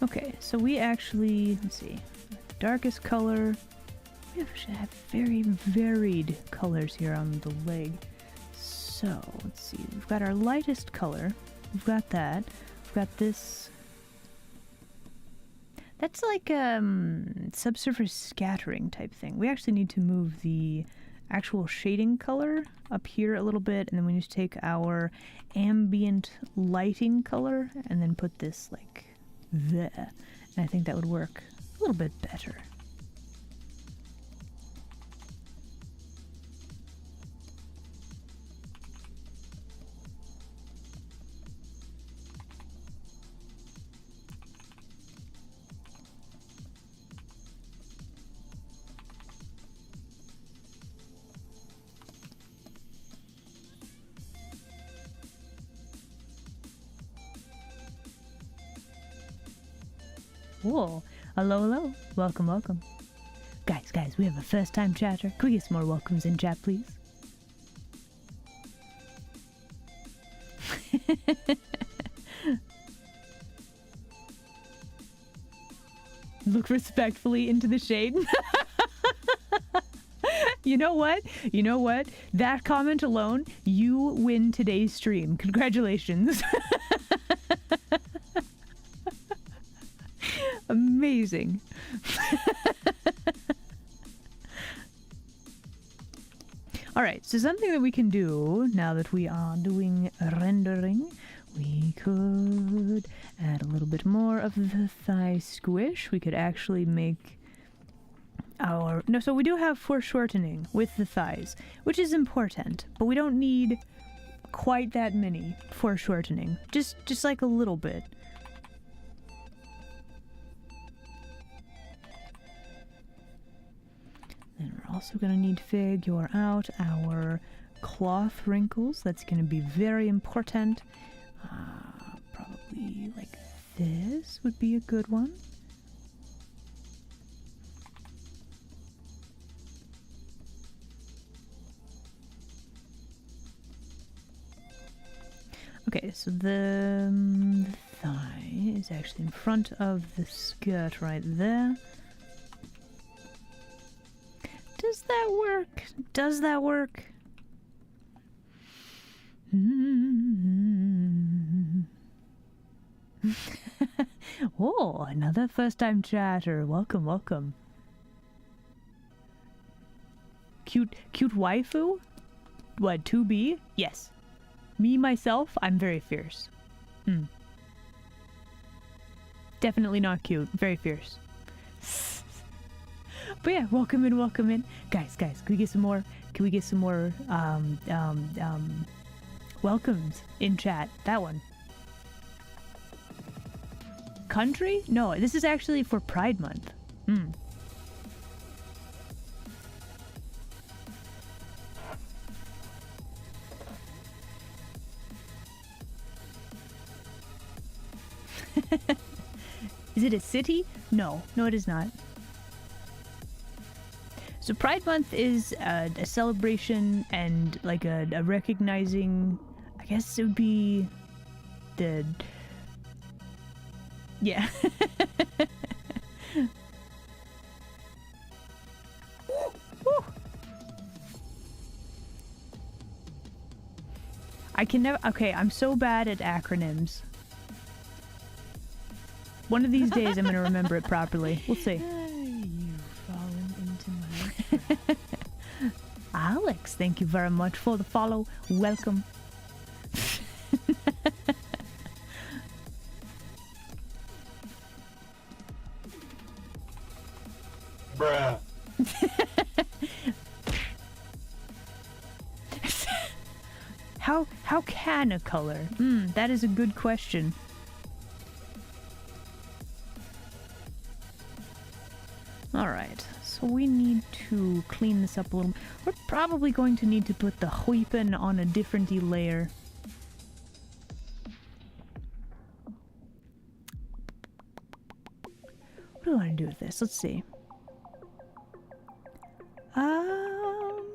Okay, so we actually, let's see, the darkest color, we actually have very varied colors here on the leg. So, let's see, we've got our lightest color, we've got that, we've got this, that's like subsurface scattering type thing. We actually need to move the actual shading color up here a little bit, and then we need to take our ambient lighting color and then put this like there, and I think that would work a little bit better. Whoa. Hello, hello. Welcome, welcome. Guys, we have a first-time chatter. Can we get some more welcomes in chat, please? Look respectfully into the shade. You know what? You know what? That comment alone, you win today's stream. Congratulations. Amazing. Alright, so something that we can do now that we are doing rendering, we could add a little bit more of the thigh squish. We could actually make our... No, so we do have foreshortening with the thighs, which is important, but we don't need quite that many foreshortening. Just like a little bit. Then we're also going to need to figure out our cloth wrinkles. That's going to be very important. Probably like this would be a good one. Okay, so the thigh is actually in front of the skirt right there. Does that work? Does that work? Oh, another first-time chatter. Welcome, welcome. Cute waifu? What, 2B? Yes. Me, myself, I'm very fierce. Definitely not cute. Very fierce. But yeah, welcome in, welcome in. Guys, can we get some more? Can we get some more welcomes in chat? That one. Country? No, this is actually for Pride Month. Is it a city? No, it is not. So Pride Month is a celebration and like a recognizing, I guess it would be the, yeah. I can never, okay, I'm so bad at acronyms. One of these days I'm going to remember it properly. We'll see. Alex, thank you very much for the follow. Welcome.
Bruh.
can a color? That is a good question. Alright, so we need to clean this up a little. We're probably going to need to put the weapon on a different layer. What do I want to do with this? Let's see.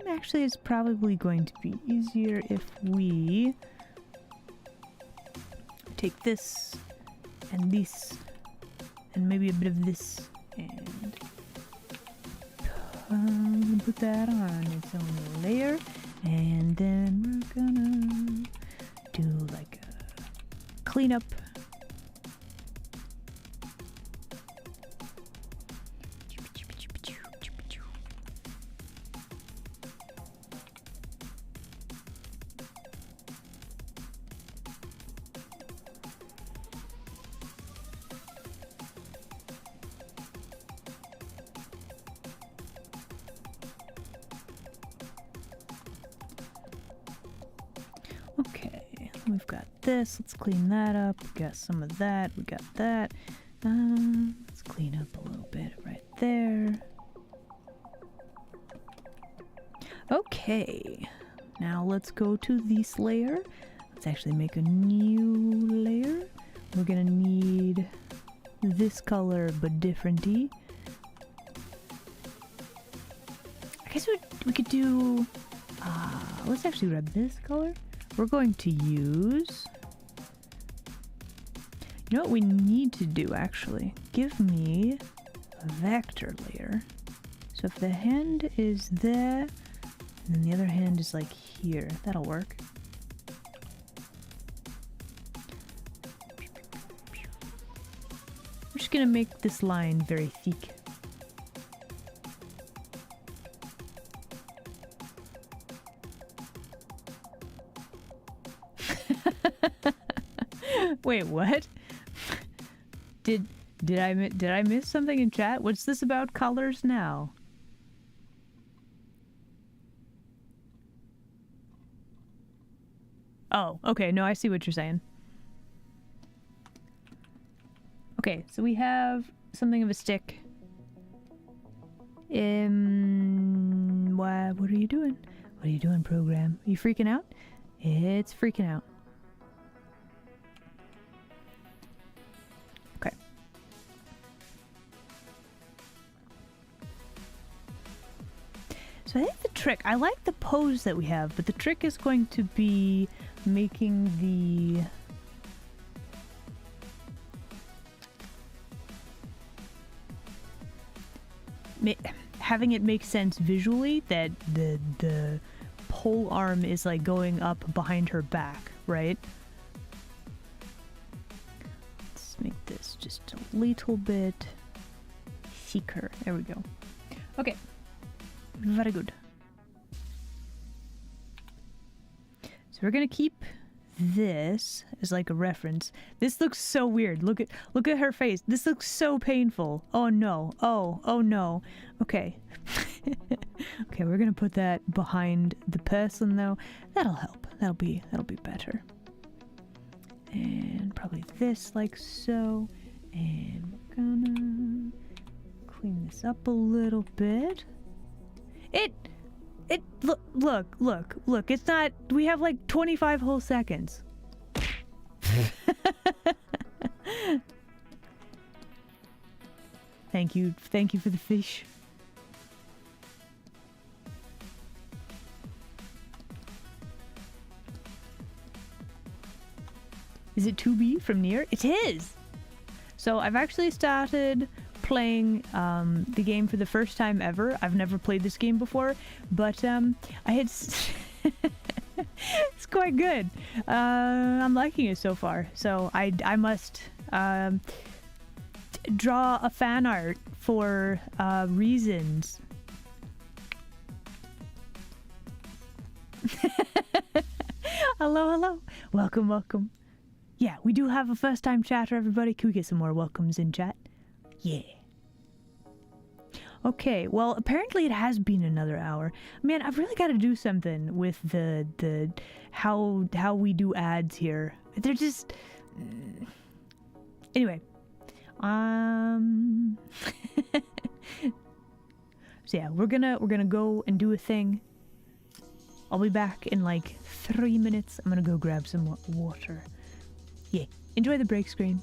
Actually, it's probably going to be easier if we take this and this and maybe a bit of this and put that on its own layer, and then we're gonna do like a cleanup. Okay, we've got this. Let's clean that up. We got some of that. We got that. Let's clean up a little bit right there. Okay, now let's go to this layer. Let's actually make a new layer. We're gonna need this color, but different-y. I guess we could do... let's actually grab this color. We're going to use... You know what we need to do, actually? Give me a vector layer. So if the hand is there, and then the other hand is like here, that'll work. I'm just gonna make this line very thick. Wait, what? Did I miss something in chat? What's this about colors now? Oh, okay. No, I see what you're saying. Okay, so we have something of a stick. What are you doing? What are you doing, program? Are you freaking out? It's freaking out. Okay. So I think the trick, I like the pose that we have, but the trick is going to be making the... having it make sense visually that the pole arm is like going up behind her back, right? Let's make this just a little bit thicker. There we go. Okay. Very good. So we're gonna keep this as like a reference. This looks so weird. Look at her face. This looks so painful. Oh no. Oh no. Okay. Okay, we're gonna put that behind the person though. That'll help. That'll be better. And probably this like so. And we're gonna clean this up a little bit. Look, it's not, we have like 25 whole seconds. Thank you for the fish. Is it 2B from Nier? It is! So I've actually started playing the game for the first time ever. I've never played this game before, but I had... it's quite good. I'm liking it so far. So I must draw a fan art for reasons. Hello. Welcome. Yeah, we do have a first time chatter, everybody. Can we get some more welcomes in chat? Yeah. Okay, well, apparently it has been another hour. Man, I've really got to do something with the how we do ads here. They're just anyway. So yeah, we're gonna go and do a thing. I'll be back in like 3 minutes. I'm gonna go grab some water. Yeah, enjoy the break screen.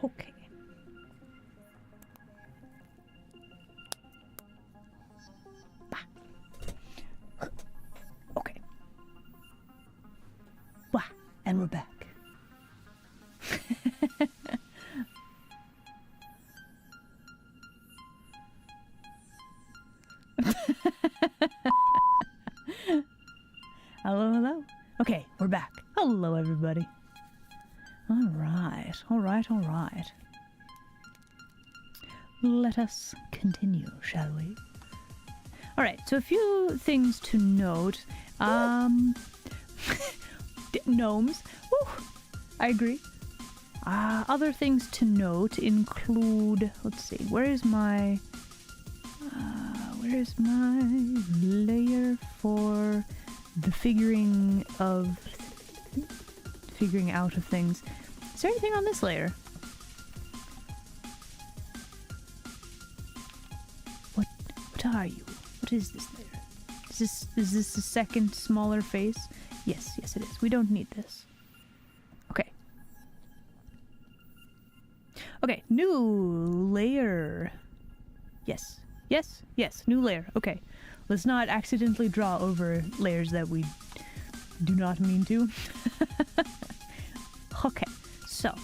Okay. Okay. Wah, and we're back. Hello, hello. Okay, we're back. Hello, everybody. All right, all right, all right. Let us continue, shall we? All right, so a few things to note. Gnomes. Woo, I agree. Other things to note include, let's see, where's my layer for the figuring out of things? Is there anything on this layer? What are you? What is this layer? Is this the second smaller face? Yes, yes it is. We don't need this. Okay. Okay, new layer. Yes. Yes, yes, new layer. Okay. Let's not accidentally draw over layers that we do not mean to. Okay, so.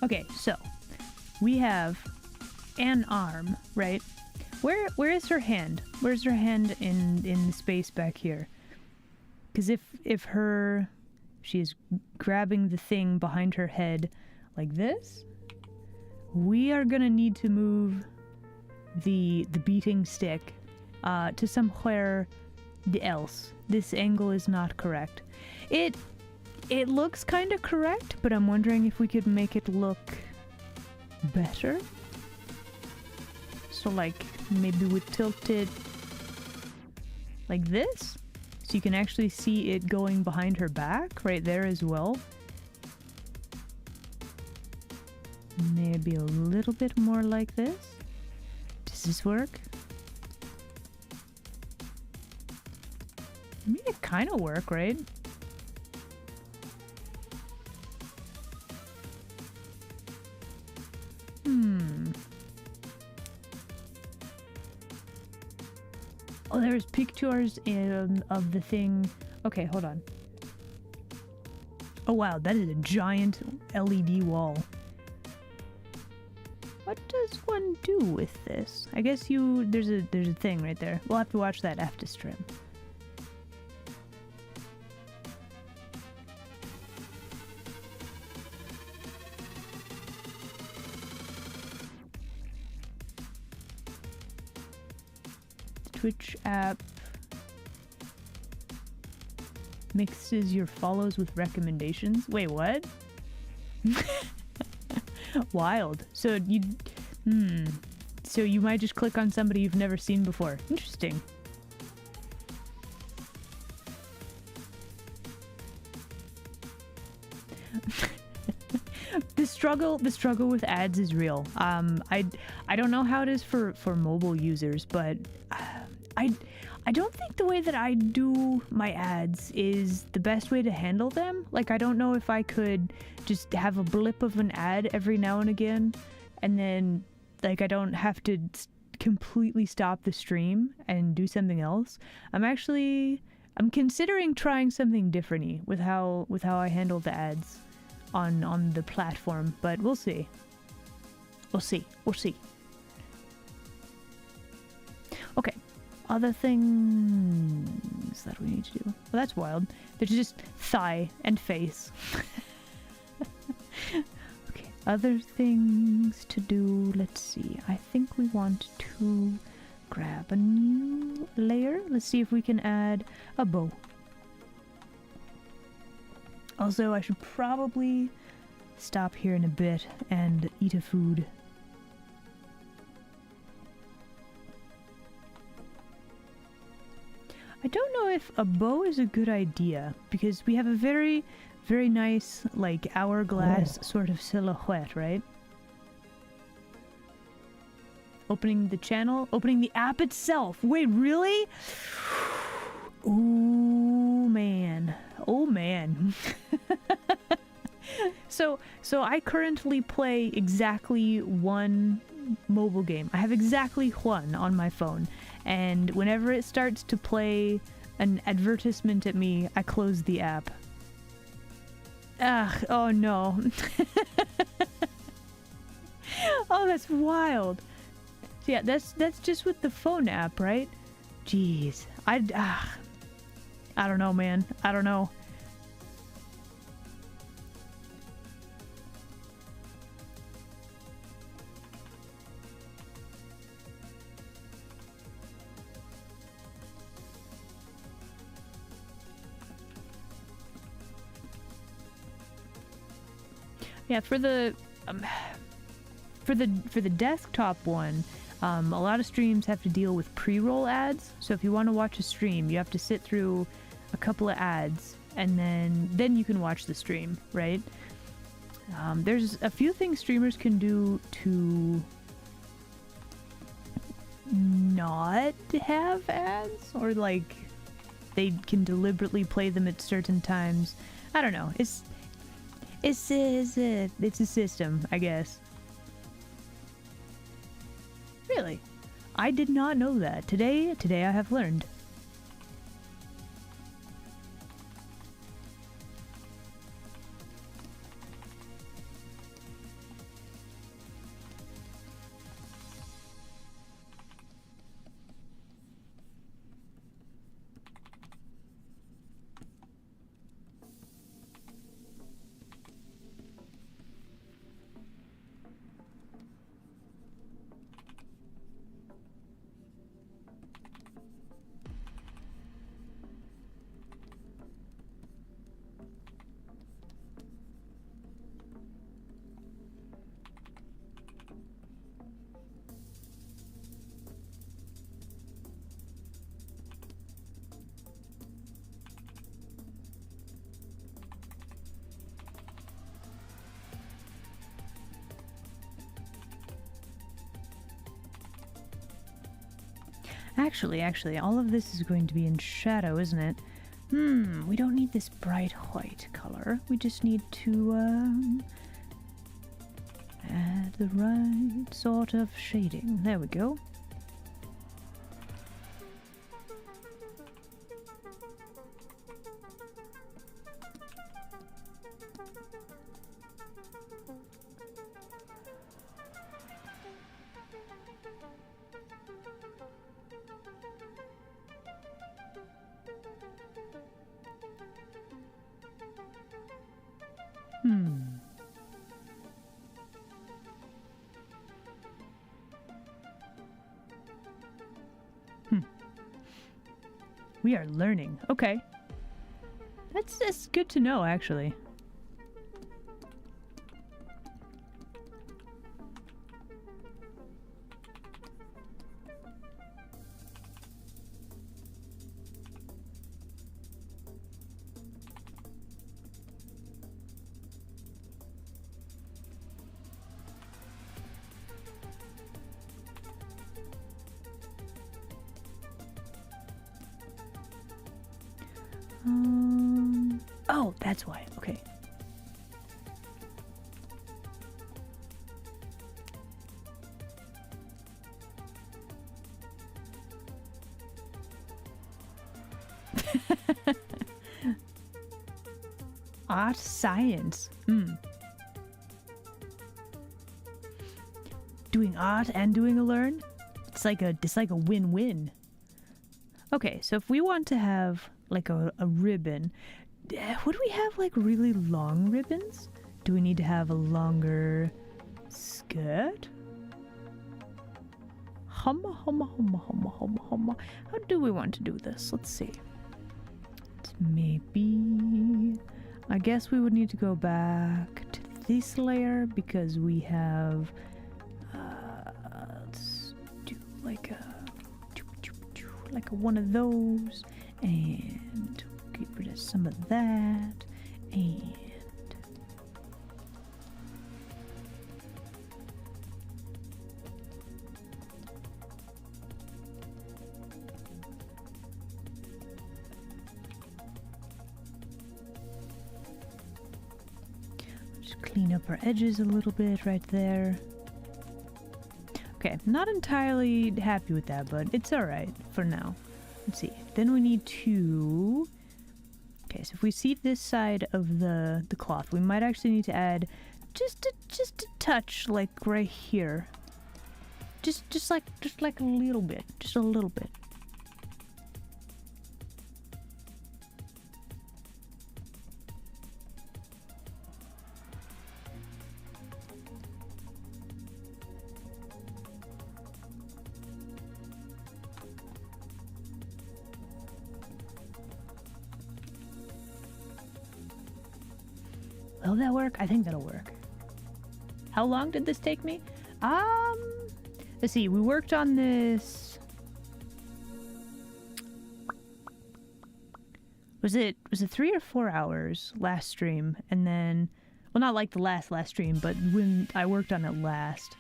Okay, so we have an arm, right? Where is her hand? Where's her hand in the space back here? Because if she is grabbing the thing behind her head like this, we are gonna need to move the beating stick to somewhere else. This angle is not correct. It looks kind of correct, but I'm wondering if we could make it look better. So like maybe we tilt it like this, so you can actually see it going behind her back right there as well. Maybe a little bit more like this. Does this work? I mean, it kind of work, right? Oh, there's pictures of the thing. Okay, hold on. Oh wow, that is a giant LED wall. What does one do with this? I guess there's a thing right there. We'll have to watch that after stream. Twitch app mixes your follows with recommendations. Wait, what? Wild. So you might just click on somebody you've never seen before. Interesting. The struggle with ads is real. I don't know how it is for mobile users, but I don't think the way that I do my ads is the best way to handle them. Like, I don't know if I could just have a blip of an ad every now and again, and then, like, I don't have to completely stop the stream and do something else. I'm considering trying something different with how I handle the ads on the platform, but we'll see. We'll see. Okay. Other things that we need to do. Well, that's wild. There's just thigh and face. Okay, other things to do. Let's see. I think we want to grab a new layer. Let's see if we can add a bow. Also, I should probably stop here in a bit and eat a food. I don't know if a bow is a good idea, because we have a very, very nice, like, hourglass sort of silhouette, right? Opening the channel? Opening the app itself! Wait, really? Ooh, man. Oh, man. So I currently play exactly one mobile game. I have exactly one on my phone. And whenever it starts to play an advertisement at me, I close the app. Ugh, oh no. Oh, that's wild. So yeah, that's just with the phone app, right? Jeez. I don't know, man. I don't know. Yeah, for the desktop one, a lot of streams have to deal with pre-roll ads. So if you want to watch a stream, you have to sit through a couple of ads, and then you can watch the stream, right? There's a few things streamers can do to not have ads, or like they can deliberately play them at certain times. I don't know. It's a system, I guess. Really? I did not know that. Today I have learned. Actually, all of this is going to be in shadow, isn't it? We don't need this bright white color. We just need to, add the right sort of shading. There we go. We are learning. Okay. That's good to know, actually. Oh, that's why. Okay. Art science. Doing art and doing a learn? It's like a win-win. Okay, so if we want to have like a ribbon, would we have like really long ribbons? Do we need to have a longer skirt? Humma. How do we want to do this? Let's see. Maybe, I guess we would need to go back to this layer because we have, let's do like a one of those, and get rid of some of that, and Just clean up our edges a little bit right there. Okay, not entirely happy with that, but it's alright for now. Let's see. Then we need to... Okay, so if we see this side of the cloth, we might actually need to add just a touch, like right here. Just like a little bit. Just a little bit. Will that work? I think that'll work. How long did this take me? Let's see. We worked on this. Was it 3 or 4 hours last stream? And then, well, not like the last stream, but when I worked on it last.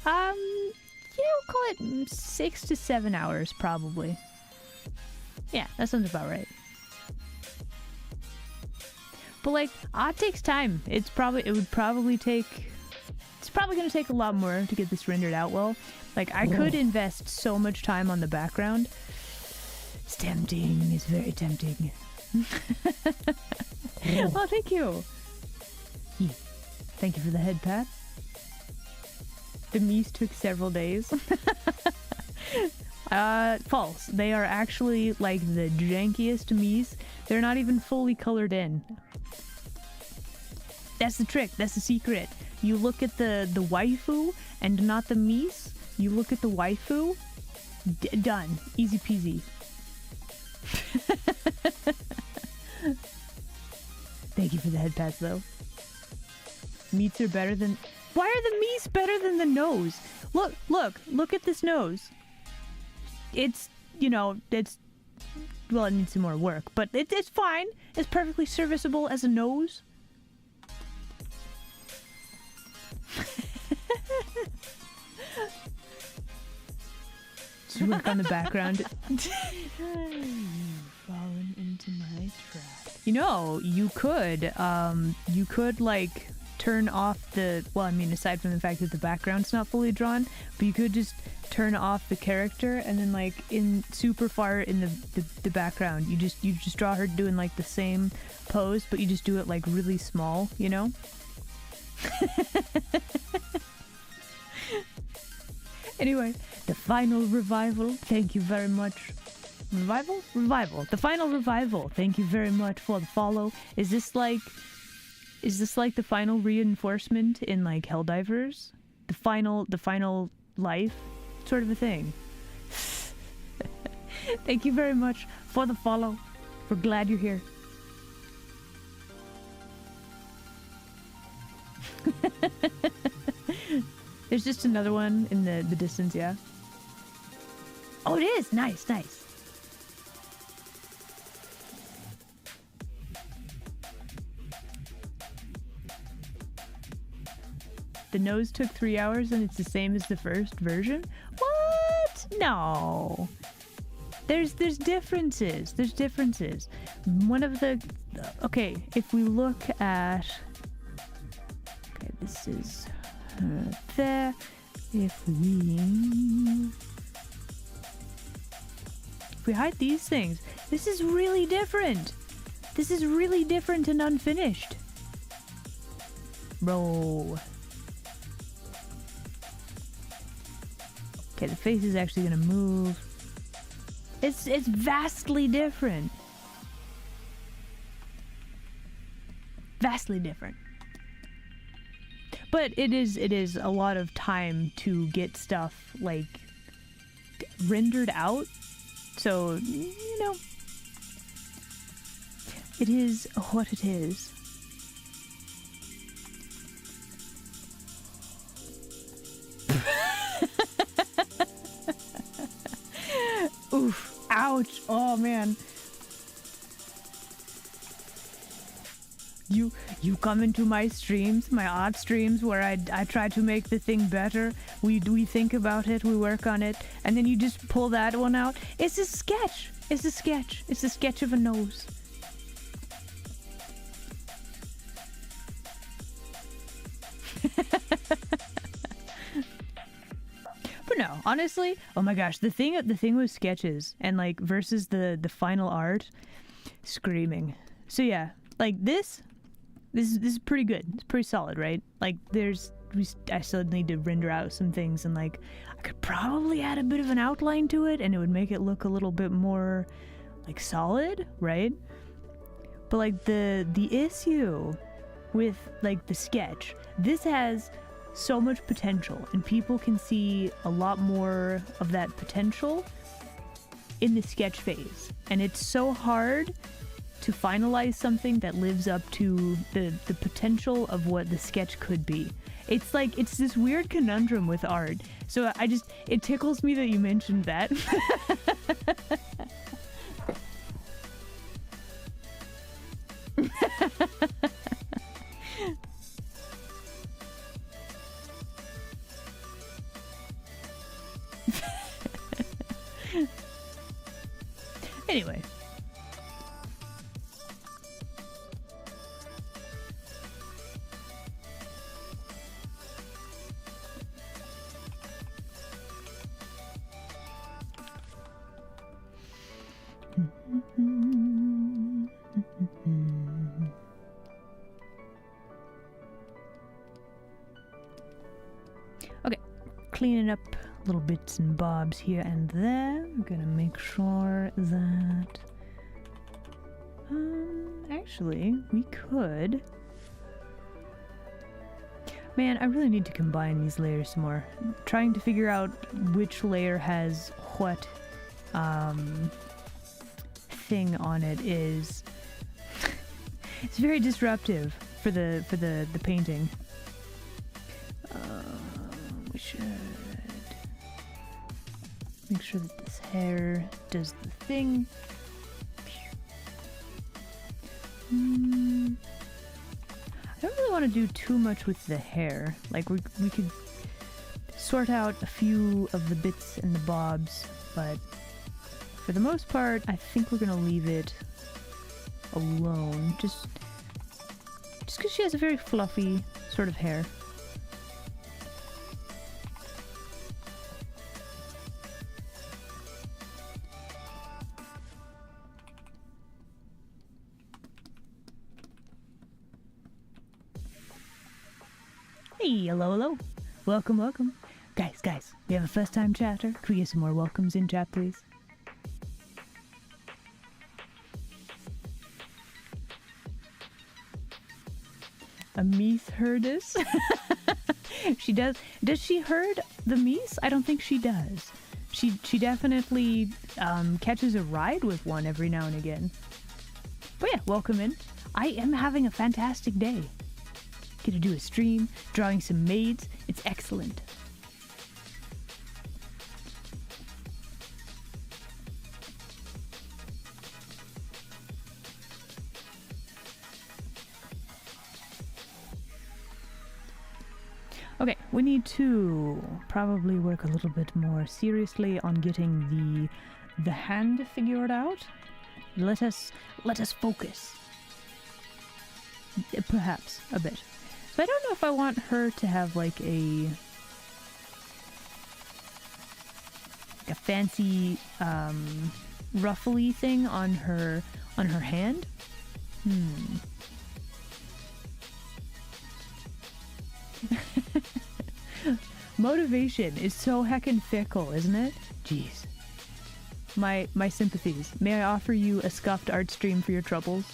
Yeah, we'll call it 6 to 7 hours, probably. Yeah, that sounds about right. But like, it takes time. It's probably gonna take a lot more to get this rendered out well. Like, I could invest so much time on the background. It's tempting. It's very tempting. Oh, thank you. Thank you for the head pat. The Mies took several days. False. They are actually like the jankiest Mies. They're not even fully colored in. That's the trick. That's the secret. You look at the waifu and not the Mies. You look at the waifu. Done. Easy peasy. Thank you for the head pats, though. Meats are better than... Why are the Mies better than the nose? Look at this nose. It's, you know, it's... Well, it needs some more work, but it's fine. It's perfectly serviceable as a nose. Just work on the background.
You've fallen into my trap.
You know, you could like turn off the, well, I mean, aside from the fact that the background's not fully drawn, but you could just turn off the character and then like in super far in the background, you just draw her doing like the same pose, but you just do it like really small, you know? Anyway, the final revival, thank you very much. Revival. The final revival, thank you very much for the follow. Is this like the final reinforcement in like Helldivers? The final life sort of a thing. Thank you very much for the follow. We're glad you're here. There's just another one in the distance, yeah. Oh, it is! Nice. The nose took 3 hours and it's the same as the first version? What? No. There's differences. There's differences. One of the... Okay, if we look at... Okay, this is... there. If we hide these things, this is really different. This is really different and unfinished. Bro. Okay, the face is actually gonna move. It's vastly different. Vastly different. But it is a lot of time to get stuff like rendered out. So, you know, it is what it is. Oof. Ouch. Oh, man. You come into my streams, my art streams, where I try to make the thing better. We think about it, we work on it, and then you just pull that one out. It's a sketch. It's a sketch. It's a sketch of a nose. But no, honestly, oh my gosh, the thing with sketches and like versus the final art, screaming. So yeah, like this is pretty good. It's pretty solid, right? Like I still need to render out some things, and like I could probably add a bit of an outline to it and it would make it look a little bit more like solid, right? But like the issue with like the sketch, this has so much potential and people can see a lot more of that potential in the sketch phase, and it's so hard to finalize something that lives up to the potential of what the sketch could be. It's like, it's this weird conundrum with art. So it tickles me that you mentioned that. Anyway. Okay, cleaning up little bits and bobs here and there. I'm gonna make sure that actually we could, man, I really need to combine these layers some more. I'm trying to figure out which layer has what thing on it is it's very disruptive for the painting. We should make sure that this hair does the thing. I don't really want to do too much with the hair. Like we could sort out a few of the bits and the bobs, but for the most part, I think we're gonna leave it alone. Just because she has a very fluffy sort of hair. Hey, hello. Welcome. Guys, we have a first time chatter. Can we get some more welcomes in chat, please? A Meath herdess? She does. Does she herd the Meath? I don't think she does. She definitely catches a ride with one every now and again. But yeah, welcome in. I am having a fantastic day. Get to do a stream, drawing some maids. It's excellent. Okay, we need to probably work a little bit more seriously on getting the hand figured out. Let us focus. Perhaps a bit. So I don't know if I want her to have like a fancy ruffly thing on her hand. Motivation is so heckin' fickle, isn't it? Jeez. My sympathies. May I offer you a scuffed art stream for your troubles?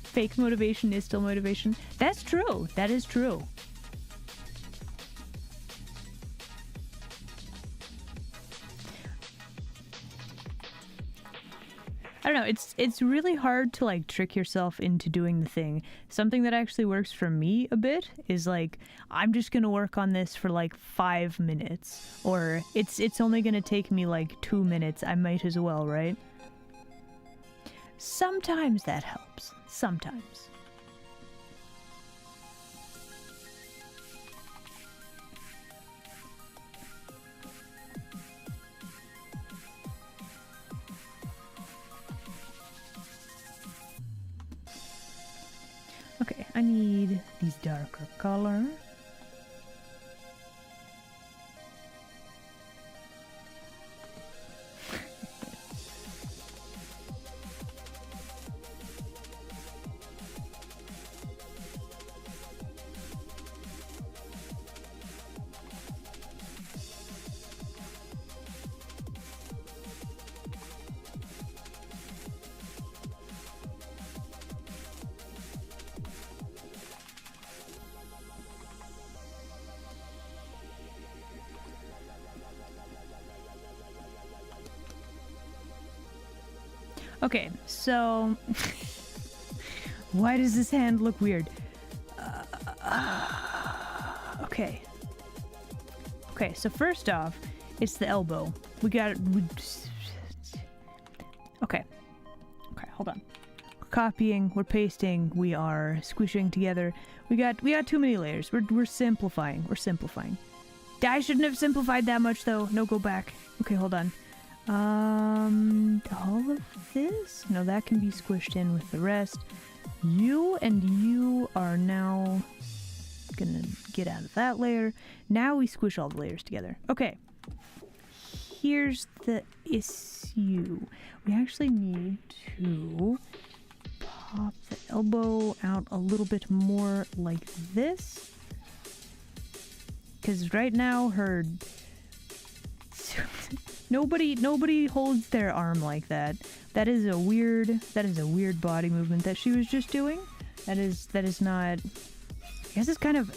Fake motivation is still motivation. That's true. That is true. I don't know, it's really hard to like trick yourself into doing the thing. Something that actually works for me a bit is like, I'm just gonna work on this for like 5 minutes, or it's only gonna take me like 2 minutes. I might as well, right? Sometimes that helps. Sometimes. I need these darker color. Okay, so why does this hand look weird? Okay. Okay, so first off, it's the elbow. Okay. Okay, hold on. We're copying, we're pasting, we are squishing together. We got too many layers. We're simplifying. We're simplifying. I shouldn't have simplified that much though. No, go back. Okay, hold on. All of this? No, that can be squished in with the rest. You and you are now gonna get out of that layer. Now we squish all the layers together. Okay. Here's the issue. We actually need to pop the elbow out a little bit more like this. Because right now her... Nobody holds their arm like that. That is a weird body movement that she was just doing. That is not... I guess it's kind of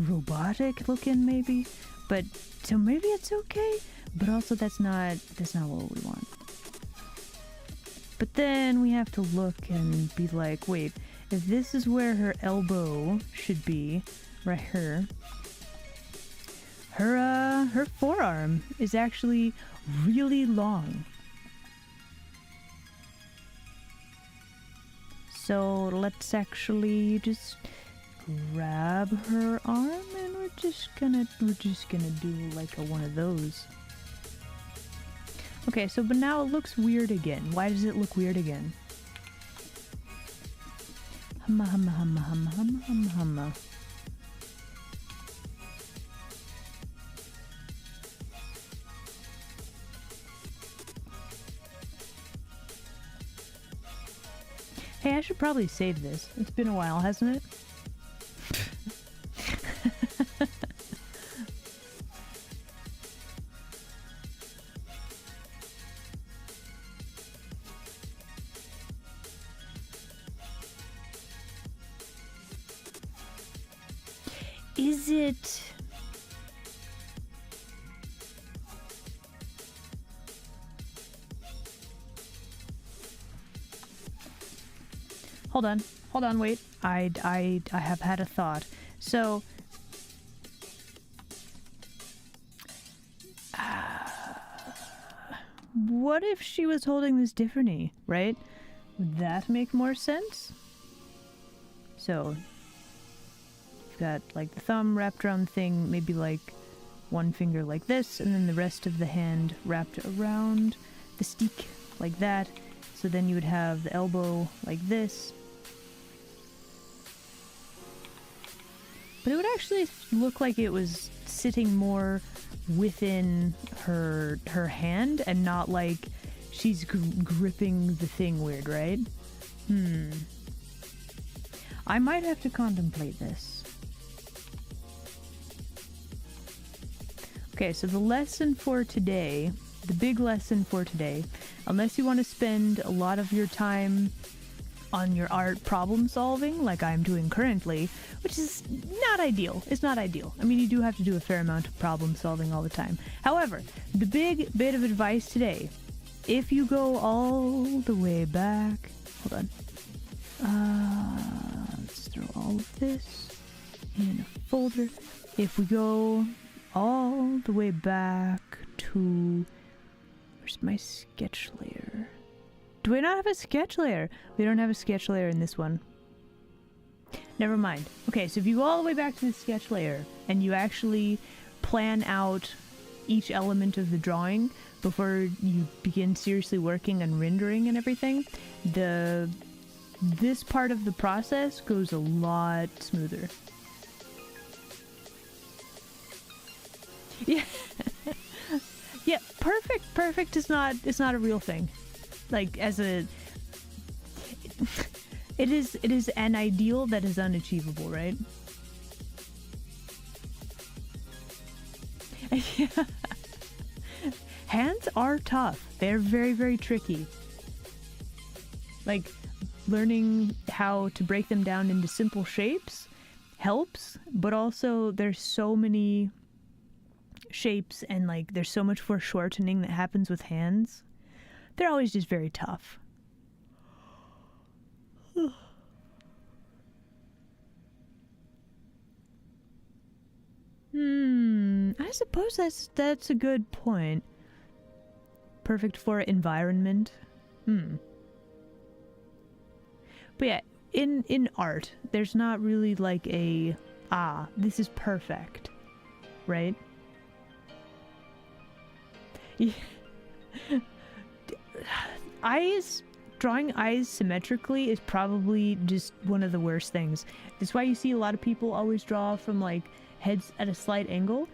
robotic looking maybe. But so maybe it's okay, but also that's not what we want. But then we have to look and be like, wait, if this is where her elbow should be, right here, her forearm is actually really long. So let's actually just grab her arm and we're just gonna do like one of those. Okay, so but now it looks weird again. Why does it look weird again? Humma humma humma humma humma humma humma. Hey, I should probably save this. It's been a while, hasn't it? Is it... Hold on, wait. I have had a thought. So, what if she was holding this differently, right? Would that make more sense? So, you've got like the thumb wrapped around the thing, maybe like one finger like this, and then the rest of the hand wrapped around the stick like that. So then you would have the elbow like this. But it would actually look like it was sitting more within her hand and not like she's gripping the thing weird, right? I might have to contemplate this. Okay, so the lesson for today, the big lesson for today, unless you want to spend a lot of your time on your art problem solving like I'm doing currently, which is not ideal. It's not ideal. I mean, you do have to do a fair amount of problem solving all the time. However, the big bit of advice today, if you go all the way back, hold on, let's throw all of this in a folder. If we go all the way back to, where's my sketch layer? Do we not have a sketch layer? We don't have a sketch layer in this one. Never mind. Okay, so if you go all the way back to the sketch layer and you actually plan out each element of the drawing before you begin seriously working on rendering and everything, the this part of the process goes a lot smoother. Yeah. Yeah, perfect is not a real thing. Like, as a it is an ideal that is unachievable, right? Yeah. Hands are tough. They're very, very tricky. Like, learning how to break them down into simple shapes helps, but also there's so many shapes and like there's so much foreshortening that happens with hands. They're always just very tough. I suppose that's a good point. Perfect for environment. But yeah, in art, there's not really like a, this is perfect, right? Yeah. Drawing eyes symmetrically is probably just one of the worst things. That's why you see a lot of people always draw from like heads at a slight angle.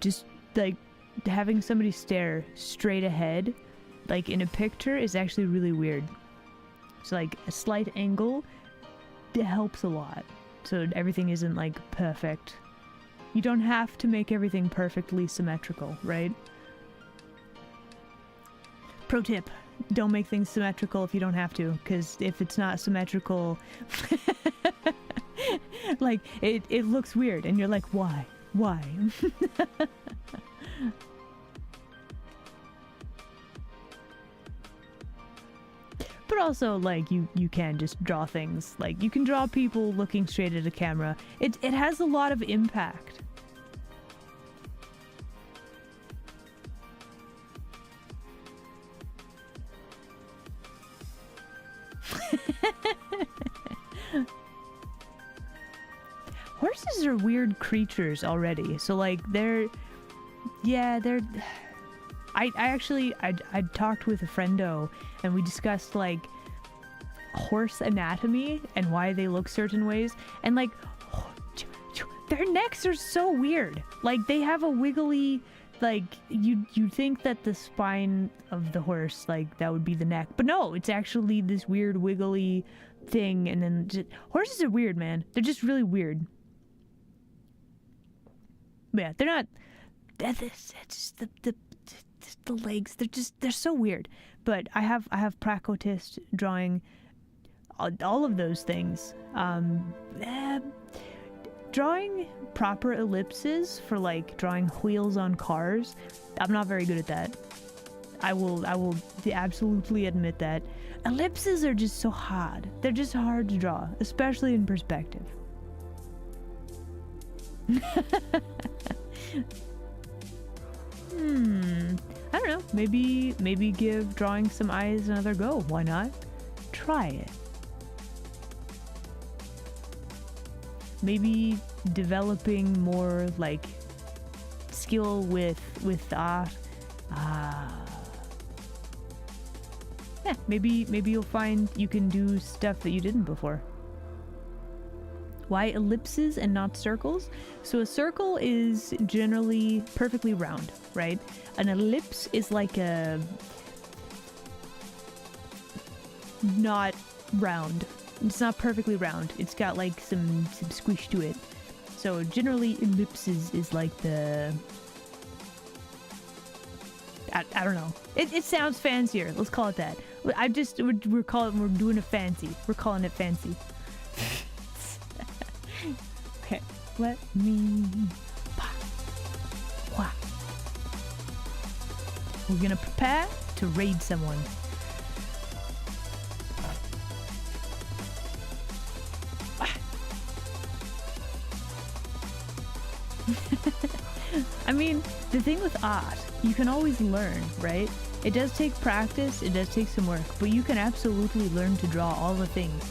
Just like having somebody stare straight ahead, like in a picture, is actually really weird. So like a slight angle, it helps a lot. So everything isn't like perfect. You don't have to make everything perfectly symmetrical, right? Pro tip, don't make things symmetrical if you don't have to, because if it's not symmetrical, like, it looks weird, and you're like, why? Why? But also, like, you can just draw things. Like, you can draw people looking straight at a camera. It has a lot of impact. Horses are weird creatures already, so like I talked with a friendo and we discussed like horse anatomy and why they look certain ways, and like their necks are so weird. Like they have a wiggly, like you'd think that the spine of the horse, like that would be the neck, but no, it's actually this weird wiggly thing. And then horses are weird, man. They're just really weird. But yeah, they're not. It's just the legs. They're so weird. But I have practiced drawing all of those things. Drawing proper ellipses for like drawing wheels on cars, I'm not very good at that. I will absolutely admit that. Ellipses are just so hard. They're just hard to draw, especially in perspective. I don't know. Maybe give drawing some eyes another go. Why not? Try it. Maybe developing more like skill with art. Yeah, maybe you'll find you can do stuff that you didn't before. Why ellipses and not circles? So a circle is generally perfectly round, right? An ellipse is like a not round. It's not perfectly round. It's got like some squish to it. So generally ellipses is like the... I don't know. It sounds fancier. Let's call it that. We're doing it fancy. We're calling it fancy. Okay, let me... We're gonna prepare to raid someone. I mean, the thing with art, you can always learn, right? It does take practice, it does take some work, but you can absolutely learn to draw all the things.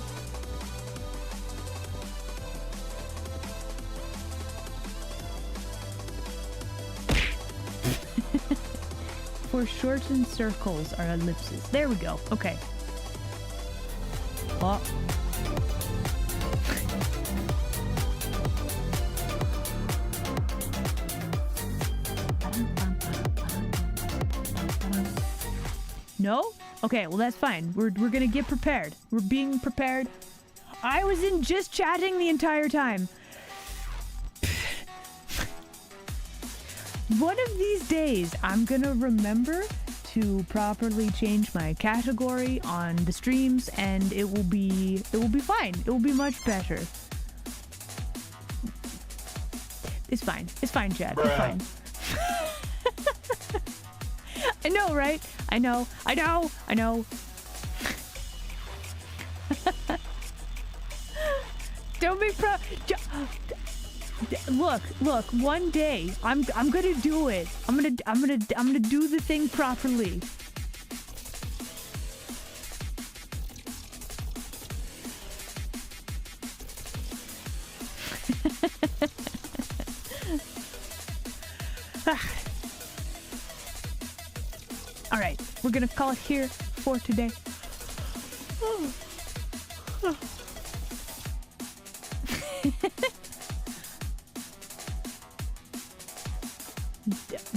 Foreshortened circles are ellipses. There we go. Okay. Oh. No? Okay, well that's fine. We're gonna get prepared. We're being prepared. I was in just chatting the entire time. One of these days, I'm gonna remember to properly change my category on the streams, and it will be fine. It will be much better. It's fine. It's fine, chat. It's fine. I know, right? I know. I know. I know. Don't be look, one day I'm gonna do it. I'm gonna do the thing properly. All right, we're gonna call it here for today.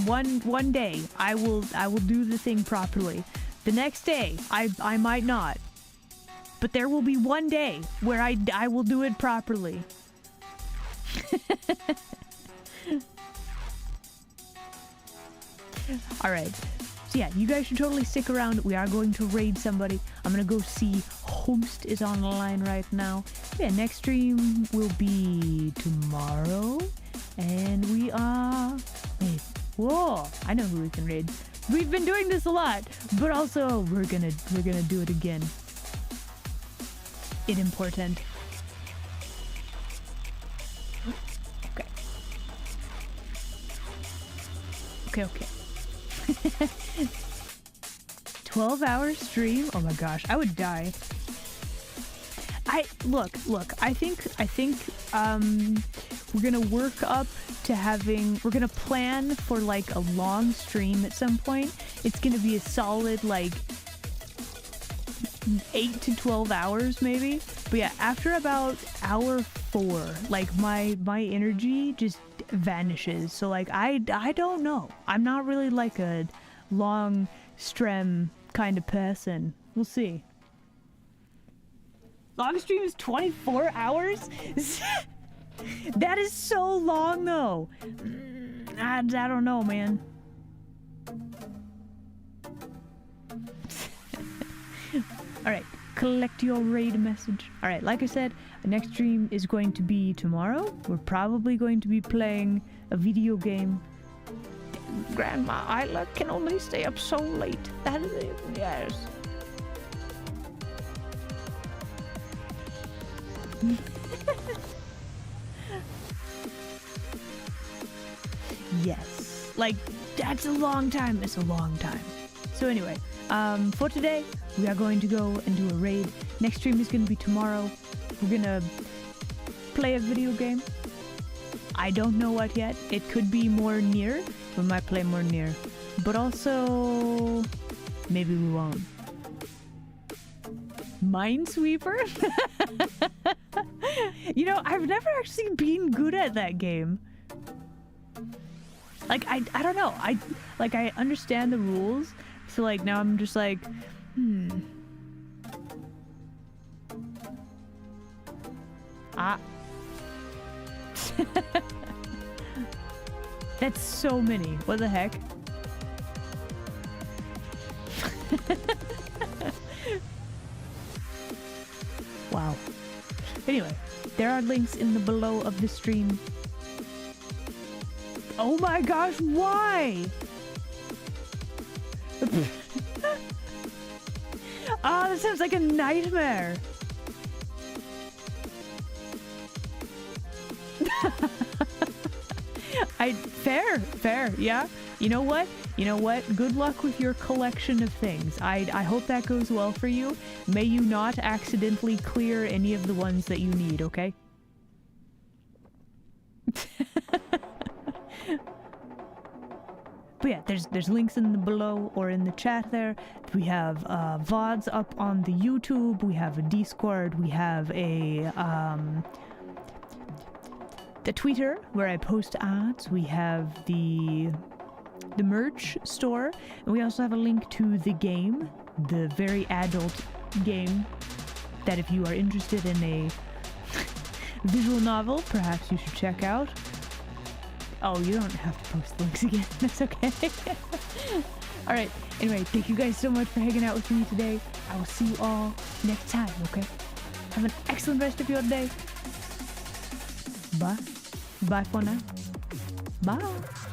One day I will do the thing properly. The next day I might not. But there will be one day where I will do it properly. All right. So yeah, you guys should totally stick around. We are going to raid somebody. I'm gonna go see host is on the line right now. Yeah, next stream will be tomorrow. And we are... Wait, whoa, I know who we can raid. We've been doing this a lot, but also we're gonna do it again. It's important. Okay. Okay. 12-hour stream? Oh my gosh, I would die. Look, I think we're gonna work up to we're gonna plan for like a long stream at some point. It's gonna be a solid like 8 to 12 hours maybe. But yeah, after about hour 4, like my energy just vanishes. So like I don't know. I'm not really like a long stream kind of person. We'll see. Long stream is 24 hours? That is so long though. I don't know, man. Alright, collect your raid message. Alright, like I said, the next stream is going to be tomorrow. We're probably going to be playing a video game. Grandma Isla can only stay up so late. That is it, yes. Yes. Like, that's a long time. It's a long time. So anyway, for today, we are going to go and do a raid. Next stream is going to be tomorrow. We're going to play a video game. I don't know what yet. It could be more near. We might play more near. But also, maybe we won't. Minesweeper? You know, I've never actually been good at that game. Like, I don't know. I understand the rules. So, like, now I'm just like, That's so many. What the heck? Wow. Anyway, there are links in the below of the stream. Oh my gosh, why? Ah, that sounds like a nightmare. Fair, yeah. You know what? Good luck with your collection of things. I hope that goes well for you. May you not accidentally clear any of the ones that you need, okay? But yeah, there's links in the below or in the chat there. We have VODs up on the YouTube. We have a Discord. We have the Twitter where I post ads. We have the merch store, and we also have a link to the game, the very adult game that if you are interested in a visual novel, perhaps you should check out. Oh, you don't have to post the links again. That's okay. Alright, anyway, thank you guys so much for hanging out with me today. I will see you all next time, okay? Have an excellent rest of your day. Bye. Bye for now. Bye.